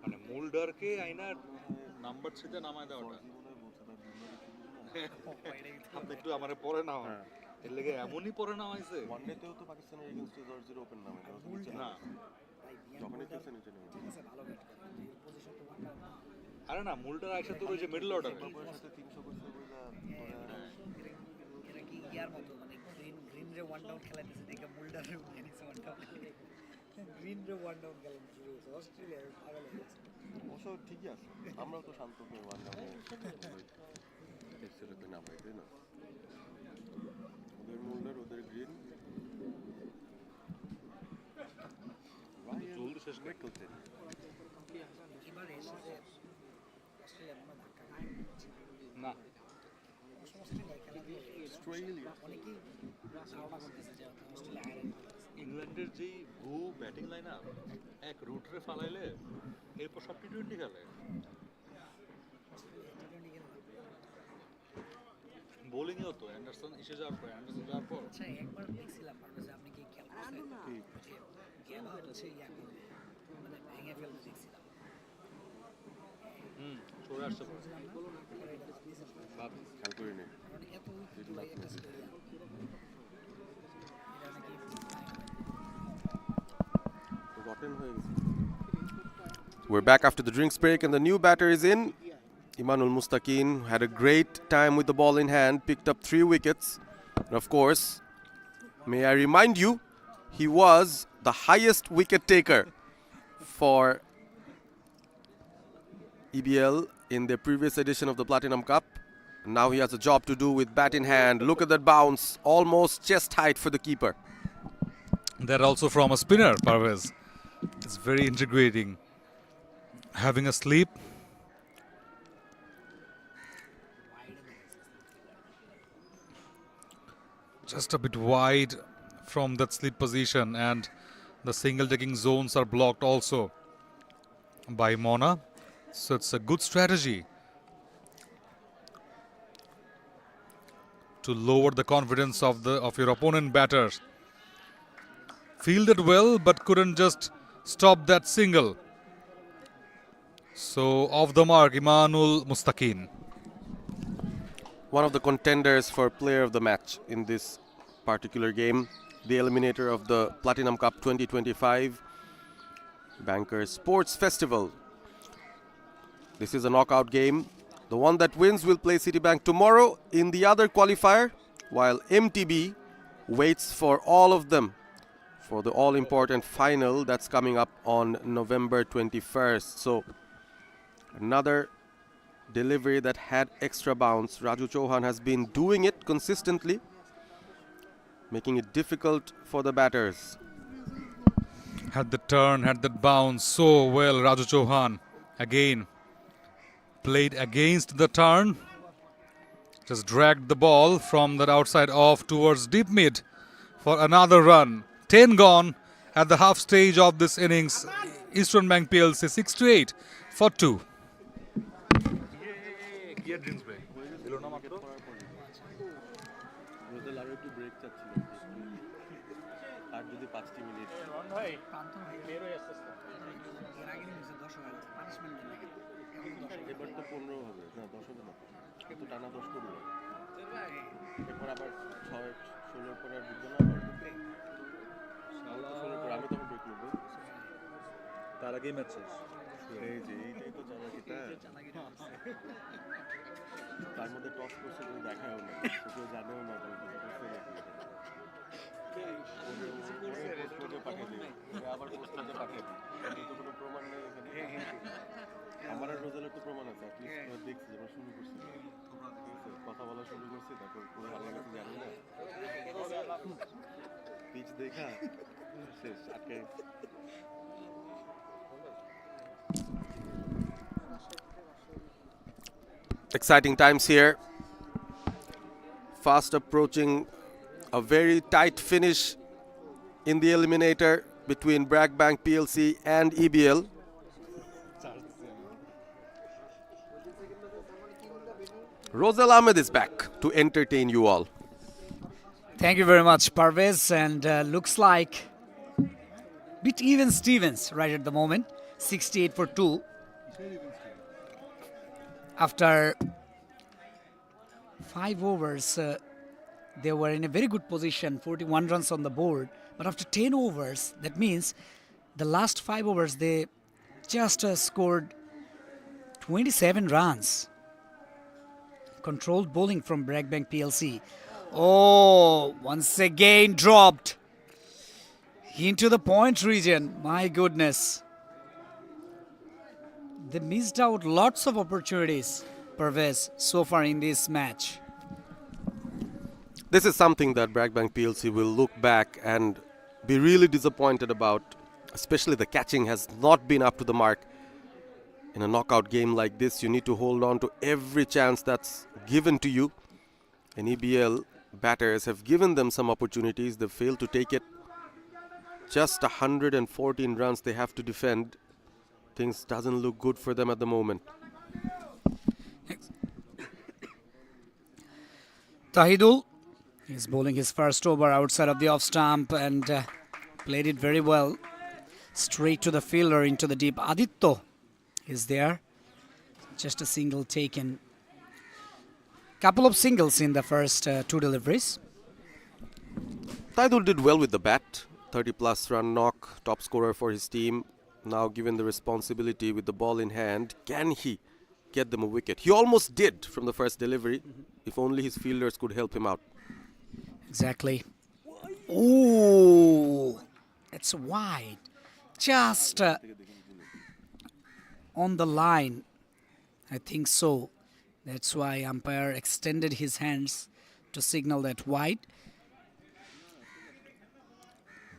মানে মোল্ডারকে আইনা নাম্বার 3 তে নামায় দেওয়াটা আপনি একটু আমারে পরে নাও এর লাগি এমনই পরে নামাইছে ওয়ানডেতেও তো পাকিস্তানের এগেইনস্টে জর্জির ওপেন নামে না যখনই খেলছে নিচে নেমে আরে না মুলটার আইসা তোর ওই যে মিডল অর্ডার সাথে 300 করছে বইলা এরা কি ইয়ার মতো মানে গ্রিন রে ওয়ান ডাউন খেলাইতেছে দেখে মুল্ডার এনিক্স ওয়ান ডাউন গ্রিন রে ওয়ান ডাউন খেলাইতেছে অস্ট্রেলিয়া পাগল হয়ে গেছে অবশ্য ঠিকই আছে আমরাও তো শান্ত করে ওয়ান ডাউনে টেস্টের নামাই তাই না ওদের মুল্ডার ওদের গ্রিন জলদি শেষ করে করতে এবারে এসে অস্ট্রেলিয়া মনে ধাক্কা না অস্ট্রেলিয়া অনেকেই ধারণা করতেছে যে অস্ট্রেলিয়া হারে ইংল্যান্ডের যেই ভু ব্যাটিং লাইন আপ এক রুটরে ফালাইলে এরপর সব টি20 খেলে বোলিং এও তো অ্যান্ডারসন এসে যাওয়ার পর আচ্ছা একবার দেখছিলাম পারভেজ আপনি কি খেয়াল করছেন গেম হচ্ছে ইয়া করবে মানে ভেঙে ফেলতে দেখছিলাম চলে আসছে খেয়াল করিনি মানে এত উইকেট লাগে একটা স্টেডিয়াম এটা নাকি rotten হয়ে গেছে We're back after the drinks break and the new batter is in. Imanul Mustaqin had a great time with the ball in hand, picked up 3 wickets. And of course, may I remind you, he was the highest wicket taker for EBL in the previous edition of the Platinum Cup. Now he has a job to do with bat in hand. Look at that bounce, almost chest height for the keeper. That also from a spinner, Parvez. It's very integrating. Having a sleep. Just a bit wide from that sleep position, and the single taking zones are blocked also by Mona. So it's a good strategy to lower the confidence of your opponent batters. Fielded well, but couldn't just stop that single. So off the mark, Imanul Mustaqin. One of the contenders for player of the match in this particular game, the eliminator of the Platinum Cup 2025 Bankers Sports Festival. This is a knockout game. The one that wins will play Citibank tomorrow in the other qualifier, while MTB waits for all of them for the all-important final that's coming up on November 21st. So another delivery that had extra bounce. Raju Chauhan has been doing it consistently, making it difficult for the batters. Had the turn, had that bounce so well. Raju Chauhan again played against the turn. Just dragged the ball from that outside off towards deep mid for another run. 10 gone at the half stage of this innings. Eastern Bank PLC 6-8 for 2. Roselle আরো একটু break চাচ্ছিল আর যদি 5টি minute এবার তো 15 হবে না 10 হবে না কিন্তু টানা 10 করবো এরপর আবার 6-16 পরে আর বুঝবো না আবার 16 পরে আমি তখন ব্রেক নেবো তার আগেই ম্যাচ শেষ এই যে এইটাই তো চালাকিটা তার মধ্যে টস করছে কেউ দেখায়ও না কেউ জানেও না কেউ কিছু করছে নাকি পোস্টে পাঠিয়ে দিই আবার পোস্টে পাঠিয়ে দিই কিন্তু কোনো প্রমাণ নেই এখানে আমার আর রোজেলের তো প্রমাণ আছে অ্যাটলিস্ট দেখছি আমরা শুরু করছি কথা বলা শুরু করছি তারপর পুরো হারিয়ে গেছে জানি না পিচ দেখা শেষ আটকে Exciting times here. Fast approaching a very tight finish in the eliminator between BRAC Bank PLC and EBL. Rosal Ahmed is back to entertain you all. Thank you very much, Parvez. And looks like bit even Stevens right at the moment. 68 for 2. After 5 overs, they were in a very good position, 41 runs on the board. But after 10 overs, that means the last 5 overs, they just scored 27 runs. Controlled bowling from BRAC Bank PLC. Oh, once again dropped into the point region. My goodness. They missed out lots of opportunities, Parvez, so far in this match. This is something that BRAC Bank PLC will look back and be really disappointed about. Especially the catching has not been up to the mark. In a knockout game like this, you need to hold on to every chance that's given to you. And EBL batters have given them some opportunities. They failed to take it. Just 114 runs they have to defend. Things doesn't look good for them at the moment. Tahidul is bowling his first over outside of the off stump and played it very well. Straight to the fielder into the deep. Aditya is there. Just a single taken. Couple of singles in the first 2 deliveries. Tahidul did well with the bat. 30-plus run knock, top scorer for his team. Now given the responsibility with the ball in hand, can he get them a wicket? He almost did from the first delivery, if only his fielders could help him out. Exactly. Ooh, that's wide. Just on the line. I think so. That's why umpire extended his hands to signal that wide.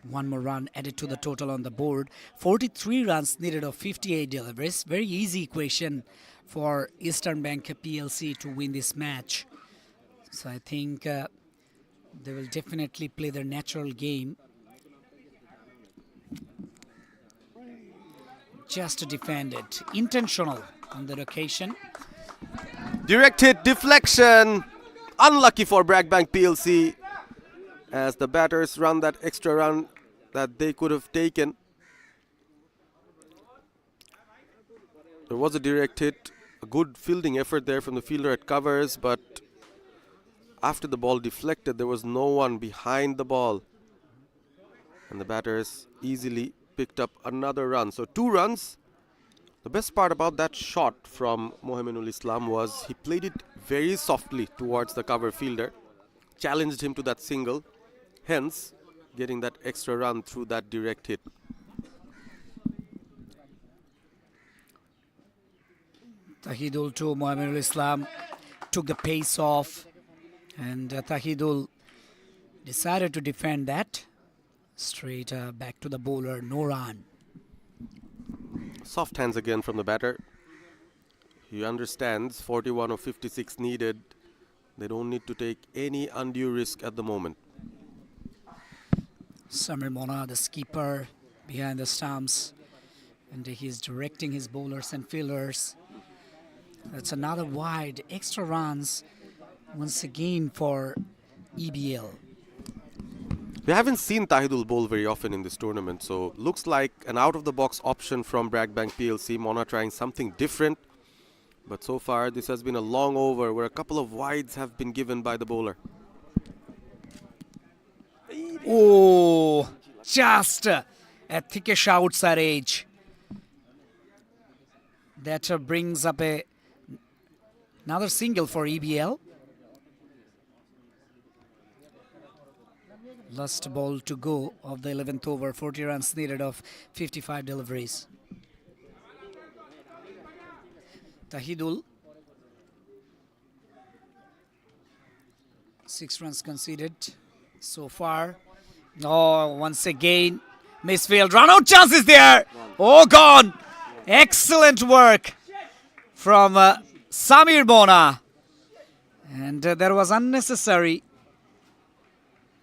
One more run added to the total on the board. 43 runs needed of 58 deliveries. Very easy equation for Eastern Bank PLC to win this match. So I think they will definitely play their natural game. Just to defend it. Intentional on that occasion. Direct hit, deflection. Unlucky for BRAC Bank PLC as the batters run that extra run that they could have taken. There was a direct hit, a good fielding effort there from the fielder at covers, but after the ball deflected, there was no one behind the ball. And the batters easily picked up another run. So 2 runs. The best part about that shot from Mohammedul Islam was he played it very softly towards the cover fielder, challenged him to that single, hence getting that extra run through that direct hit. Tahidul to Mohammedul Islam took the pace off, and Tahidul decided to defend that. Straight back to the bowler, no run. Soft hands again from the batter. He understands 41 or 56 needed. They don't need to take any undue risk at the moment. Samir Mona, the skipper, behind the stumps, and he's directing his bowlers and fielders. That's another wide, extra runs once again for EBL. We haven't seen Tahidul bowl very often in this tournament, so looks like an out-of-the-box option from BRAC Bank PLC. Mona trying something different, but so far this has been a long over where a couple of wides have been given by the bowler. Oh, just a thickish outside edge. That brings up another single for EBL. Last ball to go of the 11th over, 40 runs needed of 55 deliveries. Tahidul, 6 runs conceded so far. Oh, once again, misfield, run out chances there. Oh, gone. Excellent work from Samir Bona. And there was unnecessary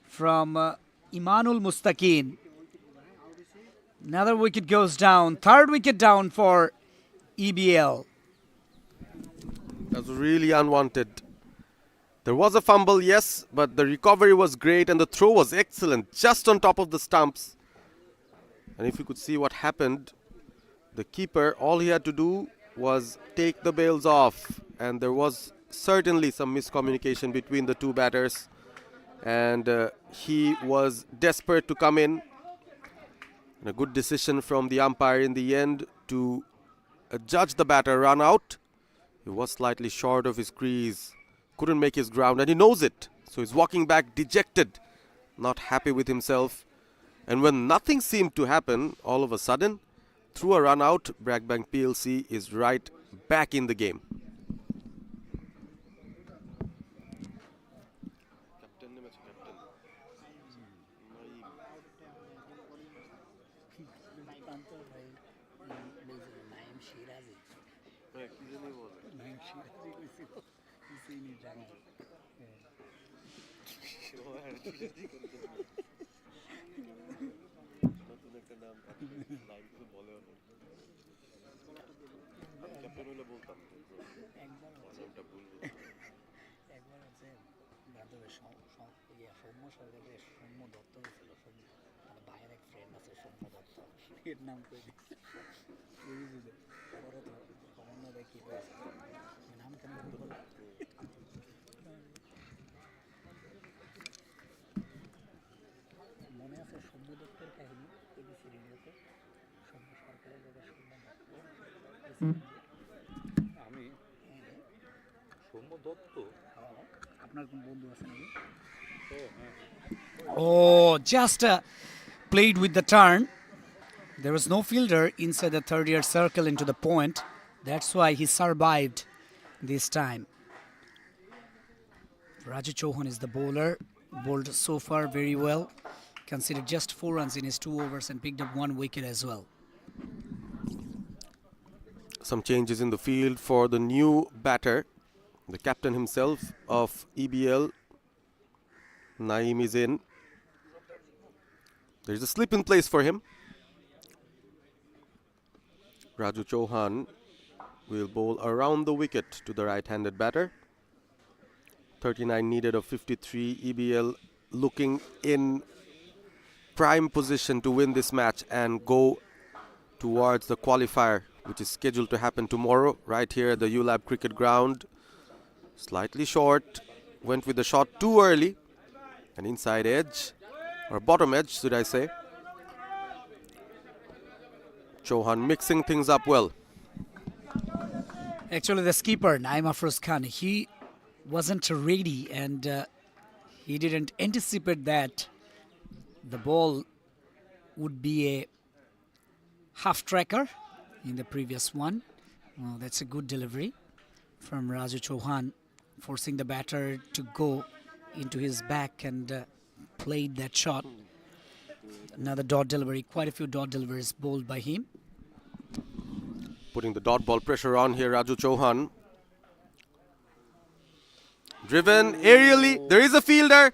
from Imanul Mustaqin. Another wicket goes down. Third wicket down for EBL. That was really unwanted. There was a fumble, yes, but the recovery was great and the throw was excellent, just on top of the stumps. And if you could see what happened, the keeper, all he had to do was take the bails off. And there was certainly some miscommunication between the two batters. And he was desperate to come in. And a good decision from the umpire in the end to judge the batter run out. He was slightly short of his crease, couldn't make his ground, and he knows it. So he's walking back dejected, not happy with himself. And when nothing seemed to happen, all of a sudden, through a run out, BRAC Bank PLC is right back in the game. আমি Soumya Dutta Oh, just played with the turn. There was no fielder inside the third year circle into the point. That's why he survived this time. Raju Chauhan is the bowler. Bowled so far very well. Conceded just 4 runs in his 2 overs and picked up 1 wicket as well. Some changes in the field for the new batter, the captain himself of EBL. Naeem is in. There's a slip in place for him. Raju Chauhan will bowl around the wicket to the right-handed batter. 39 needed of 53. EBL looking in prime position to win this match and go towards the qualifier, which is scheduled to happen tomorrow right here at the ULAB cricket ground. Slightly short, went with the shot too early. An inside edge, or bottom edge should I say. Chauhan mixing things up well. Actually, the skipper, Naeem Afroz Khan, he wasn't ready and he didn't anticipate that the ball would be a half tracker in the previous one. Well, that's a good delivery from Raju Chauhan, forcing the batter to go into his back and played that shot. Another dot delivery, quite a few dot deliveries bowled by him. Putting the dot ball pressure on here, Raju Chauhan. Driven aerially, there is a fielder.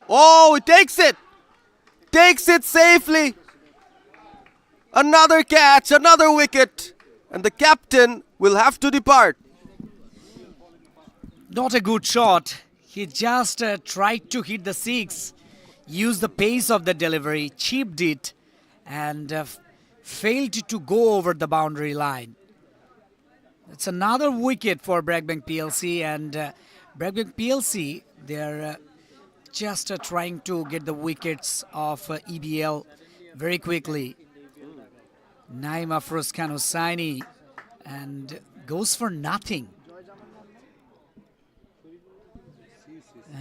Oh, it takes it! Takes it safely! Another catch, another wicket, and the captain will have to depart. Not a good shot. He just tried to hit the six, used the pace of the delivery, chipped it, and failed to go over the boundary line. It's another wicket for BRAC Bank PLC, and BRAC Bank PLC, they're just trying to get the wickets of EBL very quickly. Naim Afroz Khan Hossaini, and goes for nothing.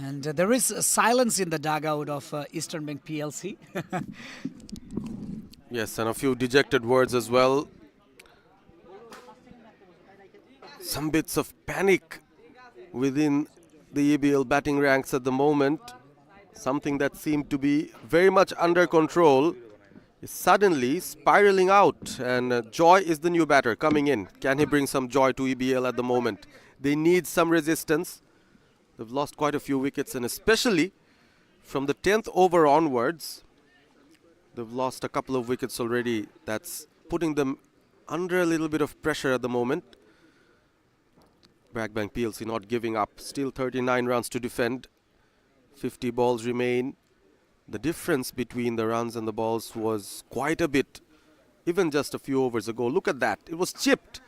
And there is a silence in the dugout of Eastern Bank PLC. Yes, and a few dejected words as well. Some bits of panic within the EBL batting ranks at the moment. Something that seemed to be very much under control is suddenly spiraling out, and Joy is the new batter coming in. Can he bring some joy to EBL at the moment? They need some resistance. They've lost quite a few wickets, and especially from the 10th over onwards, they've lost a couple of wickets already. That's putting them under a little bit of pressure at the moment. BRAC Bank PLC not giving up. Still 39 runs to defend. 50 balls remain. The difference between the runs and the balls was quite a bit, even just a few overs ago. Look at that. It was chipped.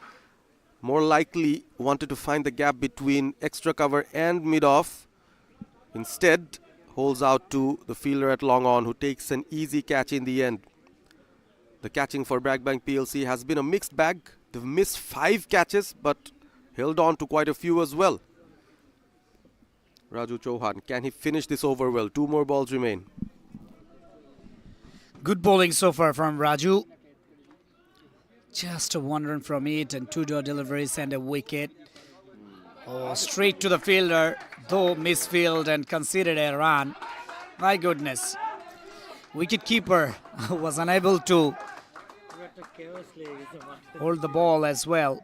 More likely wanted to find the gap between extra cover and mid-off. Instead, holds out to the fielder at long on, who takes an easy catch in the end. The catching for BRAC Bank PLC has been a mixed bag. They've missed 5 catches, but held on to quite a few as well. Raju Chauhan, can he finish this over well? 2 more balls remain. Good bowling so far from Raju. Just a one run from it, and 2 deliveries and a wicket. Oh, straight to the fielder, though misfield and conceded a run. My goodness. Wicketkeeper was unable to hold the ball as well.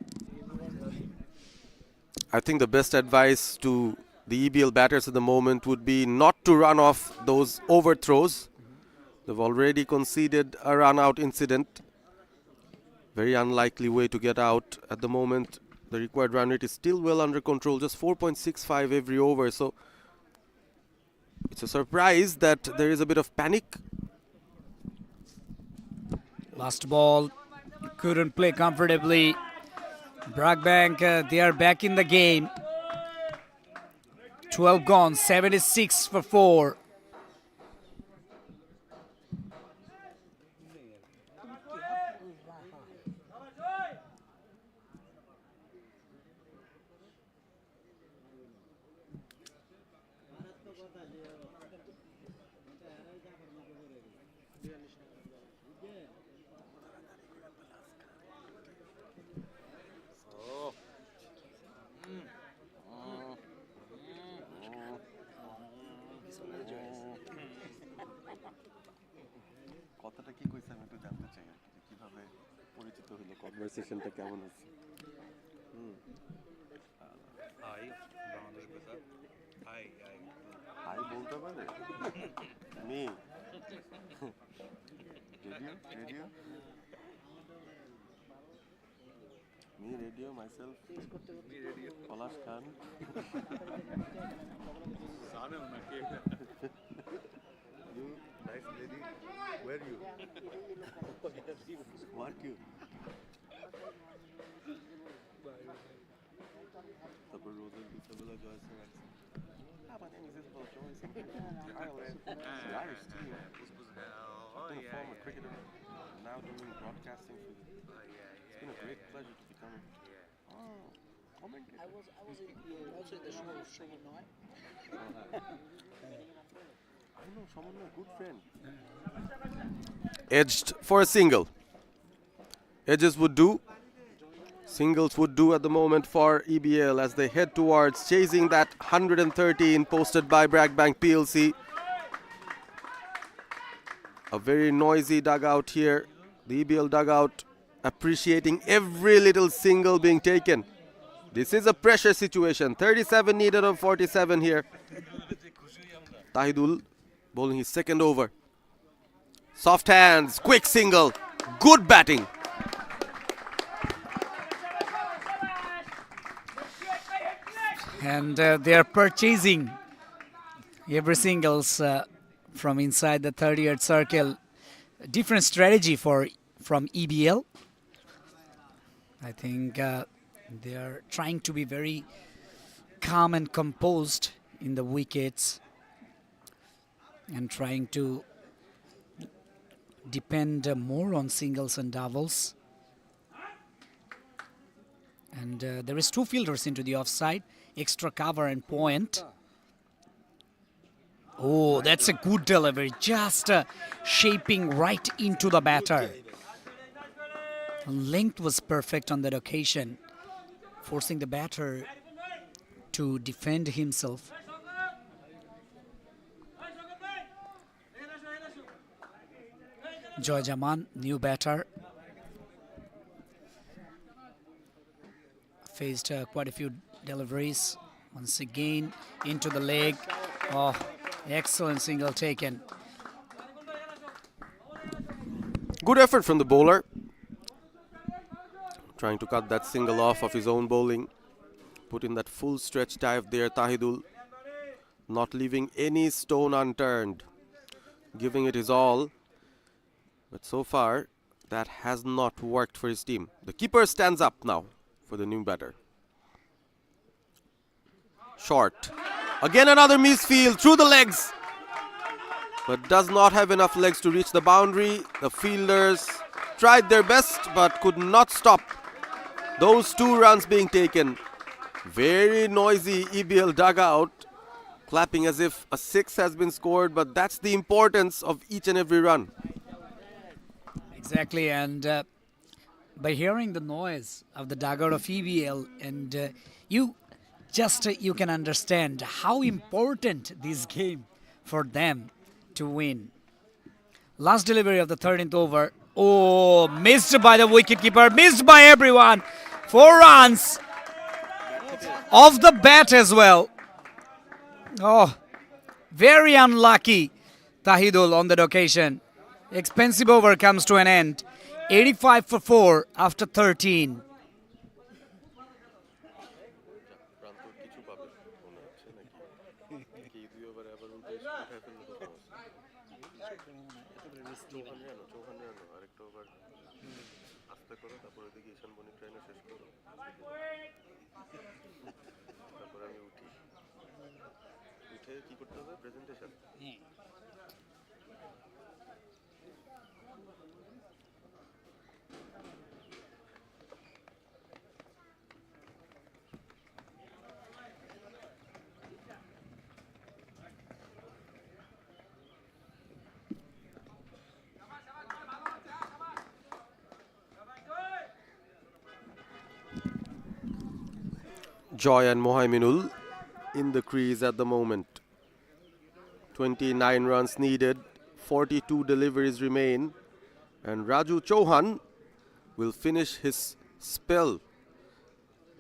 I think the best advice to the EBL batters at the moment would be not to run off those overthrows. They've already conceded a run-out incident. Very unlikely way to get out at the moment. The required run rate is still well under control, just 4.65 every over. So it's a surprise that there is a bit of panic. Last ball, couldn't play comfortably. BRAC Bank, they are back in the game. 12 gone, 76 for 4. কথাটা কি কইছে আমি একটু জানতে চাই আর কি, কিভাবে পরিচিত হলো, কনভারসেশনটা কেমন আছে? হাই বাংলাদেশ বেতার হাই হাই হাই বলতে পারে? Me radio radio me radio myself me radio Palash Khan জানেন নাকি You nice lady, where you? What you? তারপর রোজের বিসাবেলা জয়েস আছে। My name is Isabel Joyce. Ireland. Irish team. Been a former cricketer, now doing broadcasting for the. It's been a great pleasure to be coming. Oh, commentator. I was also in the show night. I know someone, a good friend. Edged for a single. Edges would do. Singles would do at the moment for EBL as they head towards chasing that 113 posted by BRAC Bank PLC. A very noisy dugout here. The EBL dugout appreciating every little single being taken. This is a pressure situation. 37 needed of 47 here. Tahidul bowling his second over. Soft hands, quick single, good batting. And they are purchasing every singles from inside the 30-yard circle. Different strategy from EBL. I think they are trying to be very calm and composed in the wickets and trying to depend more on singles and doubles. And there is 2 fielders into the offside, extra cover and point. Oh, that's a good delivery, just shaping right into the batter. Length was perfect on that occasion, forcing the batter to defend himself. Joy Jaman, new batter, faced quite a few deliveries. Once again, into the leg. Oh, excellent single taken. Good effort from the bowler. Trying to cut that single off of his own bowling. Put in that full stretch dive there, Tahidul. Not leaving any stone unturned. Giving it his all. But so far, that has not worked for his team. The keeper stands up now for the new batter. Short. Again another misfield through the legs. But does not have enough legs to reach the boundary. The fielders tried their best but could not stop those 2 runs being taken. Very noisy EBL dugout. Clapping as if a 6 has been scored, but that's the importance of each and every run. Exactly, and by hearing the noise of the dugout of EBL, and you can understand how important this game for them to win. Last delivery of the 13th over. Oh, missed by the wicketkeeper, missed by everyone. 4 runs off the bat as well. Oh, very unlucky Tahidul on that occasion. Expensive over comes to an end. 85 for 4 after 13. Joy and Mohaiminul in the crease at the moment. 29 runs needed, 42 deliveries remain, and Raju Chauhan will finish his spell.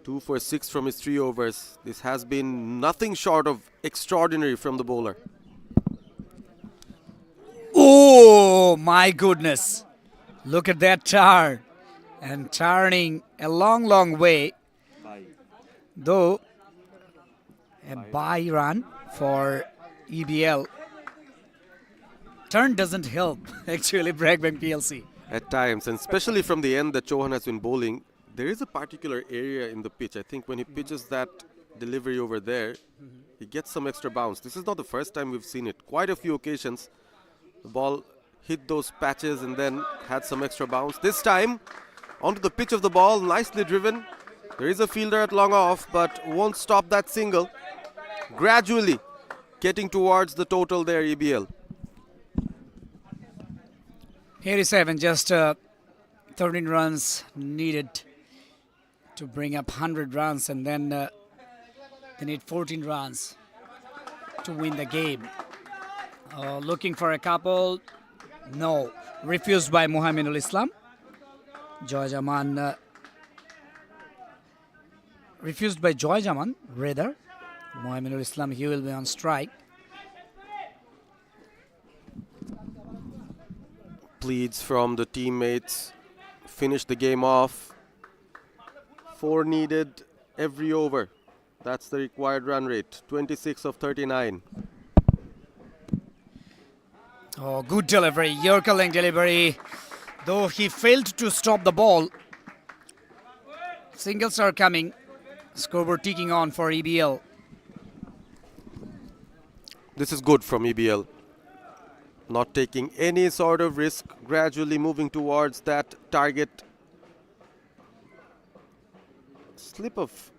2 for 6 from his 3 overs. This has been nothing short of extraordinary from the bowler. Oh my goodness. Look at that turn. And turning a long way. Though a bye run for EBL. Turn doesn't help actually BRAC Bank PLC. At times, and especially from the end that Chauhan has been bowling, there is a particular area in the pitch. I think when he pitches that delivery over there, he gets some extra bounce. This is not the first time we've seen it. Quite a few occasions, the ball hit those patches and then had some extra bounce. This time, onto the pitch of the ball, nicely driven. There is a fielder at long off, but won't stop that single. Gradually getting towards the total there, EBL. 87, just 13 runs needed to bring up 100 runs, and then they need 14 runs to win the game. Looking for a couple. No. Refused by Muhammadul Islam. Joy Jaman. Refused by Joy Jaman, rather. Muhammadul Islam, he will be on strike. Pleads from the teammates. Finish the game off. 4 needed every over. That's the required run rate. 26 of 39. Oh, good delivery, Yorker length delivery. Though he failed to stop the ball. Singles are coming. Scoreboard ticking on for EBL. This is good from EBL. Not taking any sort of risk, gradually moving towards that target. Slip of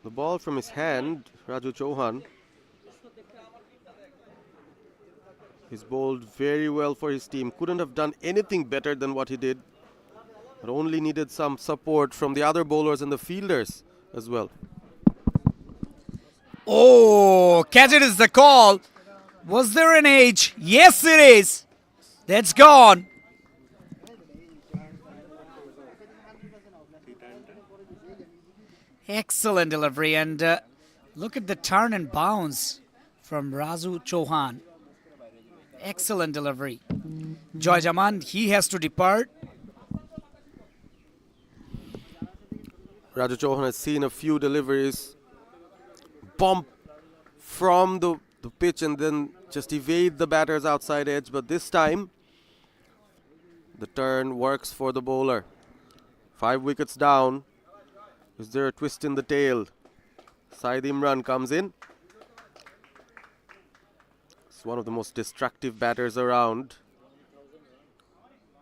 the ball from his hand, Raju Chauhan. He's bowled very well for his team. Couldn't have done anything better than what he did. But only needed some support from the other bowlers and the fielders as well. Oh, catch it is the call. Was there an edge? Yes, it is. That's gone. Excellent delivery, and look at the turn and bounce from Raju Chauhan. Excellent delivery. Joy Jaman, he has to depart. Raju Chauhan has seen a few deliveries. Bump from the pitch and then just evade the batter's outside edge. But this time, the turn works for the bowler. 5 wickets down. Is there a twist in the tail? Saeed Imran comes in. It's one of the most destructive batters around.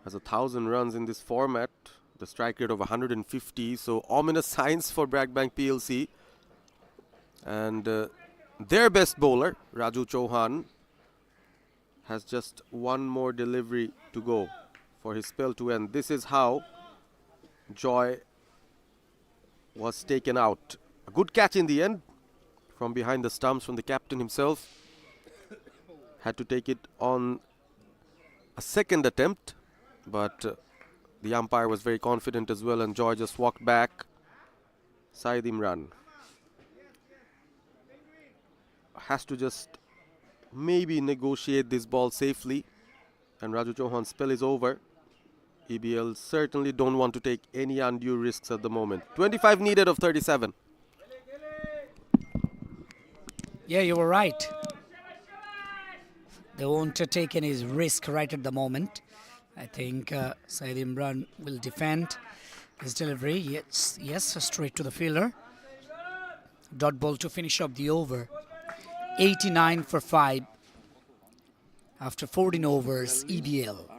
Has 1,000 runs in this format. The strike rate of 150. So ominous signs for BRAC Bank PLC. And their best bowler, Raju Chauhan, has just one more delivery to go for his spell to end. This is how Joy was taken out. A good catch in the end from behind the stumps from the captain himself. Had to take it on a second attempt, but the umpire was very confident as well, and Joy just walked back. Saeed Imran has to just maybe negotiate this ball safely, and Raju Chauhan's spell is over. EBL certainly don't want to take any undue risks at the moment. 25 needed of 37. Yeah, you were right. They won't take any risk right at the moment. I think Saeed Imran will defend his delivery. Yes, straight to the fielder. Dot ball to finish up the over. 89 for 5 after 14 overs, EBL.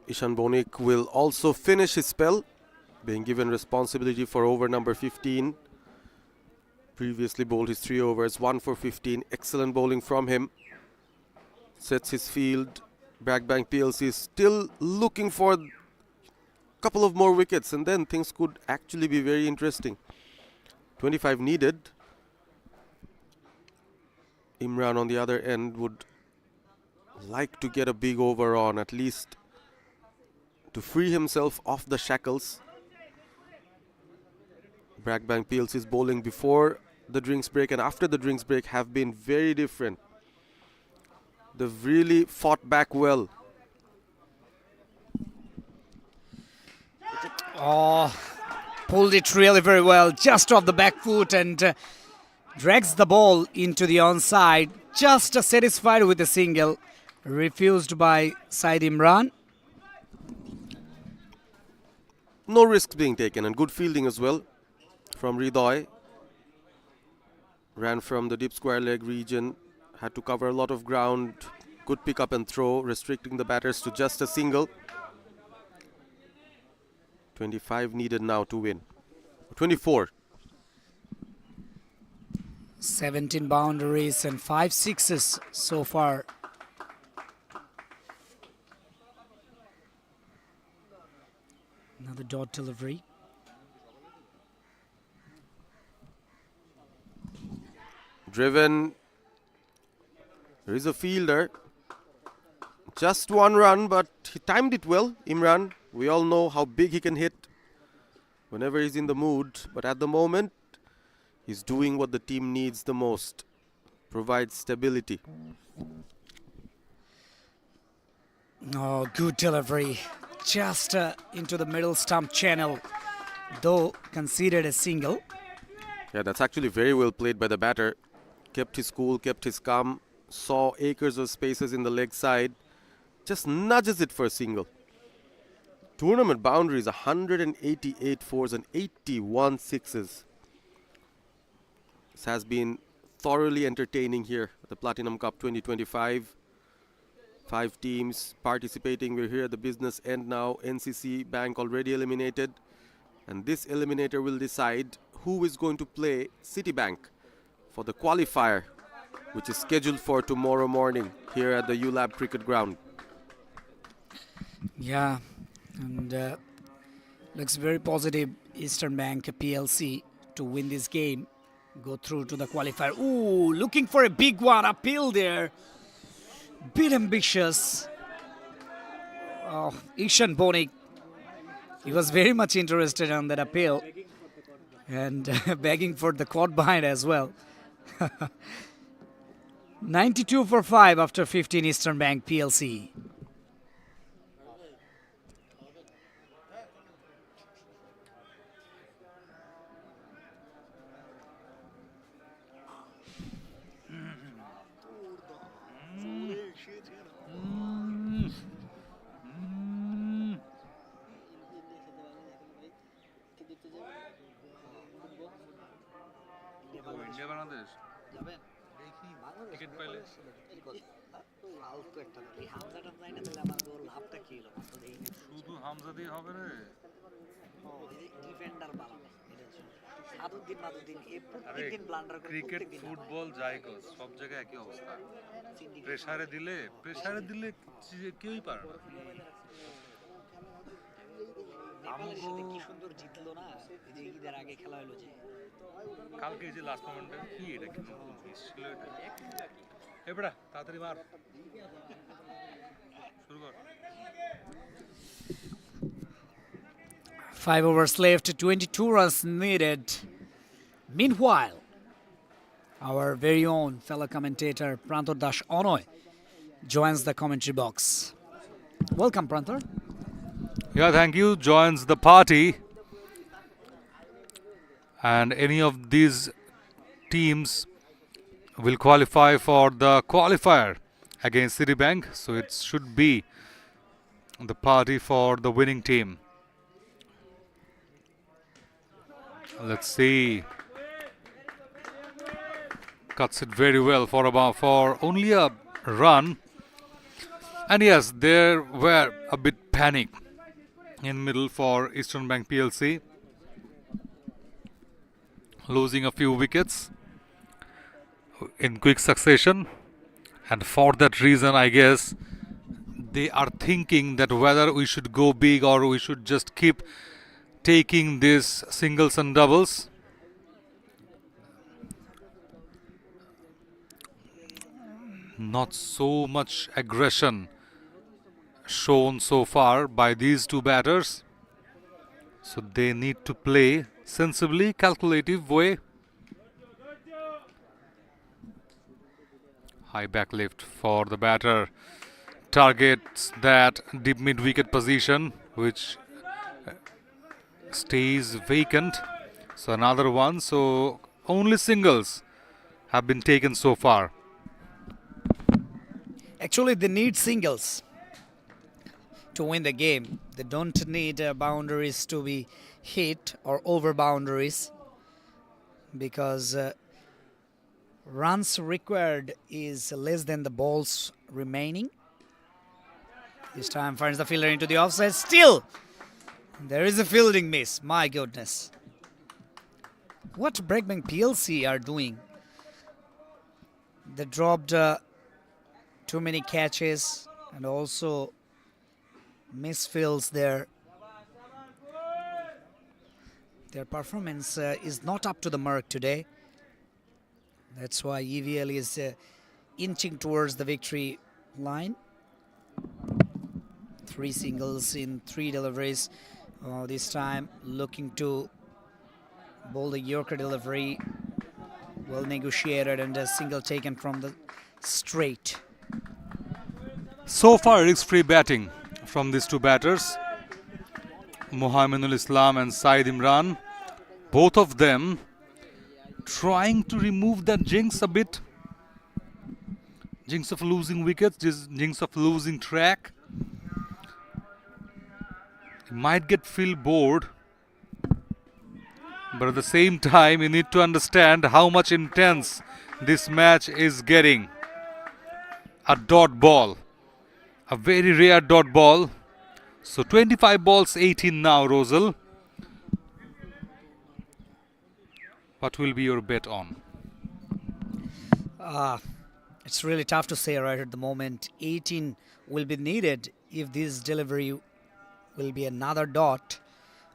Ishan Bonik will also finish his spell, being given responsibility for over number 15. Previously bowled his 3 overs, 1 for 15. Excellent bowling from him. Sets his field. BRAC Bank PLC is still looking for a couple of more wickets, and then things could actually be very interesting. 25 needed. Imran on the other end would like to get a big over on, at least to free himself off the shackles. BRAC Bank PLC's bowling before the drinks break and after the drinks break have been very different. They've really fought back well. Oh, pulled it really very well, just off the back foot, and drags the ball into the onside. Just satisfied with a single, refused by Saeed Imran. No risks being taken, and good fielding as well from Ridoy. Ran from the deep square leg region, had to cover a lot of ground. Good pick up and throw, restricting the batters to just a single. 25 needed now to win. 24. 17 boundaries and 5 sixes so far. Another dot delivery. Driven. There is a fielder. Just one run, but he timed it well, Imran. We all know how big he can hit whenever he's in the mood. But at the moment, he's doing what the team needs the most. Provides stability. Oh, good delivery. Just into the middle stump channel, though considered a single. Yeah, that's actually very well played by the batter. Kept his cool, kept his calm. Saw acres of spaces in the leg side. Just nudges it for a single. Tournament boundary is 188 fours and 81 sixes. This has been thoroughly entertaining here at the Platinum Cup 2025. 5 teams participating. We're here at the business end now. NCC Bank already eliminated. And this eliminator will decide who is going to play Citibank for the qualifier, which is scheduled for tomorrow morning here at the ULAB Cricket Ground. Yeah, and looks very positive. Eastern Bank PLC to win this game, go through to the qualifier. Ooh, looking for a big one uphill there. Bit ambitious. Oh, Ishan Bonik, he was very much interested on that appeal and begging for the quad behind as well. 92 for 5 after 15 Eastern Bank PLC. India Bangladesh ticket পাইলে শুধু হামজা দিয়ে হবে রে আরে cricket football যাই কর সব জায়গায় একই অবস্থা প্রেসারে দিলে কেউই পারে না কি সুন্দর জিতলো না এই যে ঈদের আগে খেলা হলো যে কালকে এই যে লাস্ট মোমেন্টে কি এটা কি মিস ছিল এটা এবড়া তাড়াতাড়ি মার শুরু কর 5 overs left, 22 runs needed. Meanwhile, our very own fellow commentator Prantor Das Onoy joins the commentary box. Welcome, Prantor. Yeah, thank you. Joins the party. And any of these teams will qualify for the qualifier against Citibank. So it should be the party for the winning team. Let's see. Cuts it very well for only a run. And yes, there were a bit panic in middle for Eastern Bank PLC, losing a few wickets in quick succession, and for that reason I guess they are thinking that whether we should go big or we should just keep taking these singles and doubles. Not so much aggression shown so far by these two batters, so they need to play sensibly, calculative way. High back lift for the batter, targets that deep mid wicket position which stays vacant. So another one, so only singles have been taken so far. Actually, they need singles to win the game. They don't need boundaries to be hit or over boundaries, because runs required is less than the balls remaining. This time finds the fielder into the offside. Still, there is a fielding miss. My goodness. What BRAC PLC are doing? They dropped too many catches and also misfields there. Their performance is not up to the mark today. That's why EBL is inching towards the victory line. 3 singles in 3 deliveries. This time looking to bowl the Yorker delivery. Well negotiated and a single taken from the straight. So far, risk-free batting from these two batters, Mohammedul Islam and Saeed Imran. Both of them trying to remove that jinx a bit. Jinx of losing wickets, jinx of losing track. You might feel bored, but at the same time, you need to understand how much intense this match is getting. A dot ball. A very rare dot ball. So 25 balls, 18 now, Rosal. What will be your bet on? It's really tough to say right at the moment. 18 will be needed if this delivery will be another dot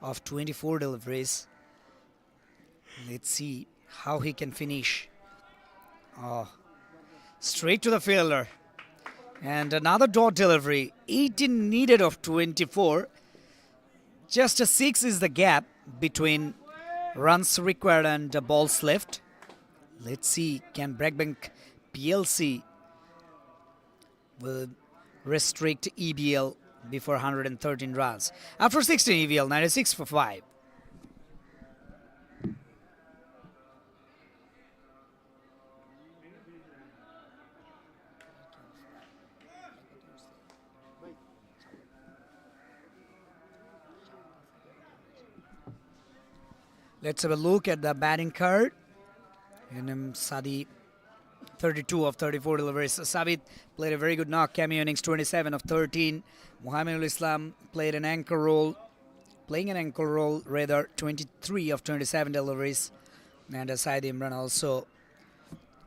of 24 deliveries. Let's see how he can finish. Straight to the fielder. And another dot delivery. 18 needed of 24. Just a 6 is the gap between runs required and balls left. Let's see, can BRAC PLC will restrict EBL before 113 runs. After 16, EBL 96 for 5. Let's have a look at the batting card. And Sadi, 32 of 34 deliveries. Sabit played a very good knock, cameo innings, 27 of 13. Mohammedul Islam playing an anchor role, 23 of 27 deliveries. And Saeed Imran also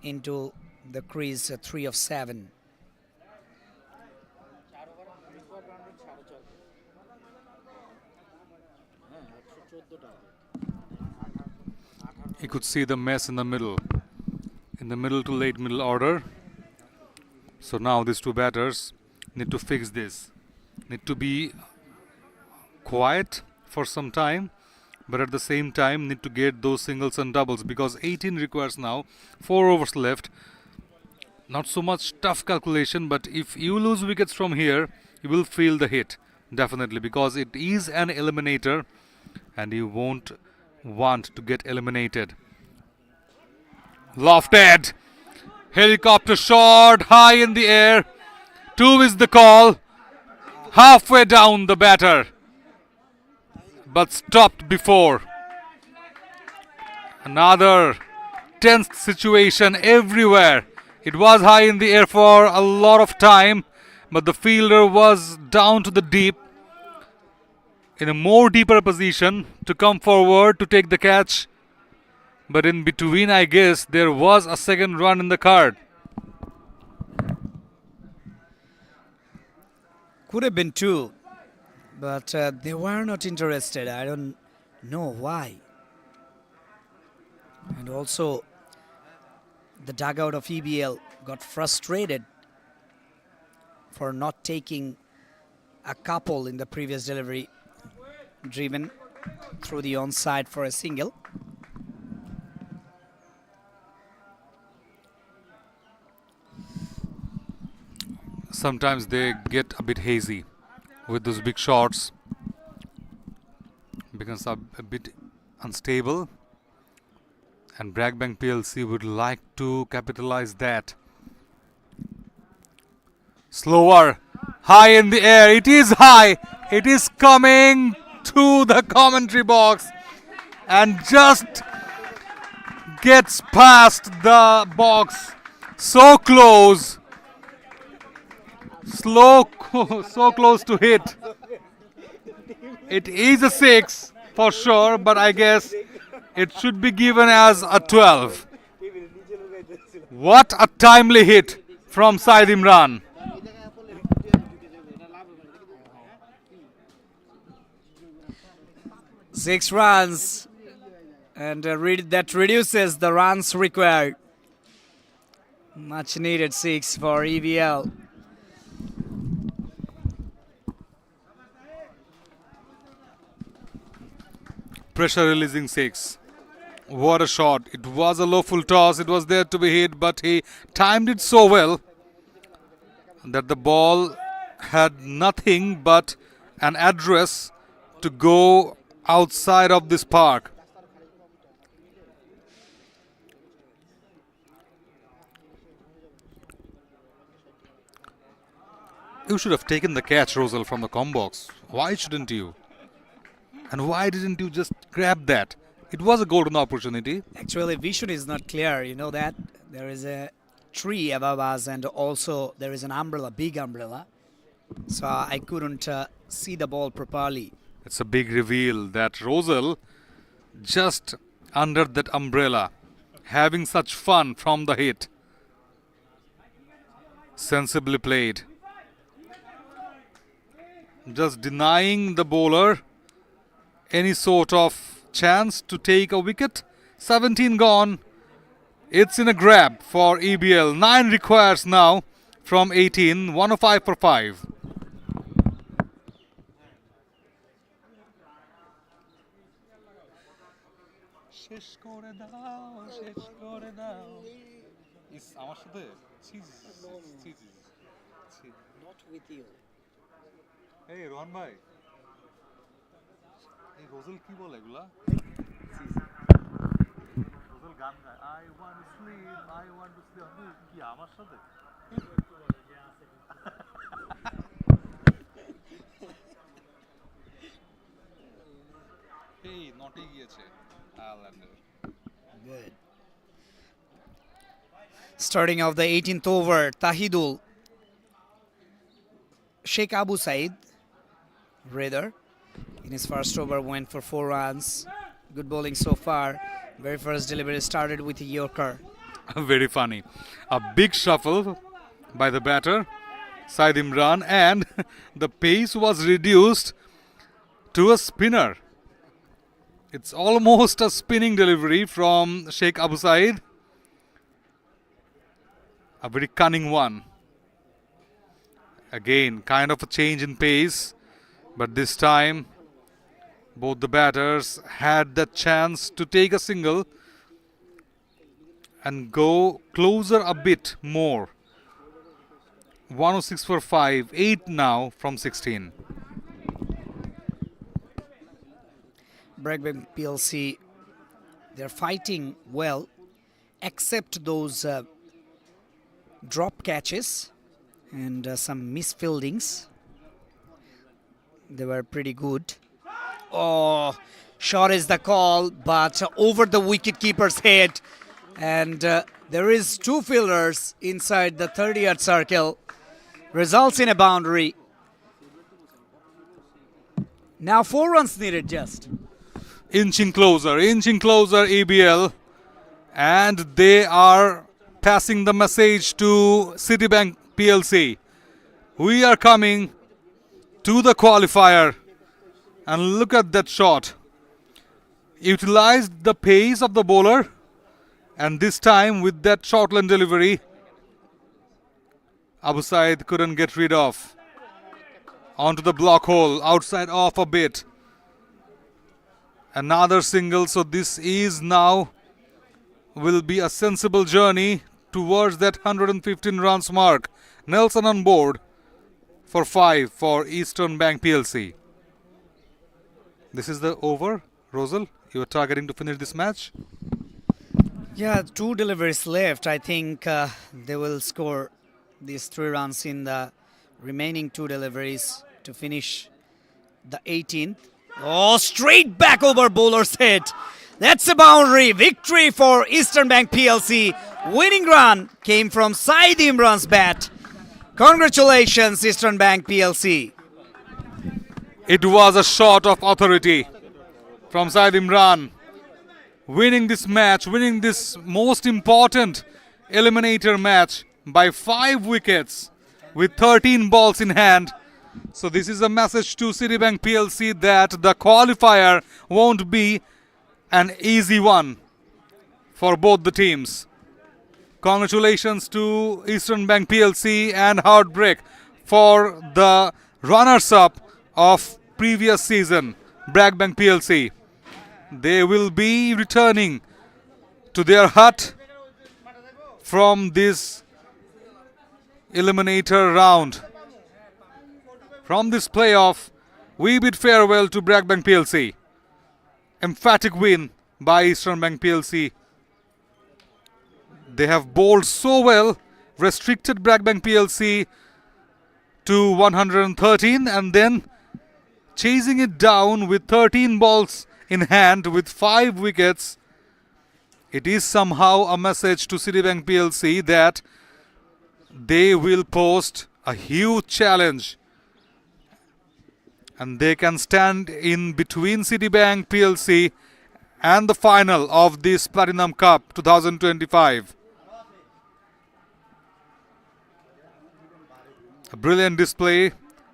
into the crease, 3 of 7. You could see the mess in the middle to late middle order. So now these two batters need to fix this. Need to be quiet for some time, but at the same time need to get those singles and doubles, because 18 requires now 4 overs left. Not so much tough calculation, but if you lose wickets from here, you will feel the hit, definitely, because it is an eliminator and you won't want to get eliminated. Lofted, helicopter shot high in the air. 2 is the call. Halfway down the batter, but stopped before. Another tense situation everywhere. It was high in the air for a lot of time, but the fielder was down to the deep, in a more deeper position to come forward to take the catch. But in between, I guess, there was a second run in the card. Could have been 2, but they were not interested. I don't know why. And also, the dugout of EBL got frustrated for not taking a couple in the previous delivery, driven through the onside for a single. Sometimes they get a bit hazy with those big shots, becomes a bit unstable, and BRAC PLC would like to capitalize that. Slower, high in the air. It is high. It is coming to the commentary box and just gets past the box. So close. So close to hit. It is a 6 for sure, but I guess it should be given as a 12. What a timely hit from Saeed Imran. Six runs, and that reduces the runs required. Much needed 6 for EBL. Pressure releasing 6. What a shot. It was a low full toss. It was there to be hit, but he timed it so well that the ball had nothing but an address to go outside of this park. You should have taken the catch, Rosal, from the com box. Why shouldn't you? And why didn't you just grab that? It was a golden opportunity. Actually, vision is not clear. You know that there is a tree above us, and also there is an umbrella, big umbrella. So I couldn't see the ball properly. It's a big reveal that Rosal, just under that umbrella, having such fun from the hit. Sensibly played. Just denying the bowler any sort of chance to take a wicket. 17 gone. It's in a grab for EBL. 9 requires now from 18. 105 for 5. Not with you. Hey, Rohan bhai. এই roselle কি বলে এগুলা? Roselle গান গায় I want to sleep কি আমার সাথে? এই নটে গিয়েছে আয়ারল্যান্ডের। Good. Starting off the 18th over, Tahidul. Sheikh Abu Said, rather, in his first over went for 4 runs. Good bowling so far. Very first delivery started with a Yorker. Very funny. A big shuffle by the batter, Said Imran, and the pace was reduced to a spinner. It's almost a spinning delivery from Sheikh Abu Said. A very cunning one. Again, kind of a change in pace, but this time both the batters had the chance to take a single and go closer a bit more. 106 for 5, 8 now from 16. BRAC PLC, they're fighting well, except those drop catches and some misfieldings. They were pretty good. Oh, shot is the call, but over the wicket-keeper's head. And there is 2 fielders inside the 30-yard circle. Results in a boundary. Now 4 runs needed just. Inching closer, EBL. And they are passing the message to Citibank PLC. We are coming to the qualifier. And look at that shot. Utilized the pace of the bowler. And this time with that shortland delivery, Abu Said couldn't get rid of. Onto the block hole, outside off a bit. Another single, so this is now will be a sensible journey towards that 115 runs mark. Nelson on board for 5 for Eastern Bank PLC. This is the over, Rosal. You are targeting to finish this match? Yeah, 2 deliveries left. I think they will score these 3 runs in the remaining 2 deliveries to finish the 18th. Oh, straight back over bowler's head. That's a boundary. Victory for Eastern Bank PLC. Winning run came from Said Imran's bat. Congratulations, Eastern Bank PLC. It was a shot of authority from Said Imran. Winning this match, winning this most important eliminator match by 5 wickets with 13 balls in hand. So this is a message to Citibank PLC that the qualifier won't be an easy one for both the teams. Congratulations to Eastern Bank PLC and heartbreak for the runners-up of previous season, BRAC Bank PLC. They will be returning to their hut from this eliminator round. From this playoff, we bid farewell to BRAC Bank PLC. Emphatic win by Eastern Bank PLC. They have bowled so well, restricted BRAC Bank PLC to 113 and then chasing it down with 13 balls in hand with 5 wickets. It is somehow a message to Citibank PLC that they will post a huge challenge and they can stand in between Citibank PLC and the final of this Platinum Cup 2025. A brilliant display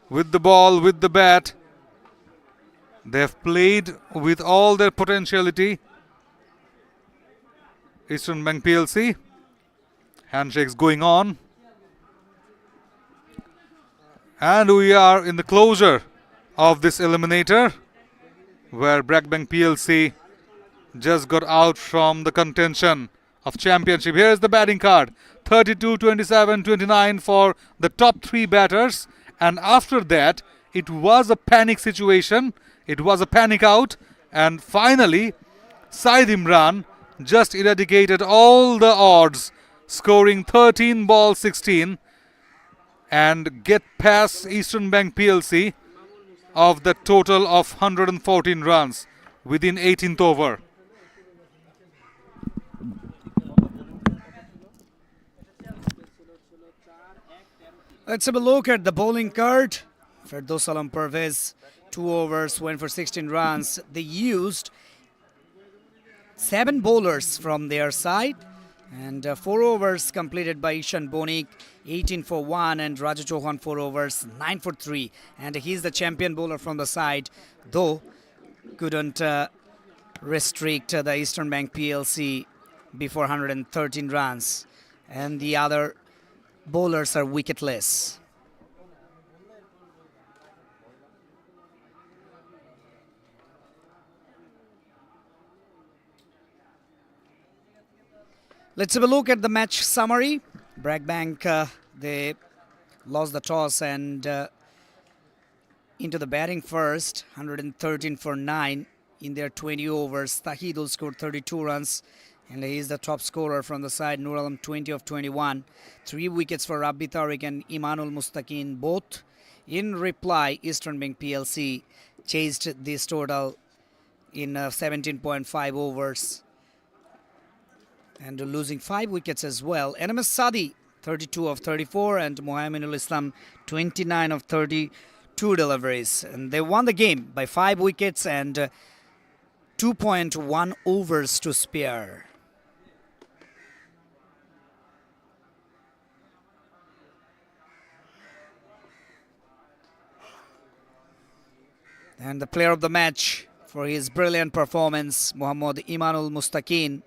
with the ball, with the bat. They have played with all their potentiality. Eastern Bank PLC. Handshakes going on. And we are in the closure of this eliminator where BRAC Bank PLC just got out from the contention of championship. Here is the batting card. 32, 27, 29 for the top 3 batters. And after that, it was a panic situation. It was a panic out. And finally, Said Imran just eradicated all the odds, scoring 13 balls 16 and get past Eastern Bank PLC of the total of 114 runs within 18th over. Let's have a look at the bowling card. Firdaus Alam Pervez, 2 overs, went for 16 runs. They used 7 bowlers from their side, and 4 overs completed by Ishan Bonik, 18 for 1, and Raju Chauhan 4 overs, 9 for 3. And he's the champion bowler from the side, though couldn't restrict the Eastern Bank PLC before 113 runs. And the other bowlers are wicketless. Let's have a look at the match summary. BRAC Bank, they lost the toss and into the batting first, 113 for 9 in their 20 overs. Tahidul scored 32 runs, and he is the top scorer from the side. Nur Alam 20 of 21. 3 wickets for Rabbi Tariq and Imanul Mustaqin both. In reply, Eastern Bank PLC chased this total in 17.5 overs and losing 5 wickets as well. NMS Sadi 32 of 34 and Mohammedul Islam 29 of 32 deliveries. And they won the game by 5 wickets and 2.1 overs to spare. And the player of the match for his brilliant performance, Muhammad Imanul Mustaqin.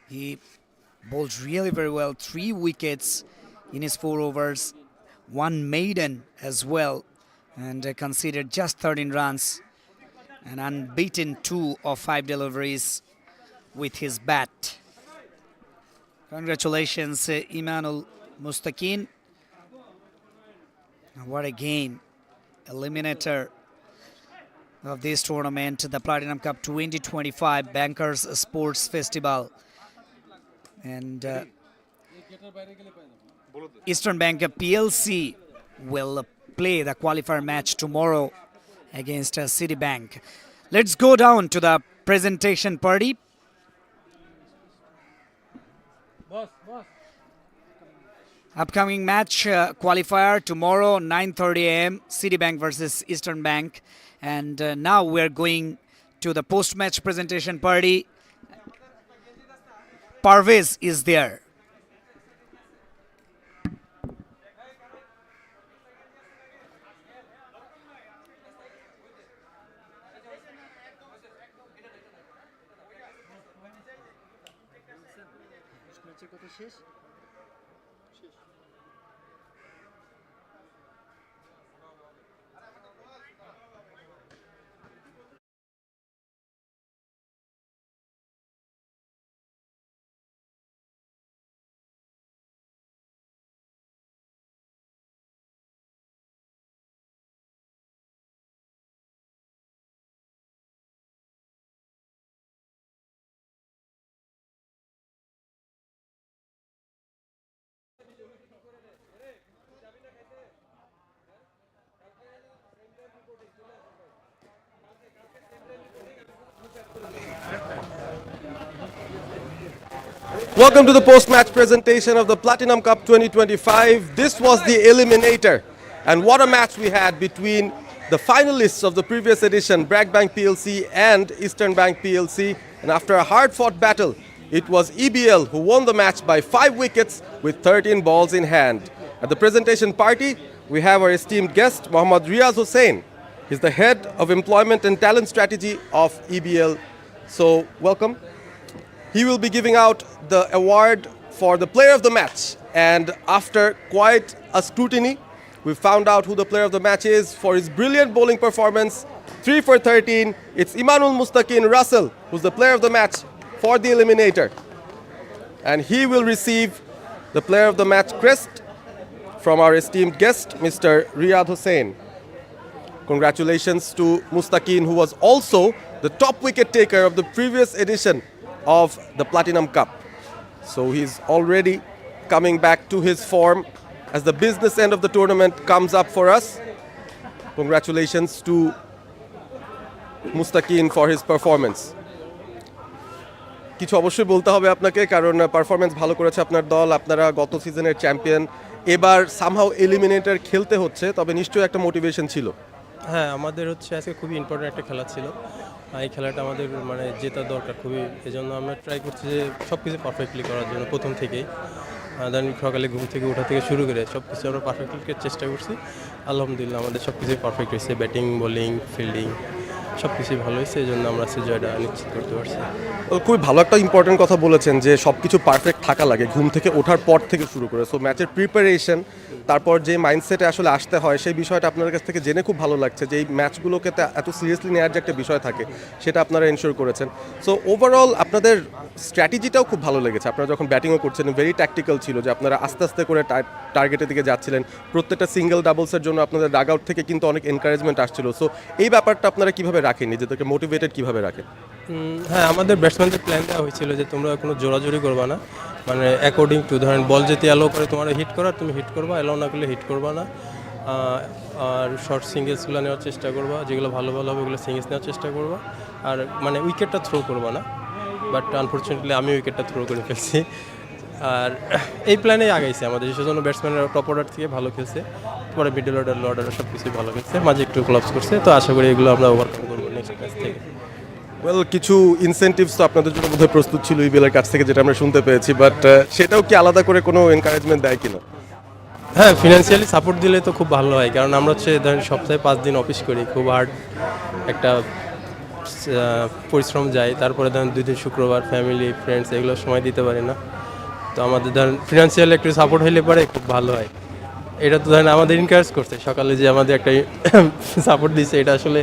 He bowled really very well. 3 wickets in his 4 overs. 1 maiden as well. And conceded just 13 runs. An unbeaten 2 of 5 deliveries with his bat. Congratulations, Imanul Mustaqin. What a game. Eliminator of this tournament, the Platinum Cup 2025 Bankers Sports Festival. And Eastern Bank PLC will play the qualifier match tomorrow against Citibank. Let's go down to the presentation party. Upcoming match qualifier tomorrow 9:30 a.m. Citibank versus Eastern Bank. And now we're going to the post-match presentation party. Parvez is there. ম্যাচের কথা শেষ। Welcome to the post-match presentation of the Platinum Cup 2025. This was the eliminator. And what a match we had between the finalists of the previous edition, BRAC Bank PLC and Eastern Bank PLC. And after a hard-fought battle, it was EBL who won the match by 5 wickets with 13 balls in hand. At the presentation party, we have our esteemed guest, Mohammad Riaz Hussain. He's the head of employment and talent strategy of EBL. So, welcome. He will be giving out the award for the player of the match. And after quite a scrutiny, we found out who the player of the match is for his brilliant bowling performance. 3 for 13. It's Imanul Mustaqin Russell, who's the player of the match for the eliminator. And he will receive the player of the match crest from our esteemed guest, Mr. Riyad Hussain. Congratulations to Mustaqin, who was also the top wicket taker of the previous edition of the Platinum Cup. So he's already coming back to his form as the business end of the tournament comes up for us. Congratulations to Mustaqin for his performance. কিছু অবশ্যই বলতে হবে আপনাকে, কারণ performance ভালো করেছে আপনার দল, আপনারা গত সিজনের চ্যাম্পিয়ন, এবার সামহাউ এলিমিনেটর খেলতে হচ্ছে, তবে নিশ্চয়ই একটা মোটিভেশন ছিল। হ্যাঁ, আমাদের হচ্ছে আজকে খুবই ইম্পর্টেন্ট একটা খেলা ছিল। এই খেলাটা আমাদের মানে জেতা দরকার খুবই, এজন্য আমরা ট্রাই করছি যে সব কিছু পারফেক্টলি করার জন্য প্রথম থেকেই। দেন সকালে ঘুম থেকে ওঠা থেকে শুরু করে সব কিছু আমরা পারফেক্টলি চেষ্টা করছি। আলহামদুলিল্লাহ আমাদের সব কিছুই পারফেক্ট হয়েছে, ব্যাটিং বোলিং ফিল্ডিং সব কিছুই ভালো হয়েছে, এই জন্য আমরা জয়টা নিশ্চিত করতে পারছি। খুবই ভালো একটা ইম্পর্টেন্ট কথা বলেছেন যে সব কিছু পারফেক্ট থাকা লাগে ঘুম থেকে ওঠার পর থেকে শুরু করে। সো ম্যাচের প্রিপারেশন, তারপর যে মাইন্ডসেটে আসলে আসতে হয় সেই বিষয়টা আপনার কাছ থেকে জেনে খুব ভালো লাগছে যে এই ম্যাচগুলোকে এত সিরিয়াসলি নেওয়ার যে একটা বিষয় থাকে সেটা আপনারা এনশিওর করেছেন। সো ওভারঅল আপনাদের স্ট্র্যাটেজিটাও খুব ভালো লেগেছে। আপনারা যখন ব্যাটিংও করছেন ভেরি ট্যাকটিক্যাল ছিল, যে আপনারা আস্তে আস্তে করে টার্গেটের দিকে যাচ্ছিলেন। প্রত্যেকটা সিঙ্গেল ডাবলসের জন্য আপনাদের ডাগ আউট থেকে কিন্তু অনেক এনকারেজমেন্ট আসছিল। সো এই ব্যাপারটা আপনারা কীভাবে রাখেন, নিজেদেরকে মোটিভেটেড কীভাবে রাখেন? হ্যাঁ, আমাদের ব্যাটসম্যানদের প্ল্যান দেওয়া হয়েছিল যে তোমরা কোনো জোরাজোরি করবা না, মানে অ্যাকর্ডিং টু ধরেন বল যেতে অ্যালাউ করে তোমার হিট করার তুমি হিট করবা, অ্যালাউ না করলে হিট করবা না। আর শর্ট সিঙ্গেলসগুলো নেওয়ার চেষ্টা করবা, যেগুলো ভালো ভালো হবে ওগুলো সিঙ্গেলস নেওয়ার চেষ্টা করবা। আর মানে উইকেটটা থ্রো করবা না, বাট আনফর্চুনেটলি আমি উইকেটটা থ্রো করে ফেলছি। আর এই প্ল্যানেই আগাইছে আমাদের, সেজন্য ব্যাটসম্যানরা টপ অর্ডার থেকে ভালো খেলছে, পরে মিডল অর্ডার লো অর্ডার সব কিছুই ভালো খেলছে, মাঝে একটু ক্লাবস করছে। তো আশা করি এগুলো আমরা ওভারকাম করবো নেক্সট ম্যাচ থেকে। ওয়েল, কিছু ইনসেন্টিভস তো আপনাদের জন্য বোধহয় প্রস্তুত ছিল ইবিএলের কাছ থেকে, যেটা আমরা শুনতে পেয়েছি, বাট সেটাও কি আলাদা করে কোনো এনকারেজমেন্ট দেয় কিনা? হ্যাঁ, ফিনান্সিয়ালি সাপোর্ট দিলে তো খুব ভালো হয়, কারণ আমরা হচ্ছে ধরেন সপ্তাহে 5 দিন অফিস করি, খুব হার্ড একটা পরিশ্রম যায়। তারপরে ধরেন 2 দিন শুক্রবার ফ্যামিলি ফ্রেন্ডস এগুলো সময় দিতে পারি না। তো আমাদের ধরেন ফিনান্সিয়াল একটু সাপোর্ট হইলে পরে খুব ভালো হয়। এটা তো ধরেন আমাদের এনকারেজ করছে, সকালে যে আমাদের একটা সাপোর্ট দিচ্ছে, এটা আসলে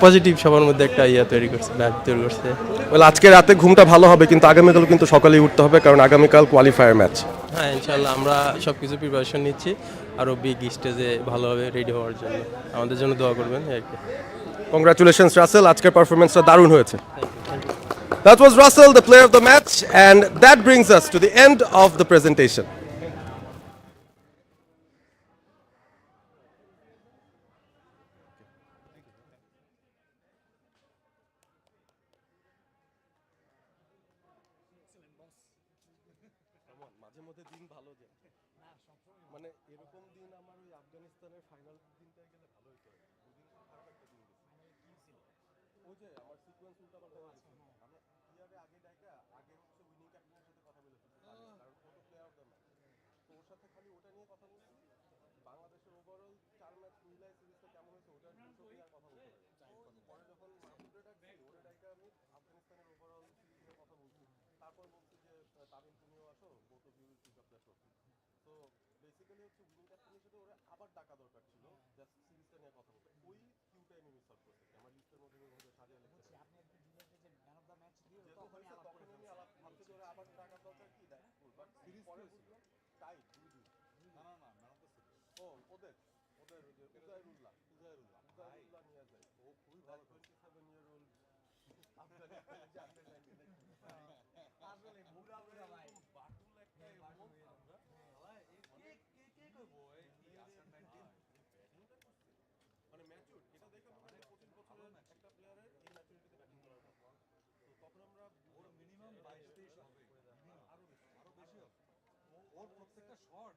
পজিটিভ সবার মধ্যে একটা তৈরি করছে, ব্যাগ তৈরি করছে। ওয়েল, আজকে রাতে ঘুমটা ভালো হবে, কিন্তু আগামীকাল কিন্তু সকালেই উঠতে হবে, কারণ আগামীকাল কোয়ালিফায়ার ম্যাচ। হ্যাঁ, ইনশাল্লাহ আমরা সব কিছু প্রিপারেশন নিচ্ছি আরও বিগ স্টেজে ভালোভাবে রেডি হওয়ার জন্য। আমাদের জন্য দোয়া করবেন আর কি। কংগ্রাচুলেশনস রাসেল, আজকের পারফরমেন্সটা দারুণ হয়েছে। That was Russell, the player of the match, and that brings us to the end of the presentation. The trophy. তো বেসিক্যালি হচ্ছে উইনিং ক্যাপ্টেন হিসেবে ওরা আবার ডাকা দরকার ছিল, জাস্ট সিরিজটা নিয়ে কথা বলতে। ওই কিউটাই আমি মিস আউট করতেছি। আমার লিস্টের মধ্যে আমি ওভাবে সাজিয়ে লিখতে আপনি একটু ডিলেটে যে ম্যান অফ দ্য ম্যাচ দিয়ে যেহেতু হয়েছে তখন আমি আলাপ ভাবছি যে ওরা আবার ডাকার দরকার কি দেয়, বাট সিরিজ পরে বুঝলাম টাই 2-2। না না না ম্যান অফ দ্য সিরিজ ও ওদের ওদের ওই যে উজাইরুল্লাহ নিয়ে যায়। ও খুবই ভালো 27 year old আসলে বুড়া বুড়া ভাই বাটুল একটা এমন আমরা কে করবো এই আসার মানে ম্যাচুর এটা দেখে মনে হয় 25 বছরের একটা প্লেয়ারের এই ম্যাচুরিটিতে ব্যাটিং করার কথা। তো তখন আমরা ওর মিনিমাম 22-23 হবে, আরো বেশি হবে। ওর প্রত্যেকটা শট